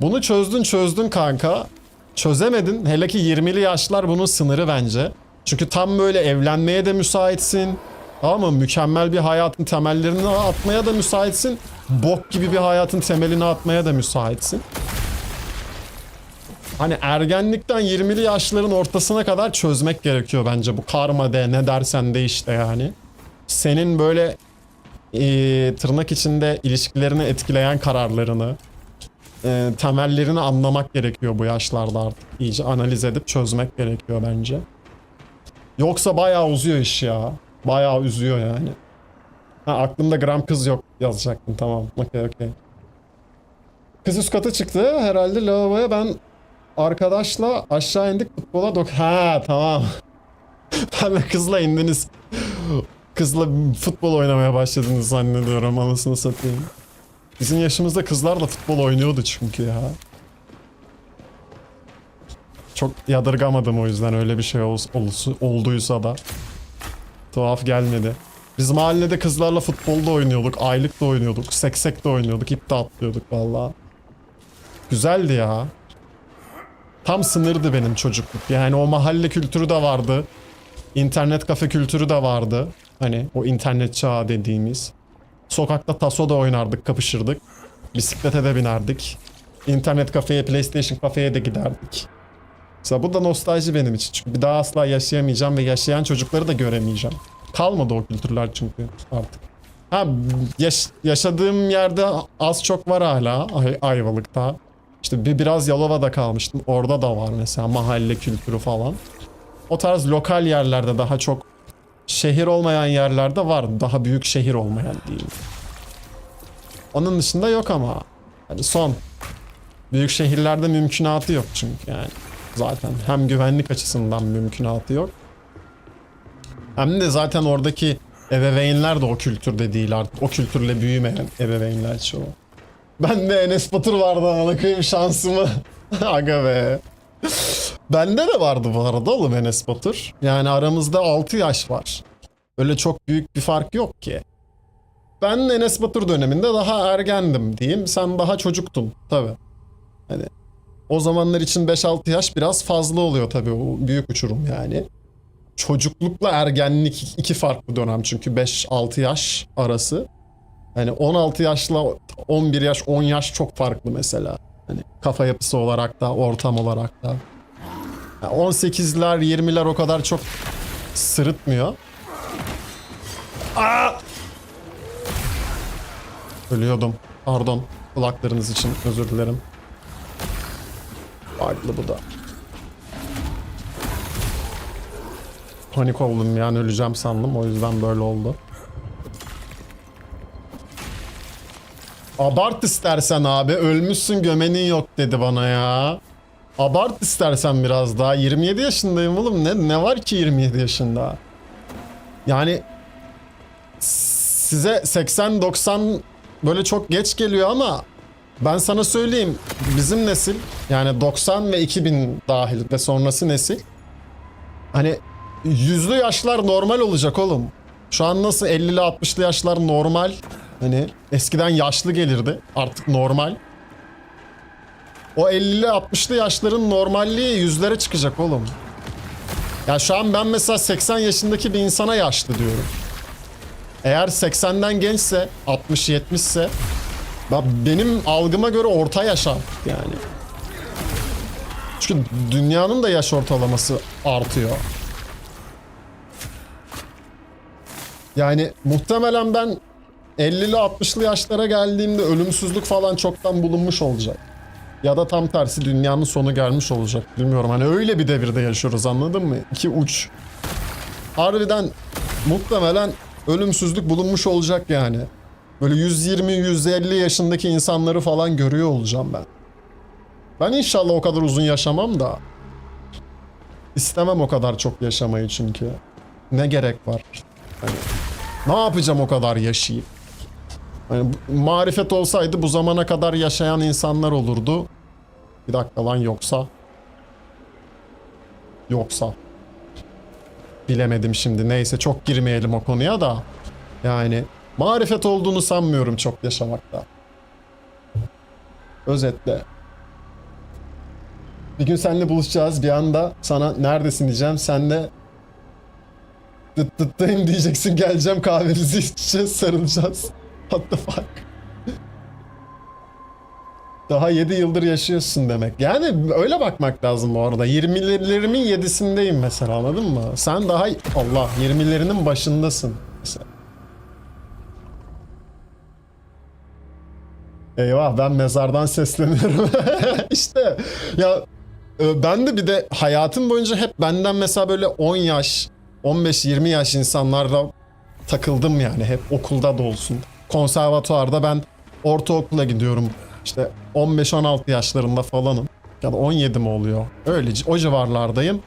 Bunu çözdün kanka. Çözemedin. Hele ki 20'li yaşlar bunun sınırı bence. Çünkü tam böyle evlenmeye de müsaitsin. Ama mükemmel bir hayatın temellerini atmaya da müsaitsin. Bok gibi bir hayatın temelini atmaya da müsaitsin. Hani ergenlikten 20'li yaşların ortasına kadar çözmek gerekiyor bence bu karma de, ne dersen de işte yani. Senin böyle tırnak içinde ilişkilerini etkileyen kararlarını, temellerini anlamak gerekiyor bu yaşlarda artık. İyice analiz edip çözmek gerekiyor bence. Yoksa bayağı uzuyor iş ya. Bayağı üzüyor yani. Ha, aklımda gram kız yok yazacaktım, tamam. Okey. Kız üst kata çıktı herhalde lavaboya, ben arkadaşla aşağı indik futbola ha tamam. Ben de kızla indiniz. Kızla futbol oynamaya başladınız zannediyorum, anasını satayım. Bizim yaşımızda kızlar da futbol oynuyordu çünkü ya. Çok yadırgamadım o yüzden, öyle bir şey olduysa da. Tuhaf gelmedi. Biz mahallede kızlarla futbolda oynuyorduk, aylık da oynuyorduk, seksek de oynuyorduk, ip de atlıyorduk valla. Güzeldi ya. Tam sınırdı benim çocukluk. Yani o mahalle kültürü de vardı. İnternet kafe kültürü de vardı. Hani o internet çağı dediğimiz. Sokakta taso da oynardık, kapışırdık. Bisiklete de binerdik. İnternet kafeye, PlayStation kafeye de giderdik. Mesela bu da nostalji benim için. Çünkü bir daha asla yaşayamayacağım ve yaşayan çocukları da göremeyeceğim. Kalmadı o kültürler çünkü artık. Ha, yaşadığım yerde az çok var hala Ayvalık'ta. İşte biraz Yalova'da kalmıştım. Orada da var mesela mahalle kültürü falan. O tarz lokal yerlerde daha çok, şehir olmayan yerlerde var. Daha büyük şehir olmayan değil. Onun dışında yok ama. Hani son. Büyük şehirlerde mümkünatı yok çünkü yani. Zaten hem güvenlik açısından mümkünatı yok. Hem de zaten oradaki ebeveynler de o kültürde değil artık. O kültürle büyümeyen ebeveynler çoğu. Ben de Enes Batur vardı, alakayım şansımı. Aga be. Bende de vardı bu arada oğlum Enes Batur. Yani aramızda 6 yaş var. Öyle çok büyük bir fark yok ki. Ben Enes Batur döneminde daha ergendim diyeyim. Sen daha çocuktun tabi. Hani o zamanlar için 5-6 yaş biraz fazla oluyor tabi, o büyük uçurum yani. Çocuklukla ergenlik iki farklı dönem çünkü 5-6 yaş arası. Hani 16 yaşla 11 yaş, 10 yaş çok farklı mesela. Hani kafa yapısı olarak da, ortam olarak da. Yani 18'ler, 20'ler o kadar çok sırıtmıyor. Aa! Ölüyordum. Pardon. Kulaklarınız için özür dilerim. Farklı bu da. Panik oldum yani, öleceğim sandım. O yüzden böyle oldu. Abart istersen abi. Ölmüşsün, gömenin yok dedi bana ya. Abart istersen biraz daha. 27 yaşındayım oğlum. Ne var ki 27 yaşında? Yani size 80-90 böyle çok geç geliyor ama ben sana söyleyeyim, bizim nesil yani 90 ve 2000 dahil ve sonrası nesil, hani yüzlü yaşlar normal olacak oğlum. Şu an nasıl 50'li 60'lı yaşlar normal, hani eskiden yaşlı gelirdi, artık normal. O 50'li 60'lı yaşların normalliği yüzlere çıkacak oğlum. Ya şu an ben mesela 80 yaşındaki bir insana yaşlı diyorum. Eğer 80'den gençse, 60-70 ise benim algıma göre orta yaş artık yani. Çünkü dünyanın da yaş ortalaması artıyor. Yani muhtemelen ben 50'li 60'lı yaşlara geldiğimde ölümsüzlük falan çoktan bulunmuş olacak. Ya da tam tersi dünyanın sonu gelmiş olacak. Bilmiyorum, hani öyle bir devirde yaşıyoruz, anladın mı? İki uç. Harbiden muhtemelen ölümsüzlük bulunmuş olacak yani. Böyle 120-150 yaşındaki insanları falan görüyor olacağım ben. Ben inşallah o kadar uzun yaşamam da. İstemem o kadar çok yaşamayı çünkü. Ne gerek var? Hani, ne yapacağım o kadar yaşayıp? Hani marifet olsaydı bu zamana kadar yaşayan insanlar olurdu. Bir dakika lan, yoksa. Bilemedim şimdi, neyse çok girmeyelim o konuya da. Yani marifet olduğunu sanmıyorum çok yaşamakta. Özetle. Bir gün seninle buluşacağız, bir anda sana neredesin diyeceğim, sen de dıt dıttayım diyeceksin, geleceğim, kahvenizi içeceğiz, sarılacağız. What the fuck? Daha 7 yıldır yaşıyorsun demek. Yani öyle bakmak lazım bu arada. 20'lerimin 7'sindeyim mesela, anladın mı? Sen daha Allah 20'lerinin başındasın mesela. Eyvah, ben mezardan sesleniyorum. İşte ya, ben de bir de hayatım boyunca hep benden mesela böyle 10 yaş, 15-20 yaş insanlarla takıldım yani, hep okulda da olsun. Konservatuarda ben ortaokula gidiyorum. İşte 15-16 yaşlarında falanım. Ya da 17 mi oluyor? Öyle o civarlardayım.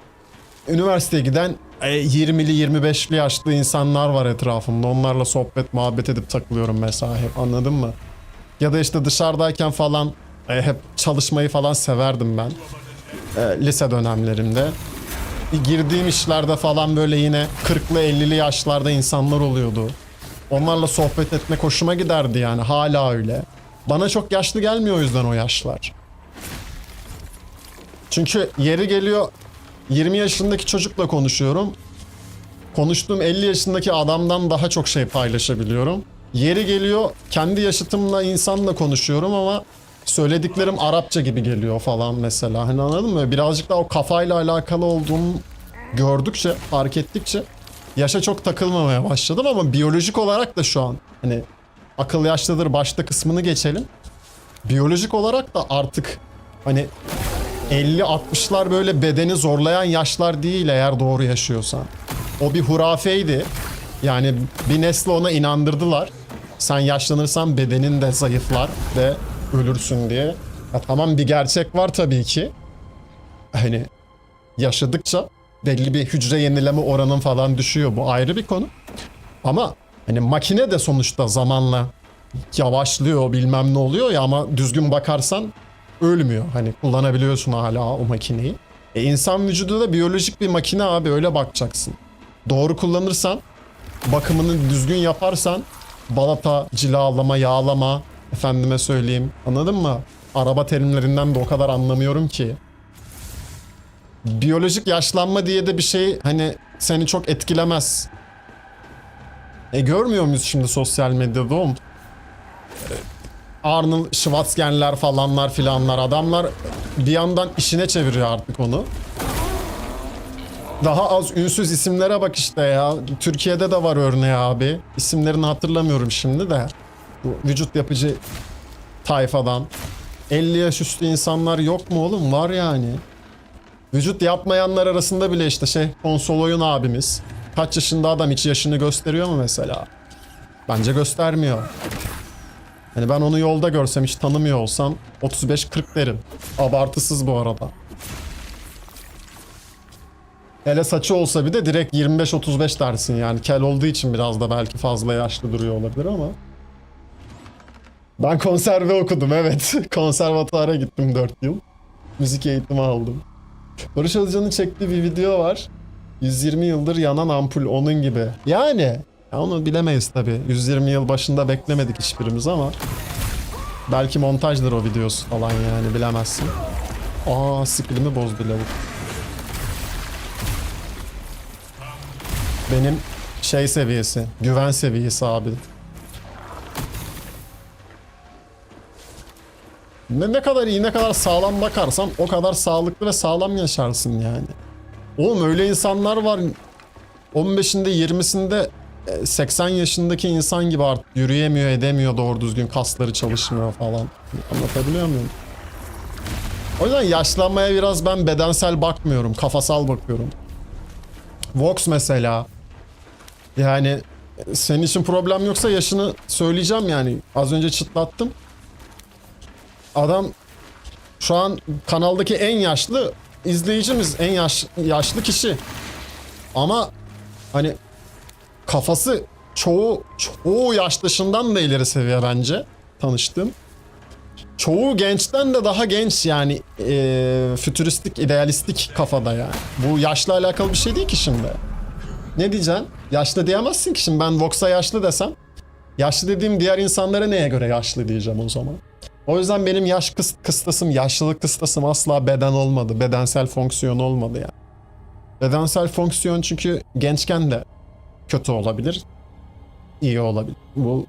Üniversiteye giden 20'li 25'li yaşlı insanlar var etrafımda. Onlarla sohbet muhabbet edip takılıyorum mesela hep, anladın mı? Ya da işte dışarıdayken falan hep çalışmayı falan severdim ben. Lise dönemlerimde. Girdiğim işlerde falan böyle yine 40'lı 50'li yaşlarda insanlar oluyordu. Onlarla sohbet etmek hoşuma giderdi yani, hala öyle. Bana çok yaşlı gelmiyor o yüzden o yaşlar. Çünkü yeri geliyor 20 yaşındaki çocukla konuşuyorum. Konuştuğum 50 yaşındaki adamdan daha çok şey paylaşabiliyorum. Yeri geliyor kendi yaşıtımla insanla konuşuyorum ama söylediklerim Arapça gibi geliyor falan mesela. Hani anladın mı? Birazcık daha o kafayla alakalı olduğumu gördükçe, fark ettikçe yaşa çok takılmamaya başladım ama biyolojik olarak da şu an hani akıl yaşlıdır başta kısmını geçelim. Biyolojik olarak da artık hani 50-60'lar böyle bedeni zorlayan yaşlar değil eğer doğru yaşıyorsan. O bir hurafeydi. Yani bir nesli ona inandırdılar. Sen yaşlanırsan bedenin de zayıflar ve ölürsün diye. Ya tamam bir gerçek var tabii ki. Hani yaşadıkça belli bir hücre yenileme oranın falan düşüyor. Bu ayrı bir konu. Ama hani makine de sonuçta zamanla yavaşlıyor bilmem ne oluyor ya ama düzgün bakarsan ölmüyor. Hani kullanabiliyorsun hala o makineyi. İnsan vücudu da biyolojik bir makine abi öyle bakacaksın. Doğru kullanırsan, bakımını düzgün yaparsan balata, cilalama, yağlama efendime söyleyeyim. Anladın mı? Araba terimlerinden de o kadar anlamıyorum ki. Biyolojik yaşlanma diye de bir şey hani seni çok etkilemez. Görmüyor muyuz şimdi sosyal medyada oğlum? Arnold Schwarzenegger'ler falanlar filanlar adamlar bir yandan işine çeviriyor artık onu. Daha az ünsüz isimlere bak işte ya. Türkiye'de de var örneği abi. İsimlerini hatırlamıyorum şimdi de. Bu vücut yapıcı tayfadan. 50 yaş üstü insanlar yok mu oğlum? Var yani. Vücut yapmayanlar arasında bile işte Konsoloy'un abimiz. Kaç yaşında adam hiç yaşını gösteriyor mu mesela? Bence göstermiyor. Hani ben onu yolda görsem hiç tanımıyor olsam 35-40 derim. Abartısız bu arada. Hele saçı olsa bir de direkt 25-35 dersin yani. Kel olduğu için biraz da belki fazla yaşlı duruyor olabilir ama. Ben konserve okudum evet. Konservatuara gittim 4 yıl. Müzik eğitimi aldım. Barış Özcan'ın çektiği bir video var. 120 yıldır yanan ampul onun gibi. Yani ya onu bilemeyiz tabi. 120 yıl başında beklemedik hiçbirimiz ama. Belki montajdır o videosu falan yani bilemezsin. Aa skillimi bozdu lavuk. Benim seviyesi, güven seviyesi abi. Ne kadar iyi, ne kadar sağlam bakarsan o kadar sağlıklı ve sağlam yaşarsın yani. Oğlum öyle insanlar var 15'inde 20'sinde 80 yaşındaki insan gibi artık yürüyemiyor edemiyor doğru düzgün kasları çalışmıyor falan. Anlatabiliyor muyum? O yüzden yaşlanmaya biraz ben bedensel bakmıyorum, kafasal bakıyorum. Vox mesela. Yani senin için problem yoksa yaşını söyleyeceğim yani. Az önce çıtlattım. Adam şu an kanaldaki en yaşlı izleyicimiz, en yaşlı kişi. Ama hani kafası çoğu yaş dışından da ileri seviye bence tanıştım. Çoğu gençten de daha genç yani fütüristik, idealistik kafada yani. Bu yaşla alakalı bir şey değil ki şimdi. Ne diyeceksin? Yaşlı diyemezsin ki şimdi ben Vox'a yaşlı desem. Yaşlı dediğim diğer insanlara neye göre yaşlı diyeceğim o zaman. O yüzden benim yaş kıstasım, yaşlılık kıstasım asla beden olmadı. Bedensel fonksiyon olmadı yani. Bedensel fonksiyon çünkü gençken de kötü olabilir, iyi olabilir. Bu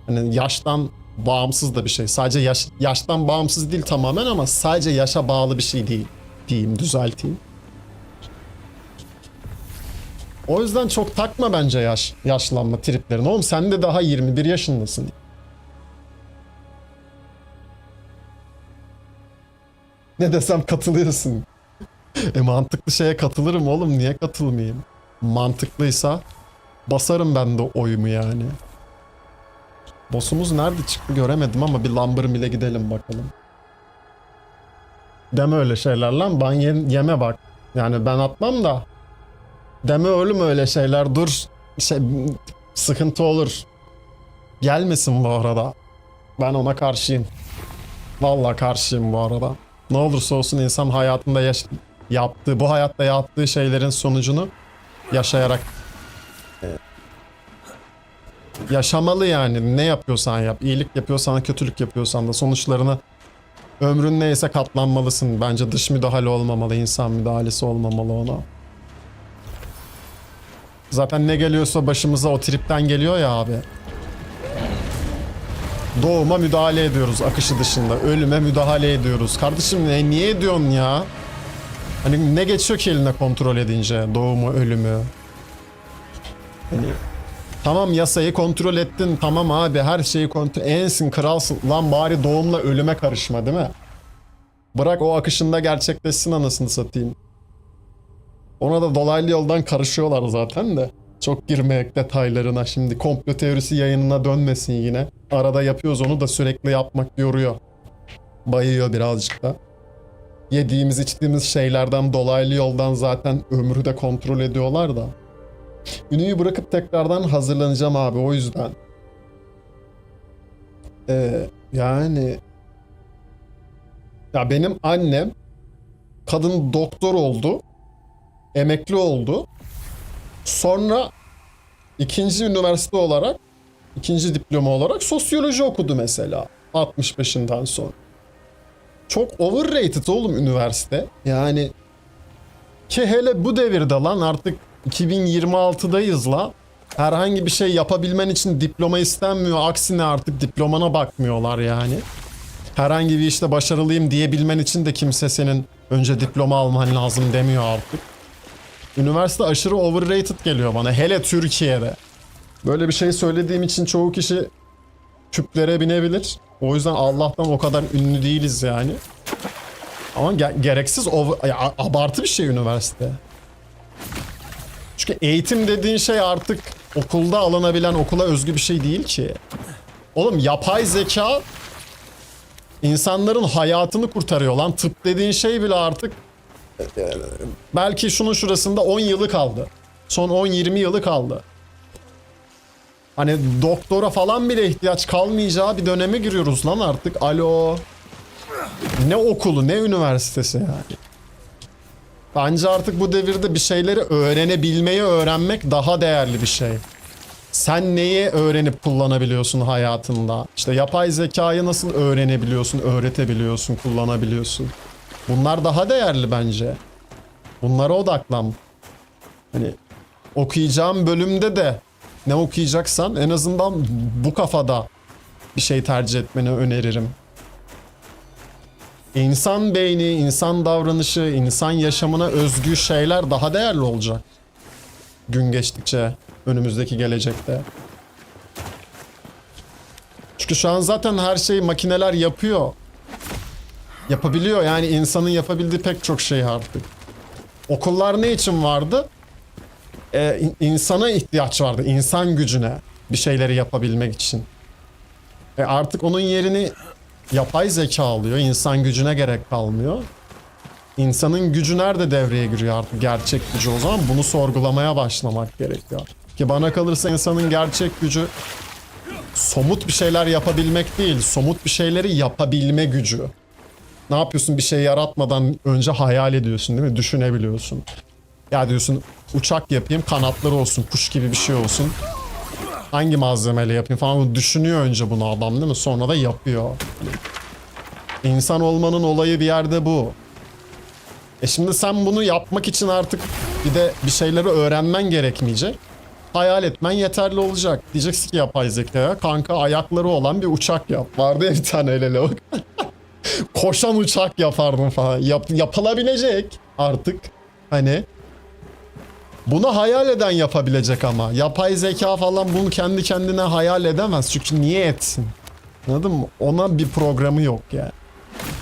hani yaştan bağımsız da bir şey. Sadece yaştan bağımsız değil tamamen ama sadece yaşa bağlı bir şey değil diyeyim, düzelteyim. O yüzden çok takma bence yaşlanma triplerine. Oğlum sen de daha 21 yaşındasın. Ne desem katılıyorsun. Mantıklı şeye katılırım oğlum. Niye katılmayayım? Mantıklıysa basarım ben de oyumu yani. Boss'umuz nerede çıktı göremedim ama bir Lumber bile gidelim bakalım. Deme öyle şeyler lan. Ben yeme bak. Yani ben atmam da. Deme oğlum öyle şeyler. Dur. Sıkıntı olur. Gelmesin bu arada. Ben ona karşıyım. Vallahi karşıyım bu arada. Ne olursa olsun insan hayatında bu hayatta yaptığı şeylerin sonucunu yaşayarak yaşamalı yani. Ne yapıyorsan yap. İyilik yapıyorsan, kötülük yapıyorsan da sonuçlarını Ömrün neyse katlanmalısın. Bence dış müdahale olmamalı, insan müdahalesi olmamalı ona. Zaten ne geliyorsa başımıza o tripten geliyor ya abi. Doğuma müdahale ediyoruz akışı dışında. Ölüme müdahale ediyoruz. Kardeşim niye ediyorsun ya? Hani ne geçiyor ki eline kontrol edince? Doğumu, ölümü. Hani tamam, yasayı kontrol ettin. Tamam abi, her şeyi kontrol... Ensin, kralsın. Lan bari doğumla ölüme karışma, değil mi? Bırak o akışında gerçekleşsin, anasını satayım. Ona da dolaylı yoldan karışıyorlar zaten de. Çok girmeyek detaylarına şimdi. Komplo teorisi yayınına dönmesin yine. Arada yapıyoruz onu da, sürekli yapmak yoruyor. Bayıyor birazcık da. Yediğimiz içtiğimiz şeylerden dolaylı yoldan zaten ömrü de kontrol ediyorlar da. Ünlüyü bırakıp tekrardan hazırlanacağım abi, o yüzden. Yani... Ya benim annem kadın doktor oldu. Emekli oldu. Sonra ikinci üniversite olarak, ikinci diploma olarak sosyoloji okudu mesela. 65'inden sonra. Çok overrated oğlum üniversite. Yani ki hele bu devirde lan, artık 2026'dayız la. Herhangi bir şey yapabilmen için diploma istenmiyor. Aksine artık diplomana bakmıyorlar yani. Herhangi bir işte başarılıyım diyebilmen için de kimse senin önce diploma alman lazım demiyor artık. Üniversite aşırı overrated geliyor bana. Hele Türkiye'de. Böyle bir şey söylediğim için çoğu kişi küplere binebilir. O yüzden Allah'tan o kadar ünlü değiliz yani. Ama gereksiz abartı bir şey üniversite. Çünkü eğitim dediğin şey artık okulda alınabilen, okula özgü bir şey değil ki. Oğlum yapay zeka insanların hayatını kurtarıyor lan. Tıp dediğin şey bile artık belki şunun şurasında 10 yılı kaldı. Son 10-20 yılı kaldı. Hani doktora falan bile ihtiyaç kalmayacağı bir döneme giriyoruz lan artık. Alo. Ne okulu, ne üniversitesi yani. Bence artık bu devirde bir şeyleri öğrenebilmeyi öğrenmek daha değerli bir şey. Sen neyi öğrenip kullanabiliyorsun hayatında? İşte yapay zekayı nasıl öğrenebiliyorsun, öğretebiliyorsun, kullanabiliyorsun? Bunlar daha değerli bence. Bunlara odaklan. Hani okuyacağım bölümde de ne okuyacaksan en azından bu kafada bir şey tercih etmeni öneririm. İnsan beyni, insan davranışı, insan yaşamına özgü şeyler daha değerli olacak. Gün geçtikçe, önümüzdeki gelecekte. Çünkü şu an zaten her şeyi makineler yapıyor. Yapabiliyor yani, insanın yapabildiği pek çok şey artık. Okullar ne için vardı? İnsana ihtiyaç vardı, insan gücüne bir şeyleri yapabilmek için. Artık onun yerini yapay zeka alıyor, insan gücüne gerek kalmıyor. İnsanın gücü nerede devreye giriyor artık, gerçek gücü? O zaman bunu sorgulamaya başlamak gerekiyor. Ki bana kalırsa insanın gerçek gücü somut bir şeyler yapabilmek değil, somut bir şeyleri yapabilme gücü. Ne yapıyorsun? Bir şey yaratmadan önce hayal ediyorsun, değil mi? Düşünebiliyorsun. Ya diyorsun, uçak yapayım, kanatları olsun, kuş gibi bir şey olsun. Hangi malzemeyle yapayım falan, düşünüyor önce bunu adam, değil mi? Sonra da yapıyor. İnsan olmanın olayı bir yerde bu. Şimdi sen bunu yapmak için artık bir de bir şeyleri öğrenmen gerekmeyecek. Hayal etmen yeterli olacak. Diyeceksin ki yapay zekaya, kanka ayakları olan bir uçak yap. Vardı ya bir tane öyle lavuk. Koşan uçak yapardım falan. Yapılabilecek artık. Hani bunu hayal eden yapabilecek ama. Yapay zeka falan bunu kendi kendine hayal edemez. Çünkü niye etsin? Anladın mı? Ona bir programı yok yani.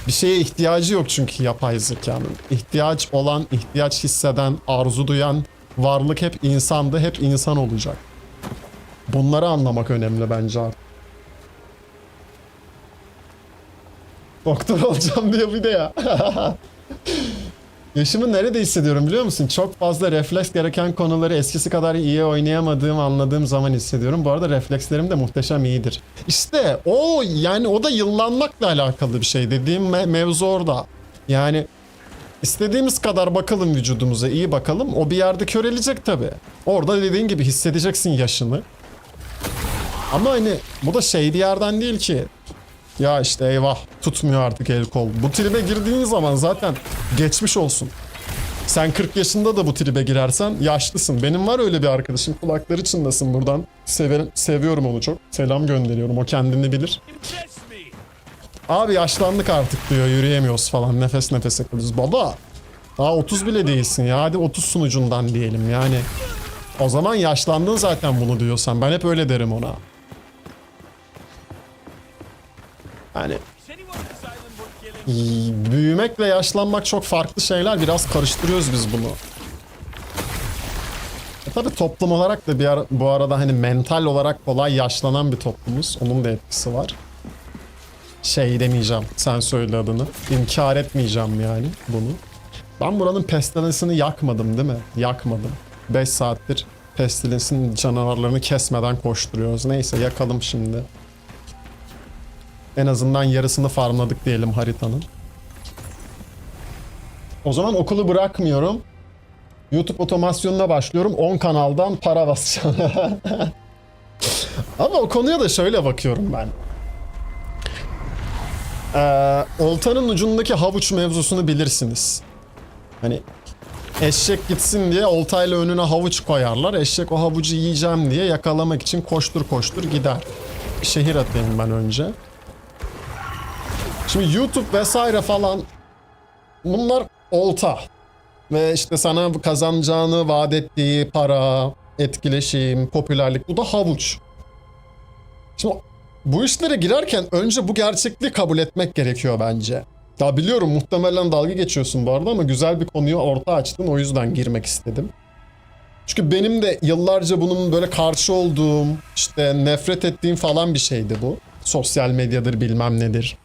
Bir şeye ihtiyacı yok çünkü yapay zekanın. İhtiyaç olan, ihtiyaç hisseden, arzu duyan varlık hep insandı, hep insan olacak. Bunları anlamak önemli bence artık. Doktor olacağım diyor bir de ya. Yaşımı nerede hissediyorum biliyor musun? Çok fazla refleks gereken konuları eskisi kadar iyi oynayamadığım, anladığım zaman hissediyorum. Bu arada reflekslerim de muhteşem iyidir. İşte o, yani o da yıllanmakla alakalı bir şey. Dediğim mevzu orada. Yani istediğimiz kadar bakalım vücudumuza, iyi bakalım. O bir yerde körelecek tabii. Orada dediğin gibi hissedeceksin yaşını. Ama hani bu da şey bir yerden değil ki. Ya işte eyvah, tutmuyor artık el kol. Bu tribe girdiğin zaman zaten geçmiş olsun. Sen 40 yaşında da bu tribe girersen yaşlısın. Benim var öyle bir arkadaşım, kulakları çınlasın buradan. Seviyorum onu çok. Selam gönderiyorum, o kendini bilir. Abi yaşlandık artık diyor, yürüyemiyoruz falan, nefes nefese kalıyoruz. Baba daha 30 bile değilsin ya, hadi 30 sunucundan diyelim yani. O zaman yaşlandın zaten bunu diyorsan, ben hep öyle derim ona. Yani büyümekle yaşlanmak çok farklı şeyler, biraz karıştırıyoruz biz bunu. Tabii toplum olarak da bu arada hani mental olarak kolay yaşlanan bir toplumuz, onun da etkisi var. Şey demeyeceğim, sen söyle adını. İnkar etmeyeceğim yani bunu. Ben buranın pestilence'ini yakmadım değil mi? Yakmadım. 5 saattir pestilence'in canavarlarını kesmeden koşturuyoruz. Neyse yakalım şimdi. En azından yarısını farmladık diyelim haritanın. O zaman okulu bırakmıyorum. YouTube otomasyonuna başlıyorum. 10 kanaldan para basacağım. Ama o konuya da şöyle bakıyorum ben. Oltanın ucundaki havuç mevzusunu bilirsiniz. Hani eşek gitsin diye oltayla önüne havuç koyarlar. Eşek o havucu yiyeceğim diye yakalamak için koştur koştur gider. Şehir atayım ben önce. Şimdi YouTube vesaire falan, bunlar olta. Ve işte sana kazanacağını vaat ettiği para, etkileşim, popülerlik, bu da havuç. Şimdi bu işlere girerken önce bu gerçekliği kabul etmek gerekiyor bence. Ya biliyorum muhtemelen dalga geçiyorsun bu arada ama güzel bir konuyu orta açtın, o yüzden girmek istedim. Çünkü benim de yıllarca bunun böyle karşı olduğum, işte nefret ettiğim falan bir şeydi bu. Sosyal medyadır bilmem nedir.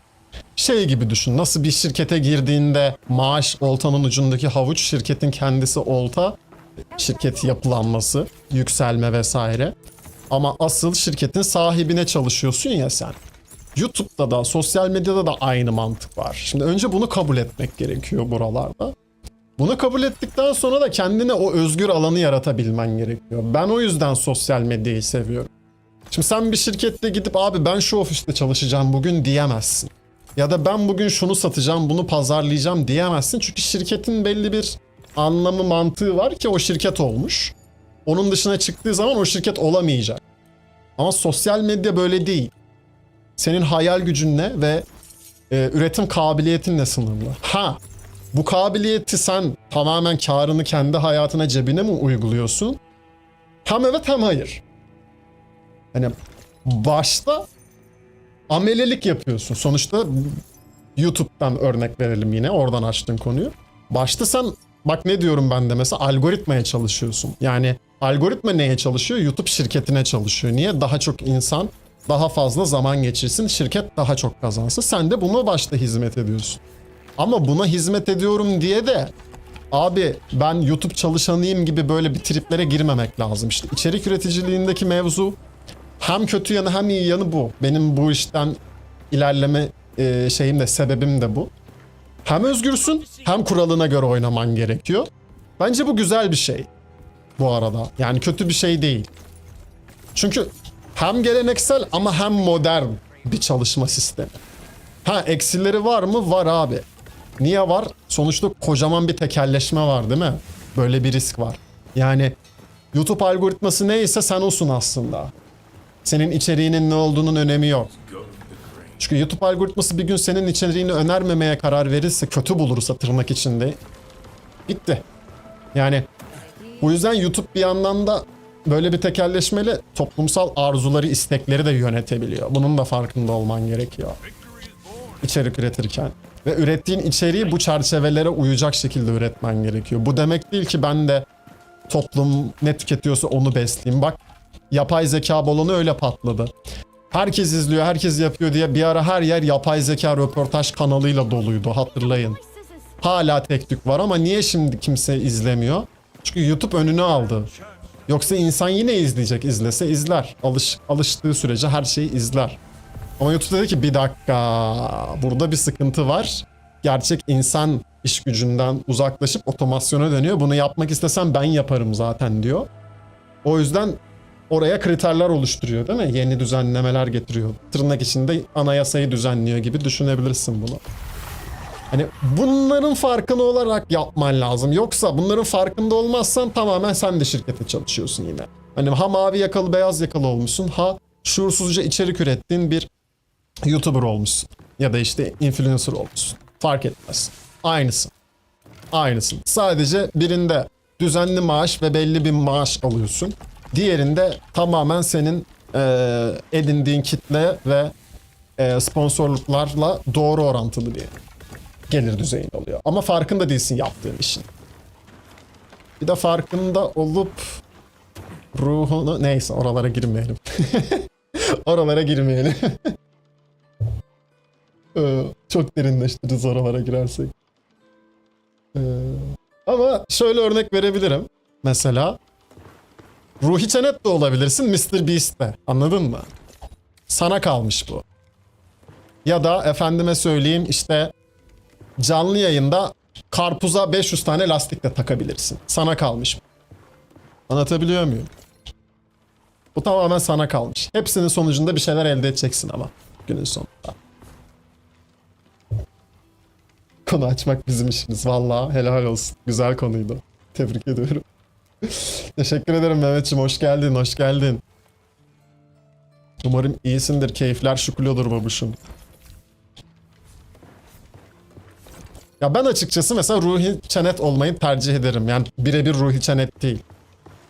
Şey gibi düşün, nasıl bir şirkete girdiğinde maaş oltanın ucundaki havuç, şirketin kendisi olta, şirket yapılanması, yükselme vesaire. Ama asıl şirketin sahibine çalışıyorsun ya sen. YouTube'da da sosyal medyada da aynı mantık var. Şimdi önce bunu kabul etmek gerekiyor buralarda. Bunu kabul ettikten sonra da kendine o özgür alanı yaratabilmen gerekiyor. Ben o yüzden sosyal medyayı seviyorum. Şimdi sen bir şirkette gidip abi ben şu ofiste çalışacağım bugün diyemezsin. Ya da ben bugün şunu satacağım, bunu pazarlayacağım diyemezsin. Çünkü şirketin belli bir anlamı, mantığı var ki o şirket olmuş. Onun dışına çıktığı zaman o şirket olamayacak. Ama sosyal medya böyle değil. Senin hayal gücünle ve üretim kabiliyetinle sınırlı. Ha, bu kabiliyeti sen tamamen karını kendi hayatına, cebine mi uyguluyorsun? Hem evet hem hayır. Hani başta amelelik yapıyorsun. Sonuçta YouTube'dan örnek verelim yine. Oradan açtın konuyu. Başta sen, bak ne diyorum ben de mesela, algoritmaya çalışıyorsun. Yani algoritma neye çalışıyor? YouTube şirketine çalışıyor. Niye? Daha çok insan daha fazla zaman geçirsin, şirket daha çok kazansın. Sen de buna başta hizmet ediyorsun. Ama buna hizmet ediyorum diye de abi ben YouTube çalışanıyım gibi böyle bir triplere girmemek lazım. İşte içerik üreticiliğindeki mevzu hem kötü yanı hem iyi yanı bu. Benim bu işten ilerleme şeyim de, sebebim de bu. Hem özgürsün hem kuralına göre oynaman gerekiyor. Bence bu güzel bir şey bu arada. Yani kötü bir şey değil. Çünkü hem geleneksel ama hem modern bir çalışma sistemi. Ha, eksileri var mı? Var abi. Niye var? Sonuçta kocaman bir tekelleşme var değil mi? Böyle bir risk var. Yani YouTube algoritması neyse sen olsun aslında. Senin içeriğinin ne olduğunun önemi yok. Çünkü YouTube algoritması bir gün senin içeriğini önermemeye karar verirse, kötü bulursa tırnak içinde, bitti. Yani bu yüzden YouTube bir yandan da böyle bir tekelleşmeyle toplumsal arzuları, istekleri de yönetebiliyor. Bunun da farkında olman gerekiyor İçerik üretirken. Ve ürettiğin içeriği bu çerçevelere uyacak şekilde üretmen gerekiyor. Bu demek değil ki ben de toplum ne tüketiyorsa onu besleyeyim. Bak, yapay zeka balonu öyle patladı. Herkes izliyor, herkes yapıyor diye bir ara her yer yapay zeka röportaj kanalıyla doluydu, hatırlayın. Hala tek tük var ama niye şimdi kimse izlemiyor? Çünkü YouTube önünü aldı. Yoksa insan yine izleyecek, izlese izler. Alıştığı sürece her şeyi izler. Ama YouTube dedi ki bir dakika, burada bir sıkıntı var. Gerçek insan iş gücünden uzaklaşıp otomasyona dönüyor. Bunu yapmak istesem ben yaparım zaten diyor. O yüzden oraya kriterler oluşturuyor değil mi? Yeni düzenlemeler getiriyor. Tırnak içinde anayasayı düzenliyor gibi düşünebilirsin bunu. Hani bunların farkında olarak yapman lazım. Yoksa bunların farkında olmazsan tamamen sen de şirkete çalışıyorsun yine. Hani ha mavi yakalı beyaz yakalı olmuşsun, ha şuursuzca içerik ürettiğin bir YouTuber olmuşsun. Ya da işte influencer olmuşsun. Fark etmez. Aynısın. Aynısın. Sadece birinde düzenli maaş ve belli bir maaş alıyorsun. Diğerinde tamamen senin edindiğin kitle ve sponsorluklarla doğru orantılı bir gelir düzeyin oluyor. Ama farkında değilsin yaptığın işin. Bir de farkında olup ruhunu... Neyse oralara girmeyelim. Oralara girmeyelim. Çok derinleştiririz oralara girersek. Ama şöyle örnek verebilirim. Mesela Ruhi Çenet de olabilirsin, Mr. Beast de. Anladın mı? Sana kalmış bu. Ya da efendime söyleyeyim işte canlı yayında karpuza 500 tane lastik de takabilirsin. Sana kalmış bu. Anlatabiliyor muyum? Bu tamamen sana kalmış. Hepsinin sonucunda bir şeyler elde edeceksin ama günün sonunda. Konu açmak bizim işimiz. Vallahi helal olsun. Güzel konuydu. Tebrik ediyorum. Teşekkür ederim Mehmetciğim. Hoş geldin, hoş geldin. Umarım iyisindir. Keyifler şükürlüyordur babuşum. Ya ben açıkçası mesela Ruhi Çenet olmayı tercih ederim. Yani birebir Ruhi Çenet değil.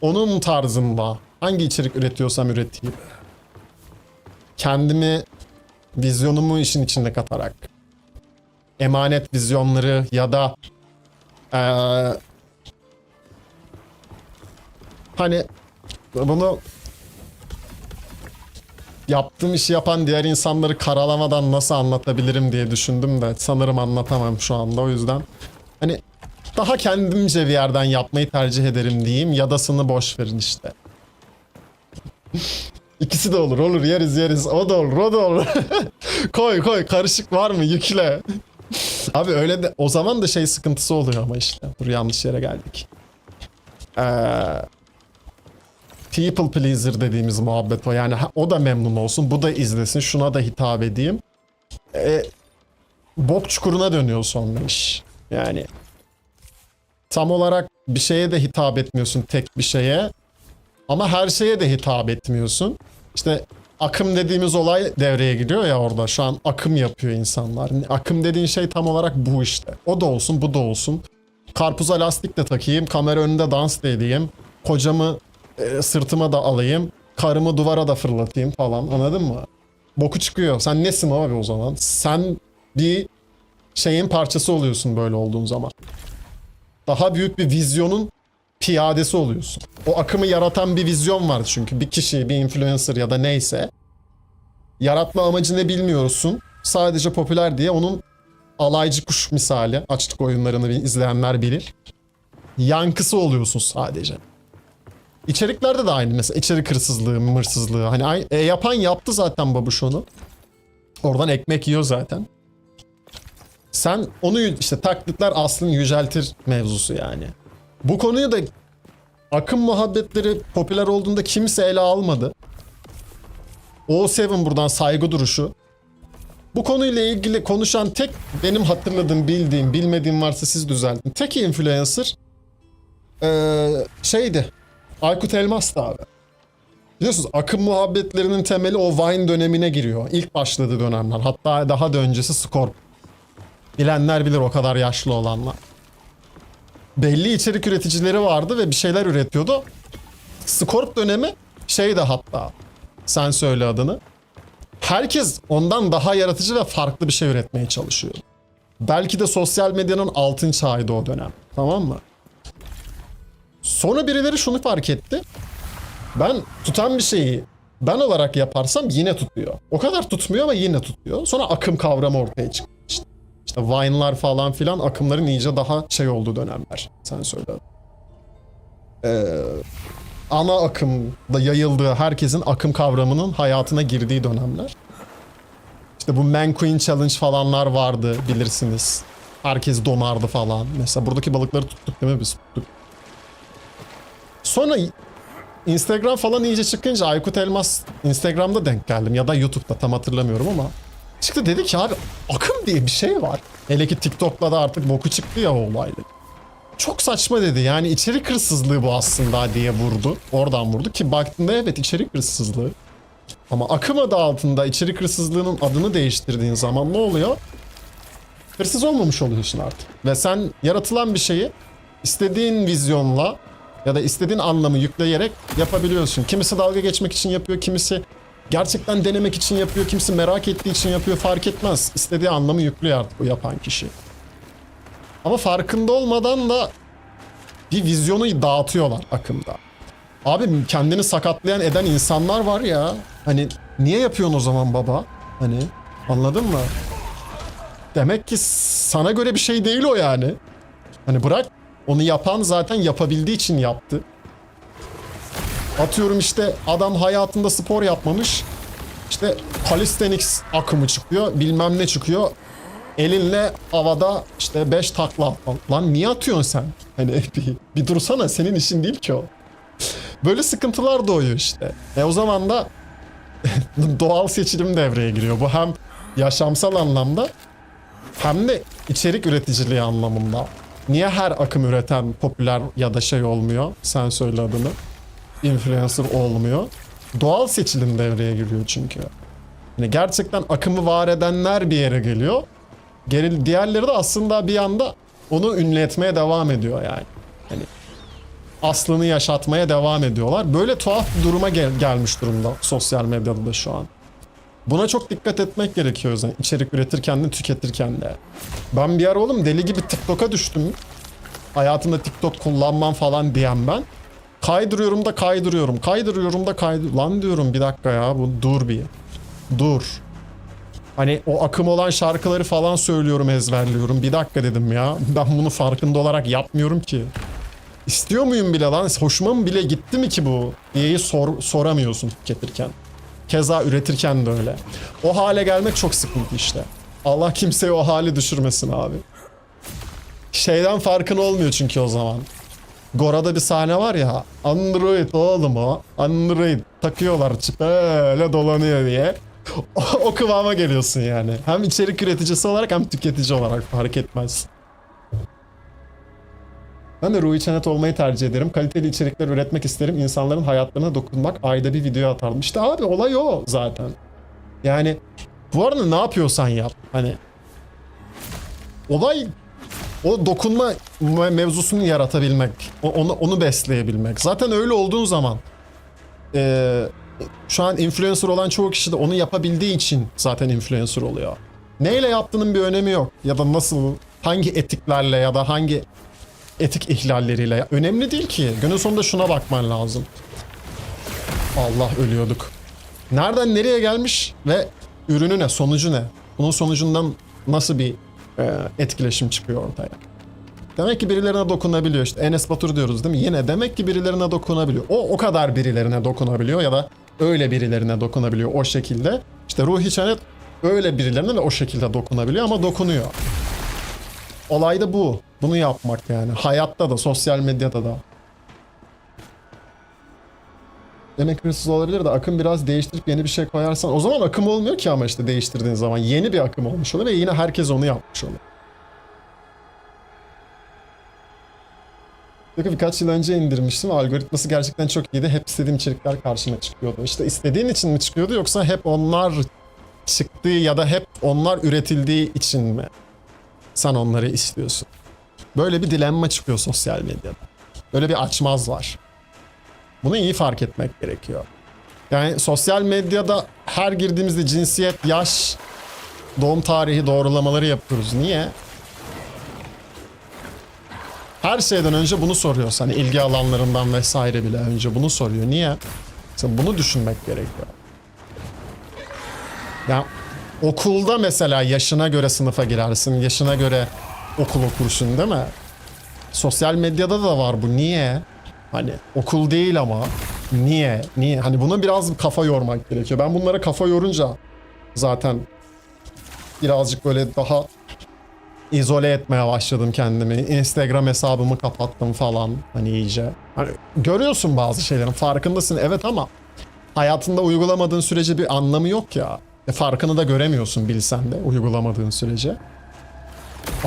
Onun tarzında hangi içerik üretiyorsam üreteyim. Kendimi, vizyonumu işin içinde katarak. Emanet vizyonları ya da hani bunu yaptığım işi yapan diğer insanları karalamadan nasıl anlatabilirim diye düşündüm de sanırım anlatamam şu anda, o yüzden hani daha kendimce bir yerden yapmayı tercih ederim diyeyim, yadasını boş verin işte. İkisi de olur, olur, yeriz o da olur, o da olur. koy karışık var mı yükle. Abi öyle de o zaman da şey sıkıntısı oluyor ama işte. Dur, yanlış yere geldik. People pleaser dediğimiz muhabbet o. Yani o da memnun olsun, bu da izlesin, şuna da hitap edeyim. Bok çukuruna dönüyor sonra iş. Yani tam olarak bir şeye de hitap etmiyorsun, tek bir şeye. Ama her şeye de hitap etmiyorsun. İşte akım dediğimiz olay devreye giriyor ya orada. Şu an akım yapıyor insanlar. Akım dediğin şey tam olarak bu işte. O da olsun, bu da olsun. Karpuza lastik de takayım, kamera önünde dans da edeyim. Kocamı sırtıma da alayım. Karımı duvara da fırlatayım falan, anladın mı? Boku çıkıyor. Sen nesin abi o zaman? Sen bir şeyin parçası oluyorsun böyle olduğun zaman. Daha büyük bir vizyonun piyadesi oluyorsun. O akımı yaratan bir vizyon var çünkü. Bir kişi, bir influencer ya da neyse. Yaratma amacı ne bilmiyorsun. Sadece popüler diye onun alaycı kuş misali. Açlık oyunlarını izleyenler bilir. Yankısı oluyorsun sadece. İçeriklerde de aynı mesela. İçerik hırsızlığı, mırsızlığı. Hani yapan yaptı zaten babuş onu. Oradan ekmek yiyor zaten. Sen onu işte taklitler aslını yüceltir mevzusu yani. Bu konuyu da akım muhabbetleri popüler olduğunda kimse ele almadı. O7 buradan saygı duruşu. Bu konuyla ilgili konuşan tek, benim hatırladığım, bildiğim, bilmediğim varsa siz düzeltin. Tek influencer şeydi. Aykut Elmas'tı abi. Biliyorsunuz akım muhabbetlerinin temeli o Vine dönemine giriyor. İlk başladığı dönemler. Hatta daha da öncesi Scorp. Bilenler bilir, o kadar yaşlı olanlar. Belli içerik üreticileri vardı ve bir şeyler üretiyordu. Scorp dönemi şeydi hatta. Sen söyle adını. Herkes ondan daha yaratıcı ve farklı bir şey üretmeye çalışıyor. Belki de sosyal medyanın altın çağıydı o dönem. Tamam mı? Sonra birileri şunu fark etti. Ben tutan bir şeyi ben olarak yaparsam yine tutuyor. O kadar tutmuyor ama yine tutuyor. Sonra akım kavramı ortaya çıktı. İşte Vine'lar falan filan, akımların iyice daha şey olduğu dönemler. Sen söyle. Ana akımda yayıldığı, herkesin akım kavramının hayatına girdiği dönemler. İşte bu Man Queen Challenge falanlar vardı, bilirsiniz. Herkes donardı falan. Mesela buradaki balıkları tuttuk değil mi biz? Tuttuk. Sonra Instagram falan iyice çıkınca Aykut Elmas Instagram'da denk geldim ya da YouTube'da tam hatırlamıyorum ama çıktı dedi ki abi akım diye bir şey var. Hele ki TikTok'la da artık boku çıktı ya o olaylı. Çok saçma dedi yani içerik hırsızlığı bu aslında diye vurdu. Oradan vurdu ki baktığında evet içerik hırsızlığı. Ama akım adı altında içerik hırsızlığının adını değiştirdiğin zaman ne oluyor? Hırsız olmamış oluyorsun artık. Ve sen yaratılan bir şeyi istediğin vizyonla ya da istediğin anlamı yükleyerek yapabiliyorsun. Kimisi dalga geçmek için yapıyor, kimisi gerçekten denemek için yapıyor, kimisi merak ettiği için yapıyor, fark etmez. İstediği anlamı yüklüyor artık bu yapan kişi. Ama farkında olmadan da bir vizyonu dağıtıyorlar akımda. Abi kendini sakatlayan eden insanlar var ya. Hani niye yapıyorsun o zaman baba? Hani anladın mı? Demek ki sana göre bir şey değil o yani. Hani bırak onu yapan zaten yapabildiği için yaptı. Atıyorum işte adam hayatında spor yapmamış. İşte calisthenics akımı çıkıyor bilmem ne çıkıyor. Elinle havada işte 5 takla atman. Lan niye atıyorsun sen? Hani bir dursana senin işin değil ki o. Böyle sıkıntılar doğuyor işte. O zaman da doğal seçilim devreye giriyor. Bu hem yaşamsal anlamda hem de içerik üreticiliği anlamında. Niye her akım üreten popüler ya da şey olmuyor? Sen söyle adını. Influencer olmuyor. Doğal seçilim devreye giriyor çünkü. Yani gerçekten akımı var edenler bir yere geliyor. Diğerleri de aslında bir anda onu ünlü etmeye devam ediyor yani. Hani aslını yaşatmaya devam ediyorlar. Böyle tuhaf bir duruma gelmiş durumda sosyal medyada da şu an. Buna çok dikkat etmek gerekiyor o yüzden. İçerik üretirken de tüketirken de. Ben bir ara oğlum deli gibi TikTok'a düştüm. Hayatımda TikTok kullanmam falan diyen ben. Kaydırıyorum da kaydırıyorum. Kaydırıyorum da kaydırıyorum. Lan diyorum bir dakika ya bu dur bir. Dur. Hani o akım olan şarkıları falan söylüyorum ezberliyorum. Bir dakika dedim ya. Ben bunu farkında olarak yapmıyorum ki. İstiyor muyum bile lan? Hoşuma mı bile gitti mi ki bu? Diyeyi soramıyorsun tüketirken. Keza üretirken de öyle. O hale gelmek çok sıkıntı işte. Allah kimseye o hali düşürmesin abi. Şeyden farkın olmuyor çünkü o zaman. Gora'da bir sahne var ya. Android oğlum o. Android takıyorlar böyle dolanıyor diye. O kıvama geliyorsun yani. Hem içerik üreticisi olarak hem tüketici olarak fark etmez. Ben de Ruhi Çenet olmayı tercih ederim. Kaliteli içerikler üretmek isterim. İnsanların hayatlarına dokunmak. Ayda bir video atardım. İşte abi olay o zaten. Yani bu arada ne yapıyorsan yap. Hani olay o dokunma mevzusunu yaratabilmek. Onu besleyebilmek. Zaten öyle olduğun zaman şu an influencer olan çoğu kişi de onu yapabildiği için zaten influencer oluyor. Neyle yaptığının bir önemi yok. Ya da nasıl, hangi etiklerle ya da hangi etik ihlalleriyle. Önemli değil ki. Günün sonunda şuna bakman lazım. Allah ölüyorduk. Nereden nereye gelmiş ve ürünü ne, sonucu ne? Bunun sonucundan nasıl bir etkileşim çıkıyor ortaya? Demek ki birilerine dokunabiliyor. İşte Enes Batur diyoruz değil mi? Yine demek ki birilerine dokunabiliyor. O kadar birilerine dokunabiliyor ya da öyle birilerine dokunabiliyor o şekilde. İşte Ruhi Çenet öyle birilerine de o şekilde dokunabiliyor ama dokunuyor. Olay da bu. Bunu yapmak yani. Hayatta da, sosyal medyada da. Demek hırsız olabilir de akım biraz değiştirip yeni bir şey koyarsan o zaman akım olmuyor ki ama işte değiştirdiğin zaman yeni bir akım olmuş oluyor ve yine herkes onu yapmış oluyor. Birkaç yıl önce indirmiştim. Algoritması gerçekten çok iyiydi. Hep istediğim içerikler karşıma çıkıyordu. İşte istediğin için mi çıkıyordu yoksa hep onlar çıktığı ya da hep onlar üretildiği için mi sen onları istiyorsun? Böyle bir dilemma çıkıyor sosyal medyada. Böyle bir açmaz var. Bunu iyi fark etmek gerekiyor. Yani sosyal medyada her girdiğimizde cinsiyet, yaş, doğum tarihi doğrulamaları yapıyoruz. Niye? Her şeyden önce bunu soruyor. Hani ilgi alanlarından vesaire bile önce bunu soruyor. Niye? İşte bunu düşünmek gerekiyor. Yani okulda mesela yaşına göre sınıfa girersin. Yaşına göre okul okursun değil mi? Sosyal medyada da var bu. Niye? Hani okul değil ama. Niye? Niye? Hani buna biraz kafa yormak gerekiyor. Ben bunlara kafa yorunca zaten birazcık böyle daha izole etmeye başladım kendimi. Instagram hesabımı kapattım falan hani iyice. Hani görüyorsun bazı şeylerin farkındasın evet ama hayatında uygulamadığın sürece bir anlamı yok ya. Farkını da göremiyorsun bilsen de uygulamadığın sürece.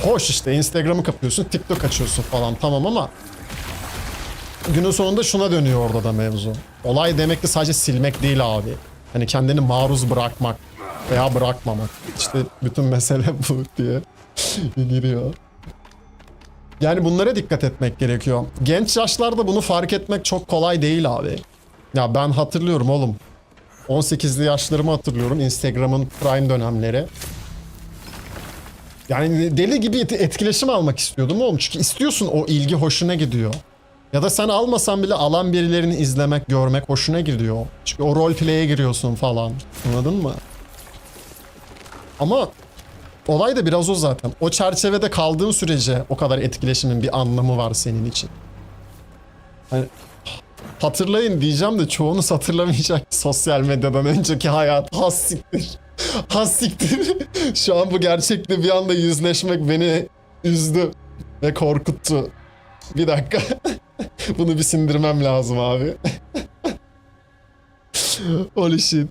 Hoş işte Instagram'ı kapıyorsun, TikTok açıyorsun falan tamam ama günün sonunda şuna dönüyor orada da mevzu. Olay demek ki sadece silmek değil abi. Hani kendini maruz bırakmak veya bırakmamak. İşte bütün mesele bu diye giriyor. Yani bunlara dikkat etmek gerekiyor. Genç yaşlarda bunu fark etmek çok kolay değil abi. Ya ben hatırlıyorum oğlum. 18'li yaşlarımı hatırlıyorum. Instagram'ın prime dönemleri. Yani deli gibi etkileşim almak istiyordum oğlum. Çünkü istiyorsun o ilgi hoşuna gidiyor. Ya da sen almasan bile alan birilerini izlemek, görmek hoşuna gidiyor. Çünkü o roleplay'e giriyorsun falan. Anladın mı? Ama olay da biraz o zaten. O çerçevede kaldığın sürece o kadar etkileşimin bir anlamı var senin için. Hani hatırlayın diyeceğim de çoğunuz hatırlamayacak sosyal medyadan önceki hayat. Has siktir. Has siktir. Şu an bu gerçekle bir anda yüzleşmek beni üzdü ve korkuttu. Bir dakika. Bunu bir sindirmem lazım abi. Holy shit.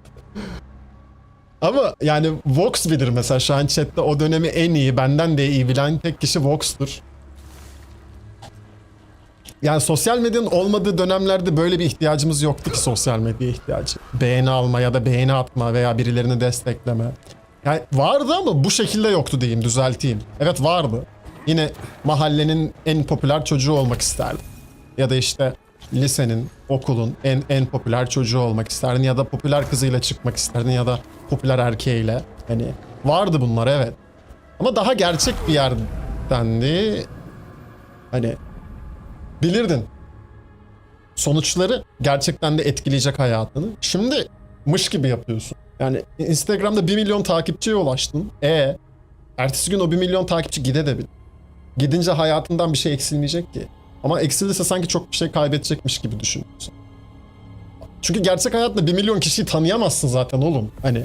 Ama yani Vox bilir mesela şu an chatte o dönemi en iyi, benden de iyi bilen tek kişi Vox'tur. Yani sosyal medyanın olmadığı dönemlerde böyle bir ihtiyacımız yoktu ki sosyal medya ihtiyacı. Beğeni alma ya da beğeni atma veya birilerini destekleme. Yani vardı ama bu şekilde yoktu diyeyim, düzelteyim. Evet vardı. Yine mahallenin en popüler çocuğu olmak isterdim. Ya da işte lisenin, okulun en popüler çocuğu olmak isterdin ya da popüler kızıyla çıkmak isterdin ya da popüler erkeğiyle. Hani vardı bunlar evet. Ama daha gerçek bir yerdendi. Hani bilirdin. Sonuçları gerçekten de etkileyecek hayatını. Şimdi mış gibi yapıyorsun. Yani Instagram'da 1 milyon takipçiye ulaştın. Ertesi gün o 1 milyon takipçi gidebilir. Gidince hayatından bir şey eksilmeyecek ki. Ama eksilirse sanki çok bir şey kaybedecekmiş gibi düşünüyorsun. Çünkü gerçek hayatta 1 milyon kişiyi tanıyamazsın zaten oğlum. Hani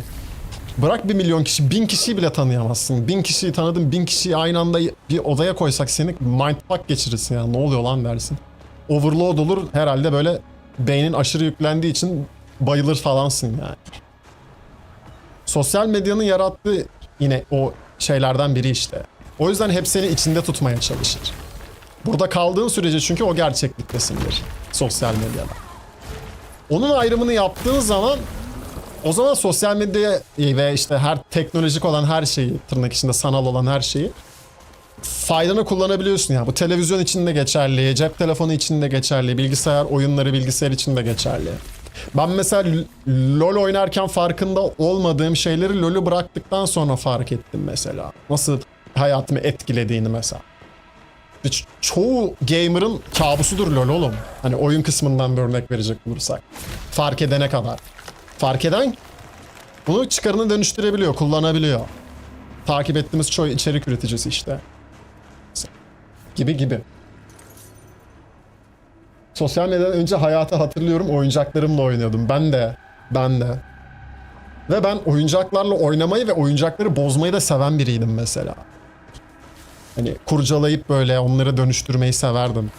bırak 1 milyon kişi, 1000 kişiyi bile tanıyamazsın. 1000 kişiyi tanıdın, 1000 kişiyi aynı anda bir odaya koysak seni mindfuck geçirirsin ya. Ne oluyor lan dersin. Overload olur herhalde böyle beynin aşırı yüklendiği için bayılır falansın yani. Sosyal medyanın yarattığı yine o şeylerden biri işte. O yüzden hep seni içinde tutmaya çalışır. Burada kaldığın sürece çünkü o gerçekliktesindir sosyal medyada. Onun ayrımını yaptığın zaman o zaman sosyal medya ve işte her teknolojik olan her şeyi, tırnak içinde sanal olan her şeyi faydana kullanabiliyorsun ya. Bu televizyon için de geçerli, cep telefonu için de geçerli, bilgisayar oyunları bilgisayar için de geçerli. Ben mesela LoL oynarken farkında olmadığım şeyleri LoL'ü bıraktıktan sonra fark ettim mesela. Nasıl hayatımı etkilediğini mesela. Çoğu gamer'ın kabusudur LoL oğlum. Hani oyun kısmından bir örnek verecek olursak. Fark edene kadar. Fark eden bunu çıkarına dönüştürebiliyor, kullanabiliyor. Takip ettiğimiz çoğu içerik üreticisi işte. Gibi. Sosyal medyadan önce hayatı hatırlıyorum, oyuncaklarımla oynuyordum. Ben de. Ve ben oyuncaklarla oynamayı ve oyuncakları bozmayı da seven biriydim mesela. Hani kurcalayıp böyle onları dönüştürmeyi severdim.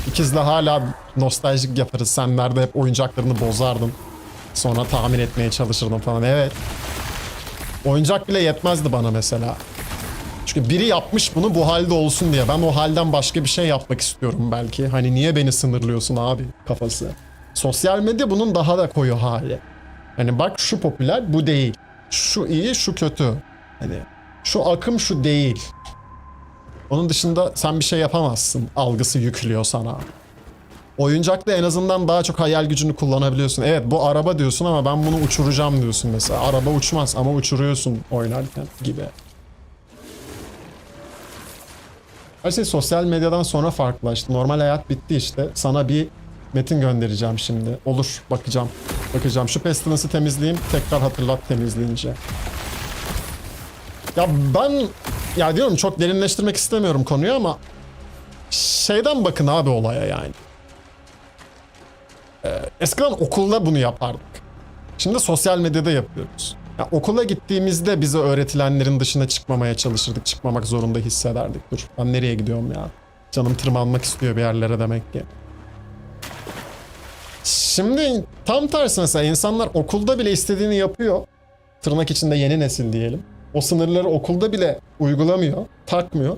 İkizle hala nostaljik yaparız. Sen nerede hep oyuncaklarını bozardın. Sonra tamir etmeye çalışırdım falan. Evet. Oyuncak bile yetmezdi bana mesela. Çünkü biri yapmış bunu bu halde olsun diye. Ben o halden başka bir şey yapmak istiyorum belki. Hani niye beni sınırlıyorsun abi kafası. Sosyal medya bunun daha da koyu hali. Hani bak şu popüler bu değil. Şu iyi şu kötü. Hani şu akım şu değil. Onun dışında sen bir şey yapamazsın. Algısı yüklüyor sana. Oyuncakta en azından daha çok hayal gücünü kullanabiliyorsun. Evet bu araba diyorsun ama ben bunu uçuracağım diyorsun mesela. Araba uçmaz ama uçuruyorsun oynarken gibi. Her şey sosyal medyadan sonra farklılaştı. Normal hayat bitti işte. Sana bir metin göndereceğim şimdi. Olur bakacağım. Şu Pestilence'ı temizleyeyim. Tekrar hatırlat temizleyince. Ya ben ya diyorum çok derinleştirmek istemiyorum konuyu ama şeyden bakın abi olaya yani. Eskiden okulda bunu yapardık. Şimdi sosyal medyada yapıyoruz. Ya okula gittiğimizde bize öğretilenlerin dışına çıkmamaya çalışırdık. Çıkmamak zorunda hissederdik. Dur ben nereye gidiyorum ya? Canım tırmanmak istiyor bir yerlere demek ki. Şimdi tam tersi mesela insanlar okulda bile istediğini yapıyor. Tırnak içinde yeni nesil diyelim. O sınırları okulda bile uygulamıyor, takmıyor.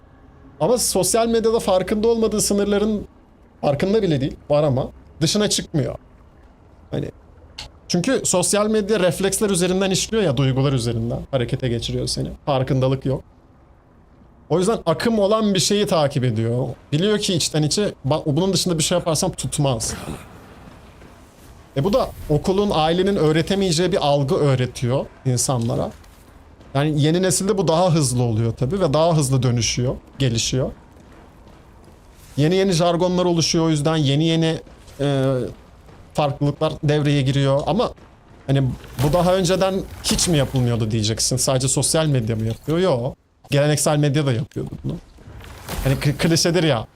Ama sosyal medyada farkında olmadığı sınırların farkında bile değil, var ama dışına çıkmıyor. Hani çünkü sosyal medya refleksler üzerinden işliyor ya, duygular üzerinden harekete geçiriyor seni. Farkındalık yok. O yüzden akım olan bir şeyi takip ediyor. Biliyor ki içten içe bunun dışında bir şey yaparsam tutmaz. Bu da okulun, ailenin öğretemeyeceği bir algı öğretiyor insanlara. Yani yeni nesilde bu daha hızlı oluyor tabii ve daha hızlı dönüşüyor, gelişiyor. Yeni jargonlar oluşuyor, o yüzden yeni farklılıklar devreye giriyor ama hani bu daha önceden hiç mi yapılmıyordu diyeceksin. Sadece sosyal medya mı yapıyor? Yok. Geleneksel medya da yapıyordu bunu. Hani klişedir ya.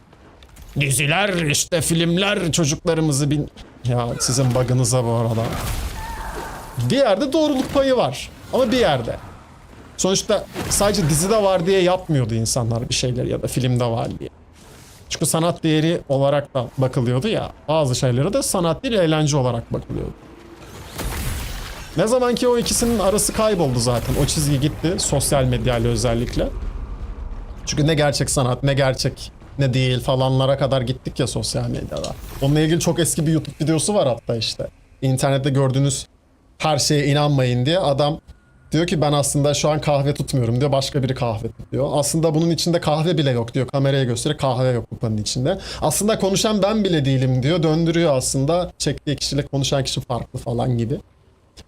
Diziler, işte filmler çocuklarımızı Ya sizin bug'ınıza bu arada. Bir yerde doğruluk payı var. Ama bir yerde. Sonuçta sadece dizide var diye yapmıyordu insanlar bir şeyler ya da filmde var diye. Çünkü sanat değeri olarak da bakılıyordu ya. Bazı şeylere de sanat değil, eğlence olarak bakılıyordu. Ne zaman ki o ikisinin arası kayboldu zaten. O çizgi gitti sosyal medyayla özellikle. Çünkü ne gerçek sanat, ne gerçek, ne değil falanlara kadar gittik ya sosyal medyada. Onunla ilgili çok eski bir YouTube videosu var hatta işte. İnternette gördüğünüz her şeye inanmayın diye adam diyor ki ben aslında şu an kahve tutmuyorum diyor. Başka biri kahve tutuyor. Aslında bunun içinde kahve bile yok diyor. Kameraya gösteriyor, kahve yok kupanın içinde. Aslında konuşan ben bile değilim diyor. Döndürüyor aslında. Çektiği kişiyle konuşan kişi farklı falan gibi.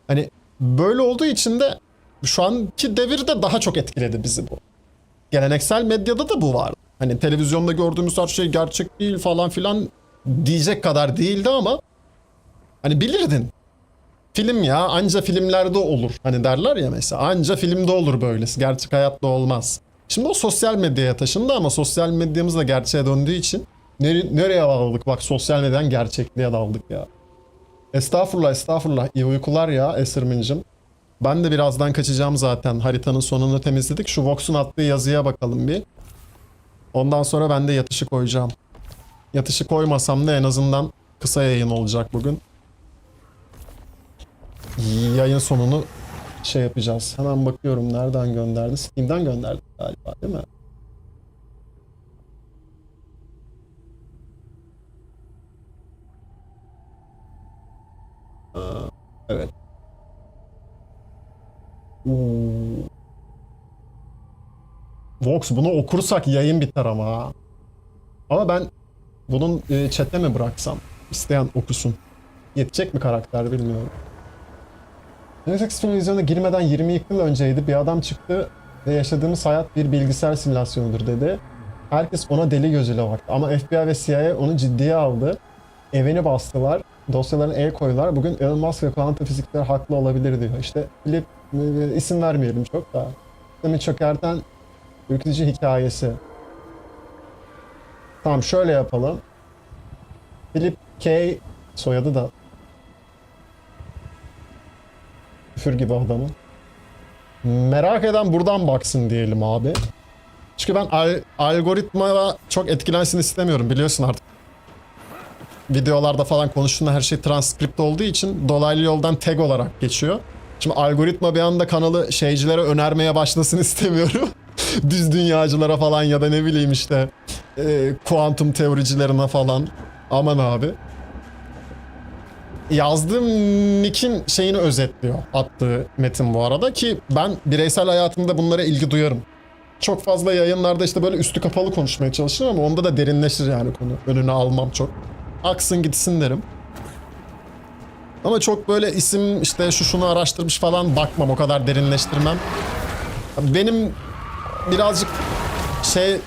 Hani böyle olduğu için de şu anki devirde daha çok etkiledi bizi bu. Geleneksel medyada da bu var. Hani televizyonda gördüğümüz her şey gerçek değil falan filan diyecek kadar değildi ama hani bilirdin. Film ya, anca filmlerde olur. Hani derler ya mesela, anca filmde olur böylesi. Gerçek hayatta olmaz. Şimdi o sosyal medyaya taşındı ama sosyal medyamız da gerçeğe döndüğü için nereye daldık? Bak sosyal medyadan gerçekliğe daldık ya. Estağfurullah estağfurullah. İyi uykular ya Esirmin'cim. Ben de birazdan kaçacağım zaten. Haritanın sonunu temizledik. Şu Vox'un attığı yazıya bakalım bir. Ondan sonra ben de yatışı koyacağım. Yatışı koymasam da en azından kısa yayın olacak bugün. Yayın sonunu şey yapacağız. Hemen bakıyorum nereden gönderdi. Steam'den gönderdi galiba değil mi? Evet. Vox bunu okursak yayın biter ama. Ama ben bunun chat'e mi bıraksam? İsteyen okusun. Yetecek mi karakter bilmiyorum. Netflix televizyona girmeden 20 yıl önceydi. Bir adam çıktı ve yaşadığımız hayat bir bilgisayar simülasyonudur dedi. Herkes ona deli gözüyle baktı. Ama FBI ve CIA onu ciddiye aldı. Evini bastılar. Dosyalarına el koydular. Bugün Elon Musk ve kuantum fizikler haklı olabilir diyor. İşte Philip, isim vermeyelim çok da. Sistemi çökerten ürkütücü hikayesi. Tamam şöyle yapalım. Philip K. soyadı da küfür gibi adamın. Merak eden buradan baksın diyelim abi. Çünkü ben algoritmaya çok etkilensin istemiyorum biliyorsun artık. Videolarda falan konuştuğunda her şey transkript olduğu için dolaylı yoldan tag olarak geçiyor. Şimdi algoritma bir anda kanalı şeycilere önermeye başlasın istemiyorum. Düz dünyacılara falan ya da ne bileyim işte kuantum teoricilerine falan. Aman abi. Yazdığım nick'in şeyini özetliyor attığı metin bu arada ki ben bireysel hayatımda bunlara ilgi duyarım. Çok fazla yayınlarda işte böyle üstü kapalı konuşmaya çalışırım ama onda da derinleşir yani konu. Önüne almam çok. Aksın gitsin derim. Ama çok böyle isim işte şunu araştırmış falan bakmam, o kadar derinleştirmem. Benim birazcık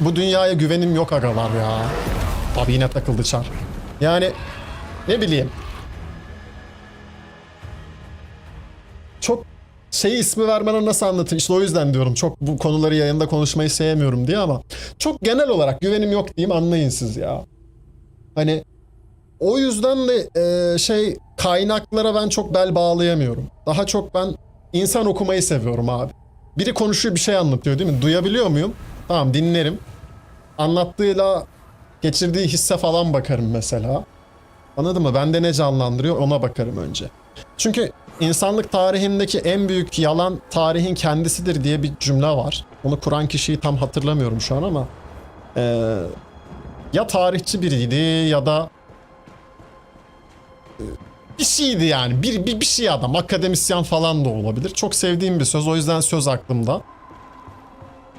bu dünyaya güvenim yok agalar ya. Abi yine takıldı çar. Yani ne bileyim. Çok ismi vermeden nasıl anlatayım? İşte o yüzden diyorum çok bu konuları yayında konuşmayı sevmiyorum diye ama çok genel olarak güvenim yok diyeyim, anlayın siz ya. Hani o yüzden de kaynaklara ben çok bel bağlayamıyorum. Daha çok ben insan okumayı seviyorum abi. Biri konuşuyor, bir şey anlatıyor değil mi? Duyabiliyor muyum? Tamam, dinlerim. Anlattığıyla geçirdiği hisse falan bakarım mesela. Anladın mı? Bende ne canlandırıyor ona bakarım önce. Çünkü insanlık tarihindeki en büyük yalan tarihin kendisidir diye bir cümle var. Onu kuran kişiyi tam hatırlamıyorum şu an ama ya tarihçi biriydi ya da bir şeydi yani. Bir şey adam. Akademisyen falan da olabilir. Çok sevdiğim bir söz. O yüzden söz aklımda.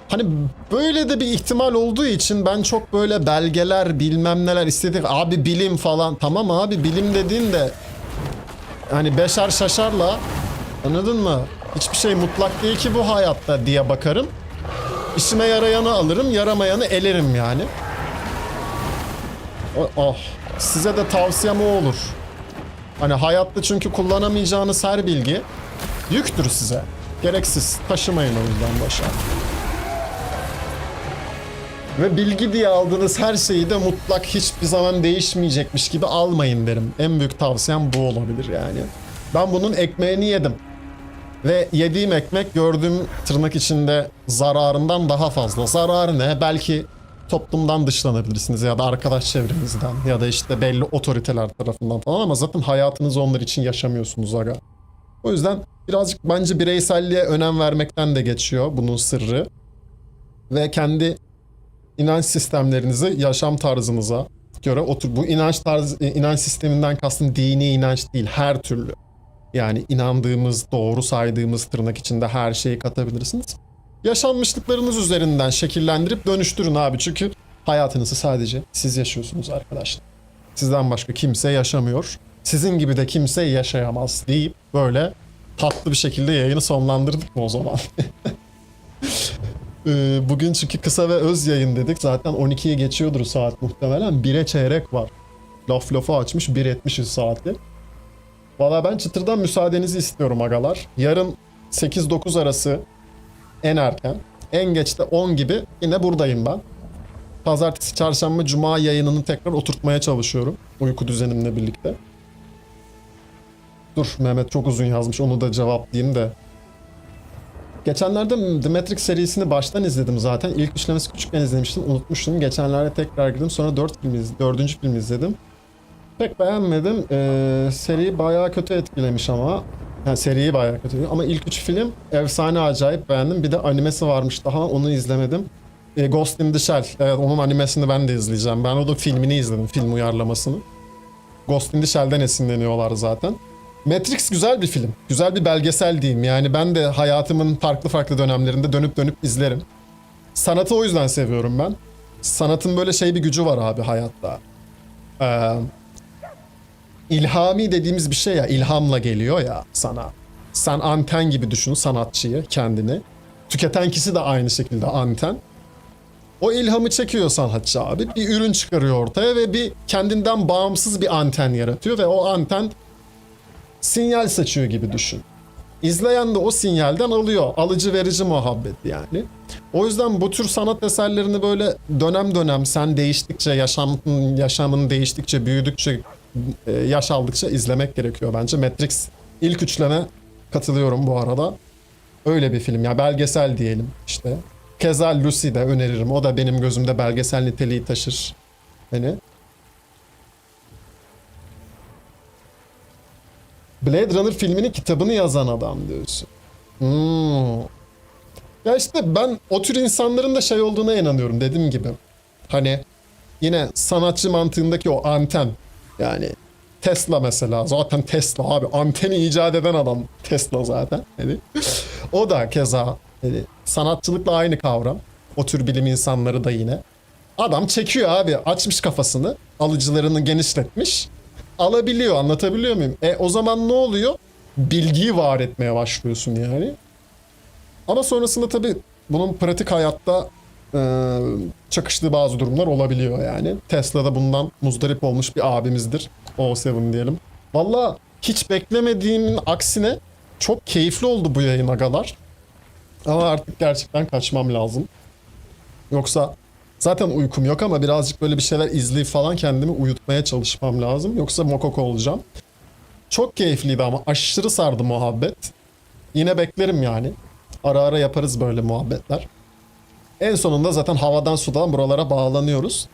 Hani böyle de bir ihtimal olduğu için ben çok böyle belgeler bilmem neler istedik. Abi bilim falan. Tamam abi, bilim dediğin de hani beşer şaşarla, anladın mı? Hiçbir şey mutlak değil ki bu hayatta diye bakarım. İşime yarayanı alırım, yaramayanı elerim yani. Oh, size de tavsiyem o olur. Hani hayatta çünkü kullanamayacağınız her bilgi yüktür size. Gereksiz. Taşımayın o yüzden boşa. Ve bilgi diye aldığınız her şeyi de mutlak hiçbir zaman değişmeyecekmiş gibi almayın derim. En büyük tavsiyem bu olabilir yani. Ben bunun ekmeğini yedim. Ve yediğim ekmek gördüğüm tırnak içinde zararından daha fazla. Zararı ne? Belki toplumdan dışlanabilirsiniz ya da arkadaş çevrenizden ya da işte belli otoriteler tarafından falan ama zaten hayatınızı onlar için yaşamıyorsunuz aga. O yüzden birazcık bence bireyselliğe önem vermekten de geçiyor bunun sırrı. Ve kendi inanç sistemlerinizi yaşam tarzınıza göre otur. Bu inanç sisteminden kastım dini inanç değil, her türlü. Yani inandığımız, doğru saydığımız tırnak içinde her şeyi katabilirsiniz. Yaşanmışlıklarınız üzerinden şekillendirip dönüştürün abi. Çünkü hayatınızı sadece siz yaşıyorsunuz arkadaşlar. Sizden başka kimse yaşamıyor. Sizin gibi de kimse yaşayamaz deyip böyle tatlı bir şekilde yayını sonlandırdık mı o zaman? Bugün çünkü kısa ve öz yayın dedik. Zaten 12'ye geçiyordur saat muhtemelen. 1'e çeyrek var. Laf lafı açmış 1.70'iz saati. Valla ben çıtırdan müsaadenizi istiyorum agalar. Yarın 8-9 arası en erken. En geç de 10 gibi yine buradayım ben. Pazartesi, çarşamba, cuma yayınını tekrar oturtmaya çalışıyorum. Uyku düzenimle birlikte. Dur, Mehmet çok uzun yazmış, onu da cevaplayayım da. Geçenlerde The Matrix serisini baştan izledim zaten. İlk üçlemesi küçükken izlemiştim, unutmuştum. Geçenlerde tekrar girdim, sonra 4. film izledim. Pek beğenmedim. Seri bayağı kötü etkilemiş ama. Yani seriyi bayağı kötü. Ama ilk 3 film efsane, acayip beğendim. Bir de animesi varmış daha, onu izlemedim. Ghost in the Shell. Evet, onun animesini ben de izleyeceğim. Ben o da filmini izledim, film uyarlamasını. Ghost in the Shell'den esinleniyorlar zaten. Matrix güzel bir film. Güzel bir belgesel diyeyim. Yani ben de hayatımın farklı farklı dönemlerinde dönüp dönüp izlerim. Sanatı o yüzden seviyorum ben. Sanatın böyle şey bir gücü var abi hayatta. İlhami dediğimiz bir şey ya, ilhamla geliyor ya sana. Sen anten gibi düşün sanatçıyı, kendini. Tüketen kişi de aynı şekilde anten. O ilhamı çekiyor sanatçı abi. Bir ürün çıkarıyor ortaya ve bir kendinden bağımsız bir anten yaratıyor ve o anten sinyal saçıyor gibi düşün. İzleyen de o sinyalden alıyor. Alıcı verici muhabbet yani. O yüzden bu tür sanat eserlerini böyle dönem dönem sen değiştikçe, yaşamın değiştikçe, büyüdükçe, yaş aldıkça izlemek gerekiyor bence. Matrix ilk üçleme katılıyorum bu arada. Öyle bir film ya, belgesel diyelim işte. Keza Lucy de öneririm. O da benim gözümde belgesel niteliği taşır. Hani Blade Runner filminin kitabını yazan adam diyorsun. Ya işte ben o tür insanların da şey olduğuna inanıyorum dediğim gibi. Hani yine sanatçı mantığındaki o anten. Yani Tesla mesela. Zaten Tesla abi. Anteni icat eden adam Tesla zaten. Hani o da keza hani sanatçılıkla aynı kavram. O tür bilim insanları da yine. Adam çekiyor abi. Açmış kafasını. Alıcılarını genişletmiş. Alabiliyor, anlatabiliyor muyum? O zaman ne oluyor? Bilgiyi var etmeye başlıyorsun yani. Ama sonrasında tabii bunun pratik hayatta çakıştığı bazı durumlar olabiliyor yani. Tesla'da bundan muzdarip olmuş bir abimizdir. O7 diyelim. Valla hiç beklemediğimin aksine çok keyifli oldu bu yayın agalar. Ama artık gerçekten kaçmam lazım. Yoksa zaten uykum yok ama birazcık böyle bir şeyler izleyip falan kendimi uyutmaya çalışmam lazım. Yoksa mokoko olacağım. Çok keyifliydi ama aşırı sardı muhabbet. Yine beklerim yani. Ara ara yaparız böyle muhabbetler. En sonunda zaten havadan sudan buralara bağlanıyoruz.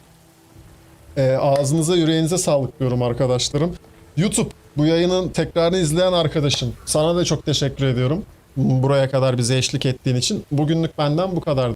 Ağzınıza yüreğinize sağlık diyorum arkadaşlarım. YouTube, bu yayının tekrarını izleyen arkadaşım, sana da çok teşekkür ediyorum. Buraya kadar bize eşlik ettiğin için. Bugünlük benden bu kadar.